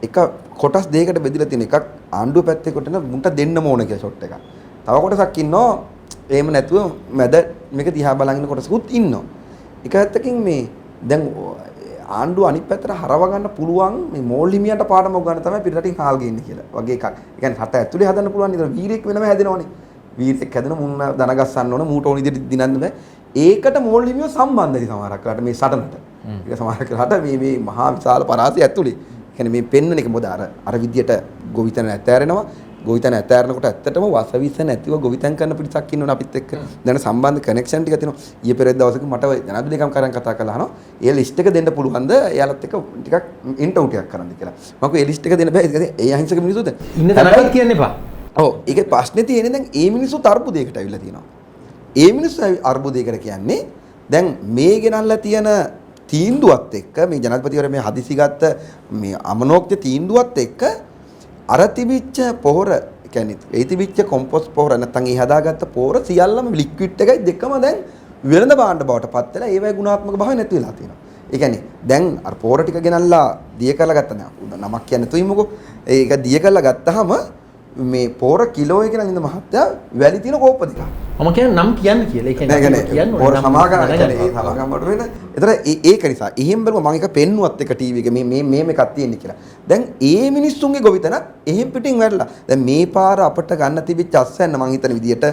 එක කොටස් දෙකකට බෙදලා තියෙන එකක් ආණ්ඩුව පැත්තේ කොටන මුන්ට දෙන්න ඕන කියලා ෂොට් එකක්. තව කොටසක් ඉන්නවා එහෙම නැතුව මැද මේක දිහා බලන් ඉන්න කොටසකුත් ඉන්නවා. එක පැත්තකින් මේ දැන් ආණ්ඩුව අනිත් පැත්තට හරව ගන්න පුළුවන් මේ මෝල් හිමියන්ට පාඩම උගන්න තමයි පිටරටින් හාල් ගේන්නේ කියලා. වගේ එකක්. ඒ කියන්නේ රට ඇතුලේ හදන්න පුළුවන් නේද? වීරයෙක් වෙනම හැදෙනවනේ. වීරයෙක් හැදෙන මුන්න දන ගස්සන්න ඕන මූට ඕන විදිහට දිනන්න බෑ. ඒකට මෝල් හිමියෝ සම්බන්ධයි සමහරක් වෙලාවට මේ සටනට. ඒක සමහරක් වෙලාවට මේ මහා විශාල පරාසය ඇතුලේ. කියන්නේ මේ පෙන්වන එක මොකද අර විදියට ගොවිතැන ඇතෑරෙනවා. ගොවිතැන ඇතෑරනකොට ඇත්තටම වසවිස නැතිව ගොවිතැන් කරන පිරිසක් ඉන්නවනේ අපිත් එක්ක. දැන් සම්බන්ධ කනෙක්ෂන් ටික තියෙනවා. ඊයේ පෙරේද දවසක මට ජනාධිපතිකම් කරන් කතා කළා අහනවා. ඒ ලිස්ට් එක දෙන්න පුළුවන්ද? එයාලත් එක්ක ටිකක් ඉන්ට් අවුට් එකක් කරන්න කියලා. මම කිව්වා ඒ ලිස්ට් එක දෙන්න බෑ. ඒ අහිංසක මිනිස්සුද? ඉන්න තරමක් කියන්න එපා. ඔව් ඒකේ ප්‍රශ්නේ තියෙන්නේ දැන් ඒ මිනිස්සු අර්බුදයකට අවිල්ලා තියෙනවා. ඒ මිනිස්සු අර්බුදයකට කියන්නේ දැන් මේ ගෙනල්ලා තියෙන තීන්දුවත් එක්ක මේ ජනාධිපතිවරයා මේ හදිසි ගත්ත මේ අමනෝක්ති තීන්දුවත් එක්ක අර තිබිච්ච පොහොර කියන්නේ ඒ තිබිච්ච කොම්පොස්ට් පොහොර නැත්නම් ඒ හදාගත්ත පොහොර සියල්ලම ලික්විඩ් එකයි දෙකම දැන් වෙළඳ භාණ්ඩ බවට පත් වෙලා ඒවයි ගුණාත්මක භාවය නැති වෙලා තියෙනවා. ඒ කියන්නේ දැන් අර පෝර ටික ගෙනල්ලා දිය කරලා ගත්තා නෑ. නමක් කියන්නේ තුයිමුකෝ. ඒක දිය කරලා ගත්තාම මේ පෝර කිලෝ එක නේද මහත්තයා වැලි තියෙන කෝප්ප ටික. මම කියන්නේ නම් කියන්නේ කියලා. ඒ කියන්නේ පෝර සමාගම කියන්නේ ඒ සමාගමකට වෙන. ඒතර ඒක නිසා එහෙම බලුවා මම එක පෙන්නුවත් එක ටීවී එකේ මේ එකක් තියෙන්නේ කියලා. දැන් ඒ මිනිස්සුන්ගේ ගොවිතැනත් එහෙම් පිටින් වැරලා. දැන් මේ පාර අපිට ගන්න තිබිච්ච අස්සයන් මම හිතන විදියට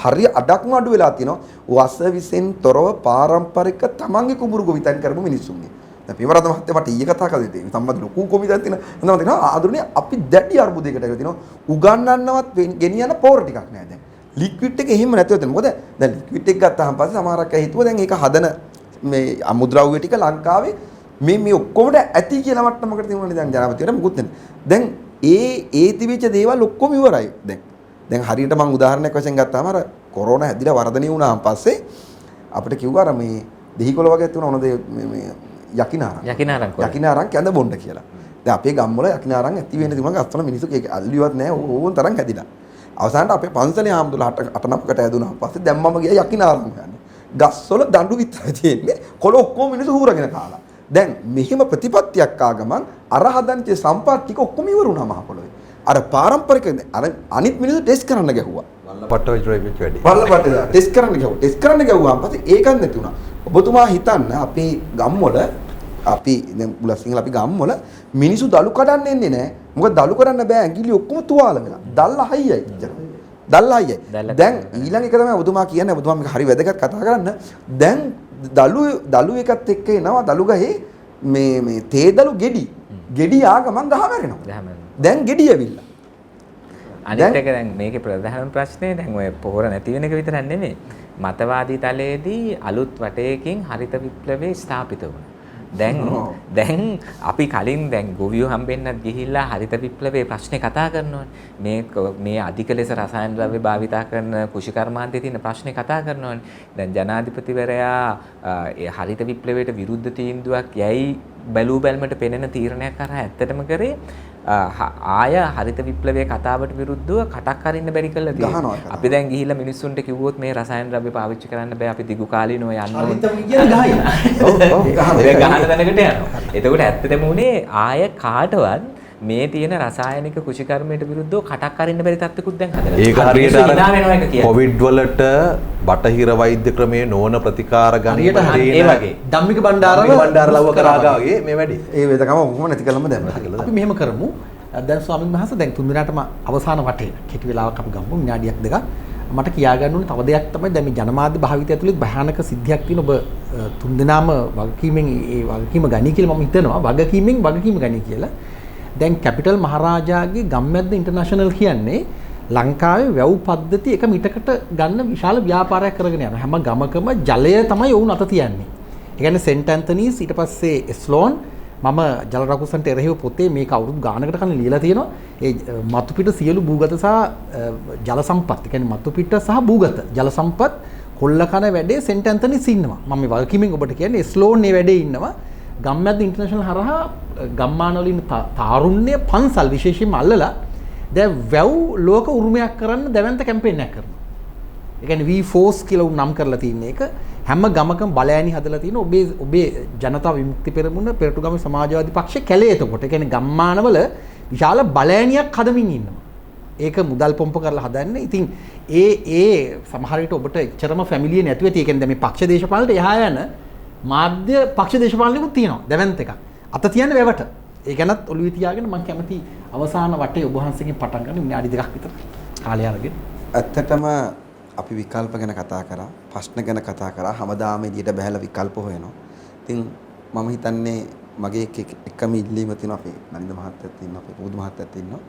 හරිය අඩක්ම අඩු වෙලා තිනවා. වස විසෙන් තොරව පාරම්පරික තමන්ගේ කුඹුරු ගොවිතැන් කරපු මිනිස්සුන්ගේ. දැන් පියවරද මහත්තයා මට ඊයේ කතා කළේ ඒ සම්බන්ධ ලොකු කොමිටුවක් තියෙනවා. මම කියනවා ආදුරනේ අපි දැඩි අර්බුදයකට ඇවිල්ලා තිනවා. උගන්වන්නවත් ගෙනියන පෝර ටිකක් නෑ දැන්. ලික්විඩ් එක එහෙම නැතුව තියෙනවා. මොකද දැන් ලික්විඩ් එක ගත්තාම පස්සේ සමහරක් අය හිතුවා දැන් ඒක හදන මේ අමුද්‍රව්‍ය ටික ලංකාවේ මේ ඔක්කොමද ඇති කියලා මට්ටමකට තියුණානේ දැන් ජනාධිපතිවරයා මුකුත් නැහැ. දැන් ඒ තිබිච්ච දේවල් ඔක්කොම ඉවරයි. දැන් හරියට මම උදාහරණයක් වශයෙන් ගත්තාම අර කොරෝනා හැදිලා වර්ධනය වුණාන් පස්සේ අපිට කිව්වා අර මේ දෙහිකොළ වගේ තියුණා මොනද මේ යකිනාරම් කැඳ බොණ්ඩ කියලා. දැන් අපේ ගම්වල යකිනාරම් ඇති වෙන තිබුණා ගස්වල මිනිස්සු ඒක අල්ලිවත් නැහැ ඕවන් තරම් හැදිලා. අවසානට අපේ පන්සලේ ආම්දුලා 8-9කට ඇදුනා. පස්සේ දැන් මම ගියා යකිනාරම් ගන්න. ගස්වල දඬු විතරයි තියෙන්නේ. කොළ ඔක්කොම මිනිස්සු හූරගෙන කාලා. දැන් මෙහිම ප්‍රතිපත්තියක් ආගමන් අර හදන්ච සම්පත් ටික ඔක්කොම ඉවර වුණා මහ පොළොවේ. අර පාරම්පරික අර අනිත් මිනිස්සු ටෙස්ට් කරන්න ගැහුවා. වල්ලපට්ට විතරයි වැඩි. වල්ලපට්ට ටෙස්ට් කරන්න ගැහුවා. ටෙස්ට් කරන්න ගැහුවාම පස්සේ ඒකක් නැති වුණා. ඔබතුමා හිතන්න අපේ ගම්වල අපි දැන් බුලසිංහල අපි ගම්වල මිනිස්සු දලු කඩන්න එන්නේ නැහැ. මොකද දලු කරන්න බෑ ඇඟිලි ඔක්කොම තුවාල වෙලා. දල්ලා හයියයි ඉච්චර. දල්ලා හයියයි. දැන් ඊළඟ එක තමයි ඔබතුමා කියන්නේ ඔබතුමා මේක හරි වැදගත් කතා කරන්න. දැන් දලු එකත් එක්ක එනවා දලු ගහේ මේ තේදලු ගෙඩි ආගමන් ගහ මැරෙනවා. දැන් ගෙඩි ඇවිල්ලා. අනිත් එක දැන් මේකේ ප්‍රධාන ප්‍රශ්නේ දැන් ඔය පොහොර නැති වෙන එක විතරක් නෙමෙයි. මතවාදී තලයේදී අලුත් වටයකින් හරිත විප්ලවය ස්ථාපිත වුණා. දැන් අපි කලින් දැන් ගොවියෝ හම්බෙන්නත් ගිහිල්ලා හරිත විප්ලවයේ ප්‍රශ්නේ කතා කරනවානේ. මේ අධික ලෙස රසායන ද්‍රව්‍ය භාවිතා කරන කෘෂිකර්මාන්තයේ තියෙන ප්‍රශ්නේ කතා කරනවානේ. දැන් ජනාධිපතිවරයා ඒ හරිත විප්ලවයට විරුද්ධ තීන්දුවක් යයි බැලූ බැලමට පෙනෙන තීරණයක් කරා ඇත්තටම කරේ ආය හරිත විප්ලවයේ කතාවට විරුද්ධව කටක් අරින්න බැරි කළා තියෙනවා. අපි දැන් ගිහිල්ලා මිනිස්සුන්ට කිව්වොත් මේ රසායන ද්‍රව්‍ය පාවිච්චි කරන්න බෑ අපි දිගු කාලීනව යන්න ඕනේ. හරිතම කියන්නේ ගහයි. ඔව් ගහන තැනකට යනවා. එතකොට ඇත්තටම උනේ ආය කාටවත් මේ තියෙන රසායනික කෘෂිකර්මයට විරුද්ධව කටක් අරින්න බැරි තත්ත්වකුත් දැන් හදලා. ඒක හරියට අර කොවිඩ් වලට බටහිර වෛද්‍ය ක්‍රමයේ නොවන ප්‍රතිකාර ගණිත ඒ වගේ. ධම්මික බණ්ඩාර ලව්ව කරාගා වගේ මේ වැඩි. ඒ වේදකම කොහොම නැති කළම දැන්. අපි මෙහෙම කරමු. දැන් ස්වාමීන් වහන්සේ දැන් තුන් දිනටම අවසාන වටේ කෙටි වෙලාවක් අපි ගමු විනාඩියක් දෙකක්. මට කියා ගන්න ඕනේ තව දෙයක් තමයි දැන් මේ ජනමාධ්‍ය භාවිතය ඇතුළේ භයානක සිද්ධියක් තියෙන ඔබ තුන් දෙනාම වගකීමෙන් ඒ වගකීම ගනී කියලා මම හිතනවා. වගකීම ගනී කියලා. දැන් කැපිටල් මහරජාගේ ගම්මැද්ද ඉන්ටර්නැෂනල් කියන්නේ ලංකාවේ වැව් පද්ධති එක මිටකට ගන්න විශාල ව්‍යාපාරයක් කරගෙන යනවා. හැම ගමකම ජලය තමයි වුන් අත තියන්නේ. ඒ කියන්නේ සෙන්ට් ඇන්තනීස් ඊට පස්සේ එස්ලෝන් මම ජල රකුසන්ට එරෙහිව පොතේ මේක අවුරුදු ගානකට කලින් ලියලා තියෙනවා. ඒ මතු පිට සියලු භූගත සහ ජල සම්පත්. ඒ කියන්නේ මතු පිට සහ භූගත ජල සම්පත් කොල්ල කන වැඩේ සෙන්ට් ඇන්තනීස් ඉන්නවා. මම මේ වගකීමෙන් ඔබට කියන්නේ එස්ලෝන් මේ වැඩේ ඉන්නවා. ගම්මැද්ද ඉන්ටර්නැෂනල් හරහා ගම්මානවලින් තාරුණ්‍ය පන්සල් විශේෂයෙන්ම අල්ලලා දැන් වැව් ලෝක උරුමයක් කරන්න දැවැන්ත කැම්පේන් එකක් කරනවා. ඒ කියන්නේ V Force කියලා නම් කරලා තියෙන එක හැම ගමකම බලෑනි හදලා තියෙන ඔබේ ජනතා විමුක්ති පෙරමුණ පෙරටුගම සමාජවාදී පක්ෂ කැලේ එතකොට. ඒ කියන්නේ ගම්මානවල විශාල බලෑනියක් හදමින් ඉන්නවා. ඒක මුදල් පොම්ප කරලා හදන්නේ. ඉතින් ඒ සමහර විට ඔබට එච්චරම ෆැමිලිය නැතුව ඇති. ඒ කියන්නේ දැන් මේ පක්ෂ දේශපාලනට එහා යන මාධ්‍ය පක්ෂ දේශපාලනිකුත් තියෙනවා. දැවැන්ත එකක්. අත තියන්නේ වැවට. ඒ ගැනත් ඔළුවේ තියාගෙන මම කැමති අවසාන වටේ ඔබ වහන්සේගෙන් පටන් ගන්න විනාඩි 2ක් විතර කාලය අරගෙන. ඇත්තටම අපි විකල්ප ගැන කතා කරා, ප්‍රශ්න ගැන කතා කරා, හැමදාම එළියට බහැලා විකල්ප හොයනවා. ඉතින් මම හිතන්නේ මගේ එකම ඉල්ලීම තියෙනවා අපේ නන්ද මහත්තයත් ඉන්නවා, අපේ පුදු මහත්තයත් ඉන්නවා.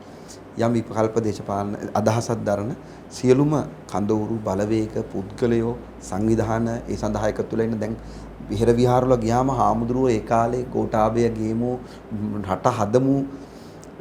යම් විකල්ප දේශපාලන අදහසක් දරන සියලුම කඳවුරු බලවේග පුද්ගලයෝ සංවිධාන ඒ සඳහා එකතු වෙලා ඉන්න දැන් විහෙර විහාරවල ගියාම හාමුදුරුවෝ ඒ කාලේ ගෝඨාභය ගේමු රට හදමු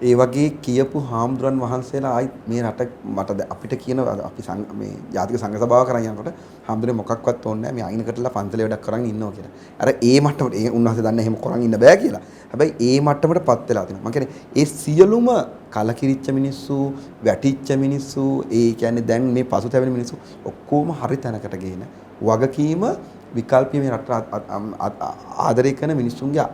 ඒ වගේ කියපු හාමුදුරන් වහන්සේලා ආයි මේ රට මට අපිට කියන අපි මේ ජාතික සංඝ සභාව කරන් යනකොට හාමුදුරනේ මොකක්වත් ඕනේ නැහැ මේ අයිනකටලා පන්සලේ වැඩක් කරන් ඉන්නවා කියලා. අර ඒ මට්ටමට ඒ උන්වහන්සේ දන්නේ එහෙම කරන් ඉන්න බෑ කියලා. හැබැයි ඒ මට්ටමටපත් වෙලා තිනවා. මම කියන්නේ ඒ සියලුම කලකිරිච්ච මිනිස්සු, වැටිච්ච මිනිස්සු, ඒ කියන්නේ දැන් මේ පසුතැවෙන මිනිස්සු ඔක්කොම හරි තැනකට ගේන වගකීම විකල්පීය මේ රට ආදරය කරන මිනිස්සුන්ගේ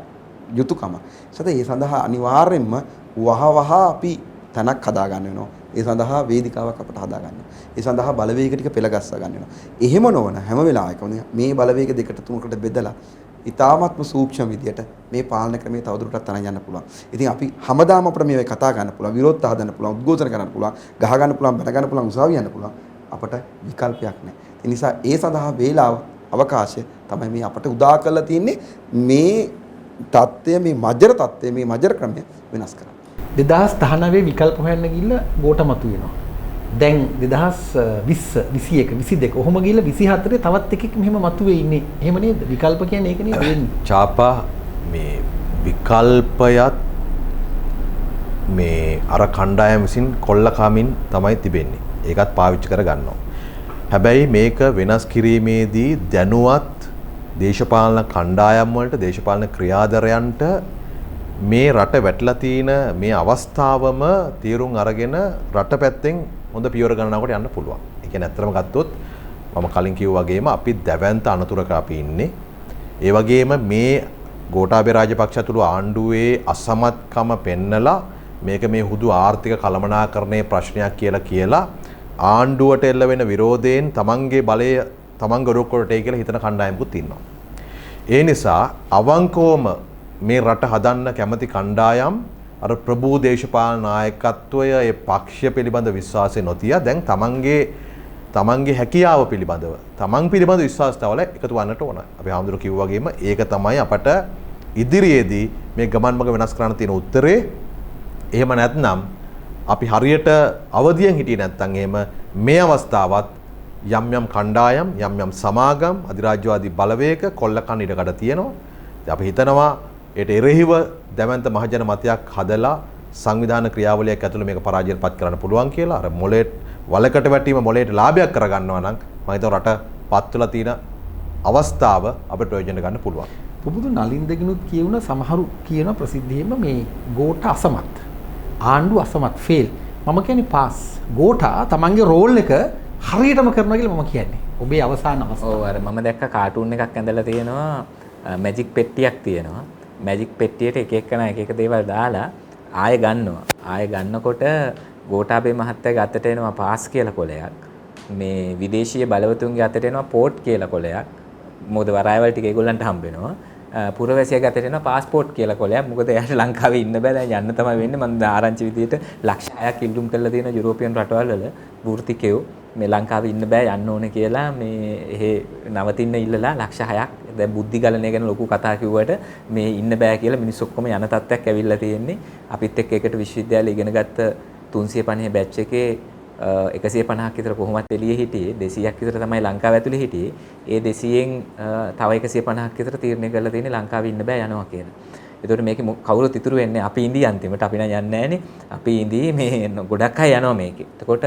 යුතුයකම. ඒ සඳහා අනිවාර්යයෙන්ම වහවහ අපි තනක් හදා ගන්න වෙනවා. ඒ සඳහා වේදිකාවක් අපට හදා ගන්න. ඒ සඳහා බලවේග ටික පෙළගස්ස ගන්න වෙනවා. එහෙම නොවන හැම වෙලාවකම මේ බලවේග දෙකට තුනකට බෙදලා ඉතාමත්ම සූක්ෂම විදියට මේ පාලන ක්‍රමයේ තවදුරටත් තනයි යන්න පුළුවන්. ඉතින් අපි හැමදාම අපිට මේවා කතා ගන්න පුළුවන්, විරෝධතා හදන්න පුළුවන්, උද්ඝෝෂණ කරන්න පුළුවන්, ගහ ගන්න පුළුවන්, බැන ගන්න පුළුවන්, උසාවිය යන්න පුළුවන්. අපට විකල්පයක් නැහැ. ඒ නිසා ඒ සඳහා වේලාව අවකාශය තමයි මේ අපට උදා කරලා තියෙන්නේ මේ தත්ත්වය, මේ මජර தත්ත්වය, මේ මජර ක්‍රමය වෙනස් කරන්න. 2019 විකල්ප හොයන්න ගිහිල්ලා ගෝඨ මතුවෙනවා. දැන් 2020 21 22 ඔහොම ගිහිල්ලා 24 තවත් එකෙක් මෙහෙම මතුවේ ඉන්නේ. එහෙම නේද? විකල්ප කියන්නේ ඒක නේද වෙන්නේ? චාපා මේ විකල්පයත් මේ අර කණ්ඩායම විසින් කොල්ල කමින් තමයි තිබෙන්නේ. ඒකත් පාවිච්චි කර ගන්නවා. හැබැයි මේක වෙනස් කිරීමේදී දැනුවත් දේශපාලන කණ්ඩායම් වලට, දේශපාලන ක්‍රියාදරයන්ට මේ රට වැටලා තියෙන මේ අවස්ථාවම තීරුම් අරගෙන රට පැත්තෙන් හොඳ පියවර ගණනාවකට යන්න පුළුවන්. ඒ කියන්නේ ඇත්තටම ගත්තොත් මම කලින් කිව්වා වගේම අපි දැවැන්ත අනතුරක අපි ඉන්නේ. ඒ වගේම මේ ගෝඨාභය රාජපක්ෂ ඇතුළු ආණ්ඩුවේ අසමත්කම පෙන්නලා මේක මේ හුදු ආර්ථික කළමනාකරණයේ ප්‍රශ්නයක් කියලා ආණ්ඩුවට එල්ල වෙන විරෝධයෙන් තමන්ගේ බලය තමන්ගේ රොක්කොටට ඒ කියලා හිතන කණ්ඩායමකුත් ඉන්නවා. ඒ නිසා අවංකවම මේ රට හදන්න කැමති කණ්ඩායම් අර ප්‍රභූ දේශපාලන නායකත්වය ඒ පක්ෂය පිළිබඳ විශ්වාසය නොතිය දැන් තමන්ගේ හැකියාව පිළිබඳව තමන් පිළිබඳ විශ්වාසතාවල එකතු වන්නට ඕන. අපි හාමුදුරුවෝ කිව්වා වගේම ඒක තමයි අපට ඉදිරියේදී මේ ගමන් මඟ වෙනස් කරන්න තියෙන උත්තරේ. එහෙම නැත්නම් අපි හරියට අවදියෙන් හිටියේ නැත්නම් එහෙම මේ අවස්ථාවත් යම් කණ්ඩායම් යම් සමාගම් අධිරාජ්‍යවාදී බලවේග කොල්ලකන් ඉඩකඩ තියෙනවා. ඉතින් අපි හිතනවා ඒට එරෙහිව දැවැන්ත මහජන මතයක් හදලා සංවිධාන ක්‍රියාවලියක් ඇතුළේ මේක පරාජයටපත් කරන්න පුළුවන් කියලා අර මොලේට වලකට වැටීම මොලේට ලාභයක් කරගන්නවා නම් මම හිතනවා රට පත්වලා තියෙන අවස්ථාව අපිට ප්‍රයෝජන ගන්න පුළුවන්. පුබුදු නලින්දගෙනුත් කියුණ සමහරු කියන ප්‍රසිද්ධියෙම මේ ගෝඨ අසමත්. ආණ්ඩුව අසමත් ෆේල්. මම කියන්නේ පාස්. ගෝඨා තමන්ගේ රෝල් එක හරියටම කරනවා කියලා මම කියන්නේ. ඔබේ අවසාන අවස්ථාව. ඔව් අර මම දැක්ක කාටුන් එකක් ඇඳලා තියෙනවා මැජික් පෙට්ටියක් තියෙනවා. මැජික් පෙට්ටියට එක එක දේවල් දාලා ආයෙ ගන්නවා. ආයෙ ගන්නකොට ගෝඨාභය මහත්තයාගේ අතට එනවා පාස් කියලා කොලයක්. මේ විදේශීය බලවතුන්ගේ අතට එනවා පෝට් කියලා කොලයක්. මොකද වරායවල් ටික ඒගොල්ලන්ට හම්බ වෙනවා. පුරවැසියාගේ අතට එනවා පාස්පෝර්ට් කියලා කොලයක්. මොකද එයාට ලංකාවේ ඉන්න බෑ. දැන් යන්න තමයි වෙන්නේ. මම ආරංචි විදියට ලක්ෂ 6ක් ඉල්ලුම් කරලා තියෙන යුරෝපියන් රටවල් වල වෘත්තිකයෝ මේ ලංකාවේ ඉන්න බෑ යන්න ඕනේ කියලා මේ එහෙ නවතින්න ඉල්ලලා ලක්ෂ 6ක් දැන් බුද්ධි ගලණය ගැන ලොකු කතා කිව්වට මේ ඉන්න බෑ කියලා මිනිස්සු ඔක්කොම යන තත්ත්වයක් ඇවිල්ලා තියෙන්නේ. අපිත් එක්ක එකට විශ්වවිද්‍යාලේ ඉගෙන ගත්ත 350 බැච් එකේ 150ක් විතර කොහොමත් එළියේ හිටියේ 200ක් විතර තමයි ලංකාව ඇතුලේ හිටියේ. ඒ 200න් තව 150ක් විතර තීරණය කරලා තියෙන්නේ ලංකාවේ ඉන්න බෑ යනවා කියලා. ඒතකොට මේකේ කවුරුත් ඉතුරු වෙන්නේ අපි ඉඳී අන්තිමට අපි නම් යන්නේ නැහනේ. අපි ඉඳී මේ ගොඩක් අය යනවා මේකේ. එතකොට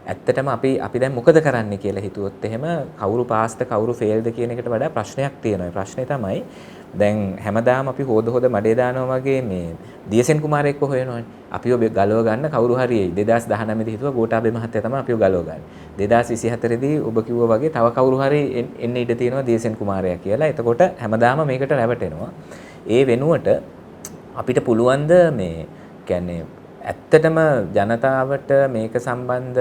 ඇත්තටම අපි දැන් මොකද කරන්නේ කියලා හිතුවොත් එහෙම කවුරු පාස්ද කවුරු ෆේල්ද කියන එකට වඩා ප්‍රශ්නයක් තියෙනවා. ප්‍රශ්නේ තමයි දැන් හැමදාම අපි හොද මඩේ දානවා වගේ මේ දියසෙන් කුමාරයෙක්ව හොයනවානේ. අපිව ගලව ගන්න කවුරු හරි එයි. 2019 දී හිතුවා ගෝඨාභය මහත්තයා තමයි අපිව ගලව ගන්න. 2024 දී ඔබ කිව්වා වගේ තව කවුරු හරි එන්න ඉඩ තියෙනවා දියසෙන් කුමාරයා කියලා. එතකොට හැමදාම මේකට රැවටෙනවා. ඒ වෙනුවට අපිට පුළුවන් ද මේ කියන්නේ ඇත්තටම ජනතාවට මේක සම්බන්ධ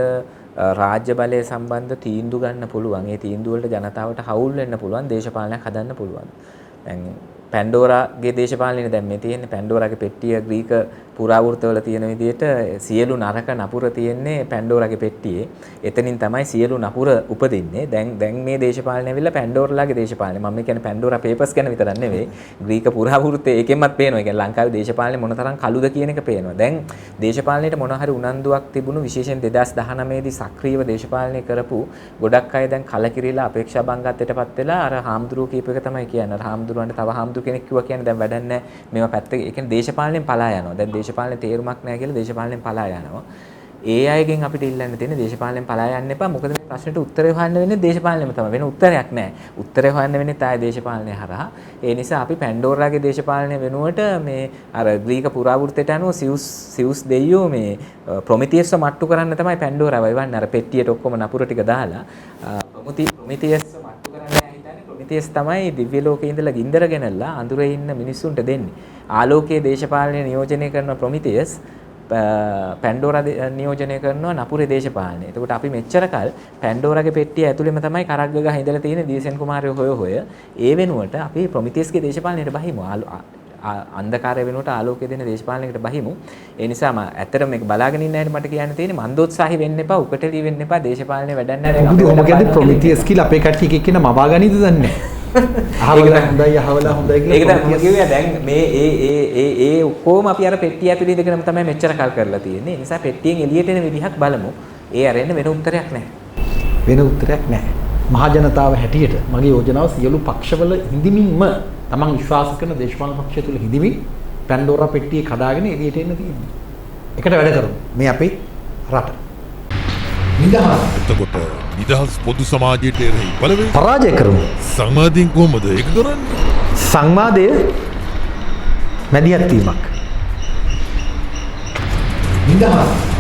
රාජ්‍ය බලය සම්බන්ධ තීන්දුව ගන්න පුළුවන්. ඒ තීන්දුව වලට ජනතාවට හවුල් වෙන්න පුළුවන්. දේශපාලනයක් හදන්න පුළුවන්. දැන් පැන්ඩෝරාගේ දේශපාලනේ දැන් මේ තියෙන්නේ පැන්ඩෝරාගේ පෙට්ටිය ග්‍රීක පුරාවෘත්තවල තියෙන විදිහට සියලු නරක නපුර තියෙන්නේ පැන්ඩෝරාගේ පෙට්ටියේ. එතනින් තමයි සියලු නපුර උපදින්නේ. දැන් මේ දේශපාලනේ ඇවිල්ලා පැන්ඩෝරාගේ දේශපාලනේ. මම කියන්නේ පැන්ඩෝරා පේපර්ස් ගැන විතරක් නෙවෙයි. ග්‍රීක පුරාවෘත්තේ ඒකෙන්වත් පේනවා. ඒ කියන්නේ ලංකාවේ දේශපාලනේ මොනතරම් කළුද කියන එක පේනවා. දැන් දේශපාලනයට මොන හරි උනන්දුවක් තිබුණු විශේෂයෙන් 2019 දී සක්‍රීයව දේශපාලනය කරපු ගොඩක් අය දැන් කලකිරීලා අපේක්ෂා බංගත්වයටපත් වෙලා අර හාමුදුරුවෝ කීප එක තමයි කියන්නේ. අර හාමුදුරුවන්ට තව හාමුදුරු කෙනෙක් කිව්වා කියන්නේ දැන් වැඩක් නැහැ. මේවා පැත්තක ඒ කියන්නේ දේශපාලනයෙන් පලා යනවා. දැන් දේශපාලනේ තේරුමක් නැහැ කියලා දේශපාලනයෙන් පලා යනවා. ඒ අයගෙන් අපිට ඉල්ලන්න තියෙන්නේ දේශපාලනයෙන් පලා යන්න එපා. මොකද මේ ප්‍රශ්නෙට උත්තරේ හොයන්න වෙන්නේ දේශපාලනයෙම තමයි. වෙන උත්තරයක් නැහැ. උත්තරේ හොයන්න වෙන්නේ තායි දේශපාලනය හරහා. ඒ නිසා අපි පැන්ඩෝරාගේ දේශපාලනය වෙනුවට මේ අර ග්‍රීක පුරාවෘත්තයට අනුව සිවුස් දෙයියෝ මේ ප්‍රොමිතියස්ව මට්ටු කරන්න තමයි පැන්ඩෝරාව වයිවන්නේ. අර පෙට්ටියට ඔක්කොම නපුර ටික දාලා ප්‍රොමිතියස්ව මට්ටු කරන්න හිතන්නේ ප්‍රොමිතියස් තමයි දිව්‍ය ලෝකේ ඉඳලා ගින්දර ගෙනල්ලා අඳුරේ ඉන්න මිනිස්සුන්ට දෙන්නේ. ආලෝකයේ දේශපාලනය නියෝජනය කරන ප්‍රොමිතියස් පැන්ඩෝරා නියෝජනය කරනවා නපුරේ දේශපාලනය. එතකොට අපි මෙච්චර කල් පැන්ඩෝරාගේ පෙට්ටිය ඇතුළෙම තමයි කරක් ගහ ඉඳලා තියෙන දීසෙන් කුමාරයෝ හොය ඒ වෙනුවට අපි ප්‍රොමිතියස්ගේ දේශපාලනයට බහිමු. අන්ධකාරය වෙනුවට ආලෝකය දෙන දේශපාලනයකට බහිමු. ඒ නිසා ඇත්තටම මේක බලාගෙන ඉන්න අයට මට කියන්න තියෙන්නේ මන්දෝත්සාහී වෙන්න එපා, උකටලී වෙන්න එපා, දේශපාලනේ වැඩක් නැහැ. ඔබ කියන්නේ ප්‍රොමිතියස් කියලා අපේ කට්ටිය එක්කෙනා මවා ගනීද දන්නේ නැහැ. අහවලා හොඳයි කියලා. ඒක තමයි මම කිව්වේ දැන් මේ ඒ ඔක්කොම අපි අර පෙට්ටිය ඇතුලේ ඉඳගෙනම තමයි මෙච්චර කල් කරලා තියෙන්නේ. ඒ නිසා පෙට්ටියෙන් එළියට එන විදිහක් බලමු. ඒ අරෙන්න වෙන උත්තරයක් නැහැ. වෙන උත්තරයක් නැහැ. මහ ජනතාව හැටියට මගේ යෝජනාව සියලු පක්ෂවල හිඳමින්ම තමන් විශ්වාස කරන දේශපාලන පක්ෂය තුල හිඳමින් පැන්ඩෝරා පෙට්ටිය කඩාගෙන එළියට එන්න තියෙනවා. එකට වැඩ කරමු. මේ අපේ රට. එතකොට නිදහස් පොදු සමාජයට එරෙහි බලවේග පරාජය කරමු. සංවාදයෙන් කොහොමද ඒක කරන්නේ? සංවාදය මැදිහත් වීමක්. නිදහස්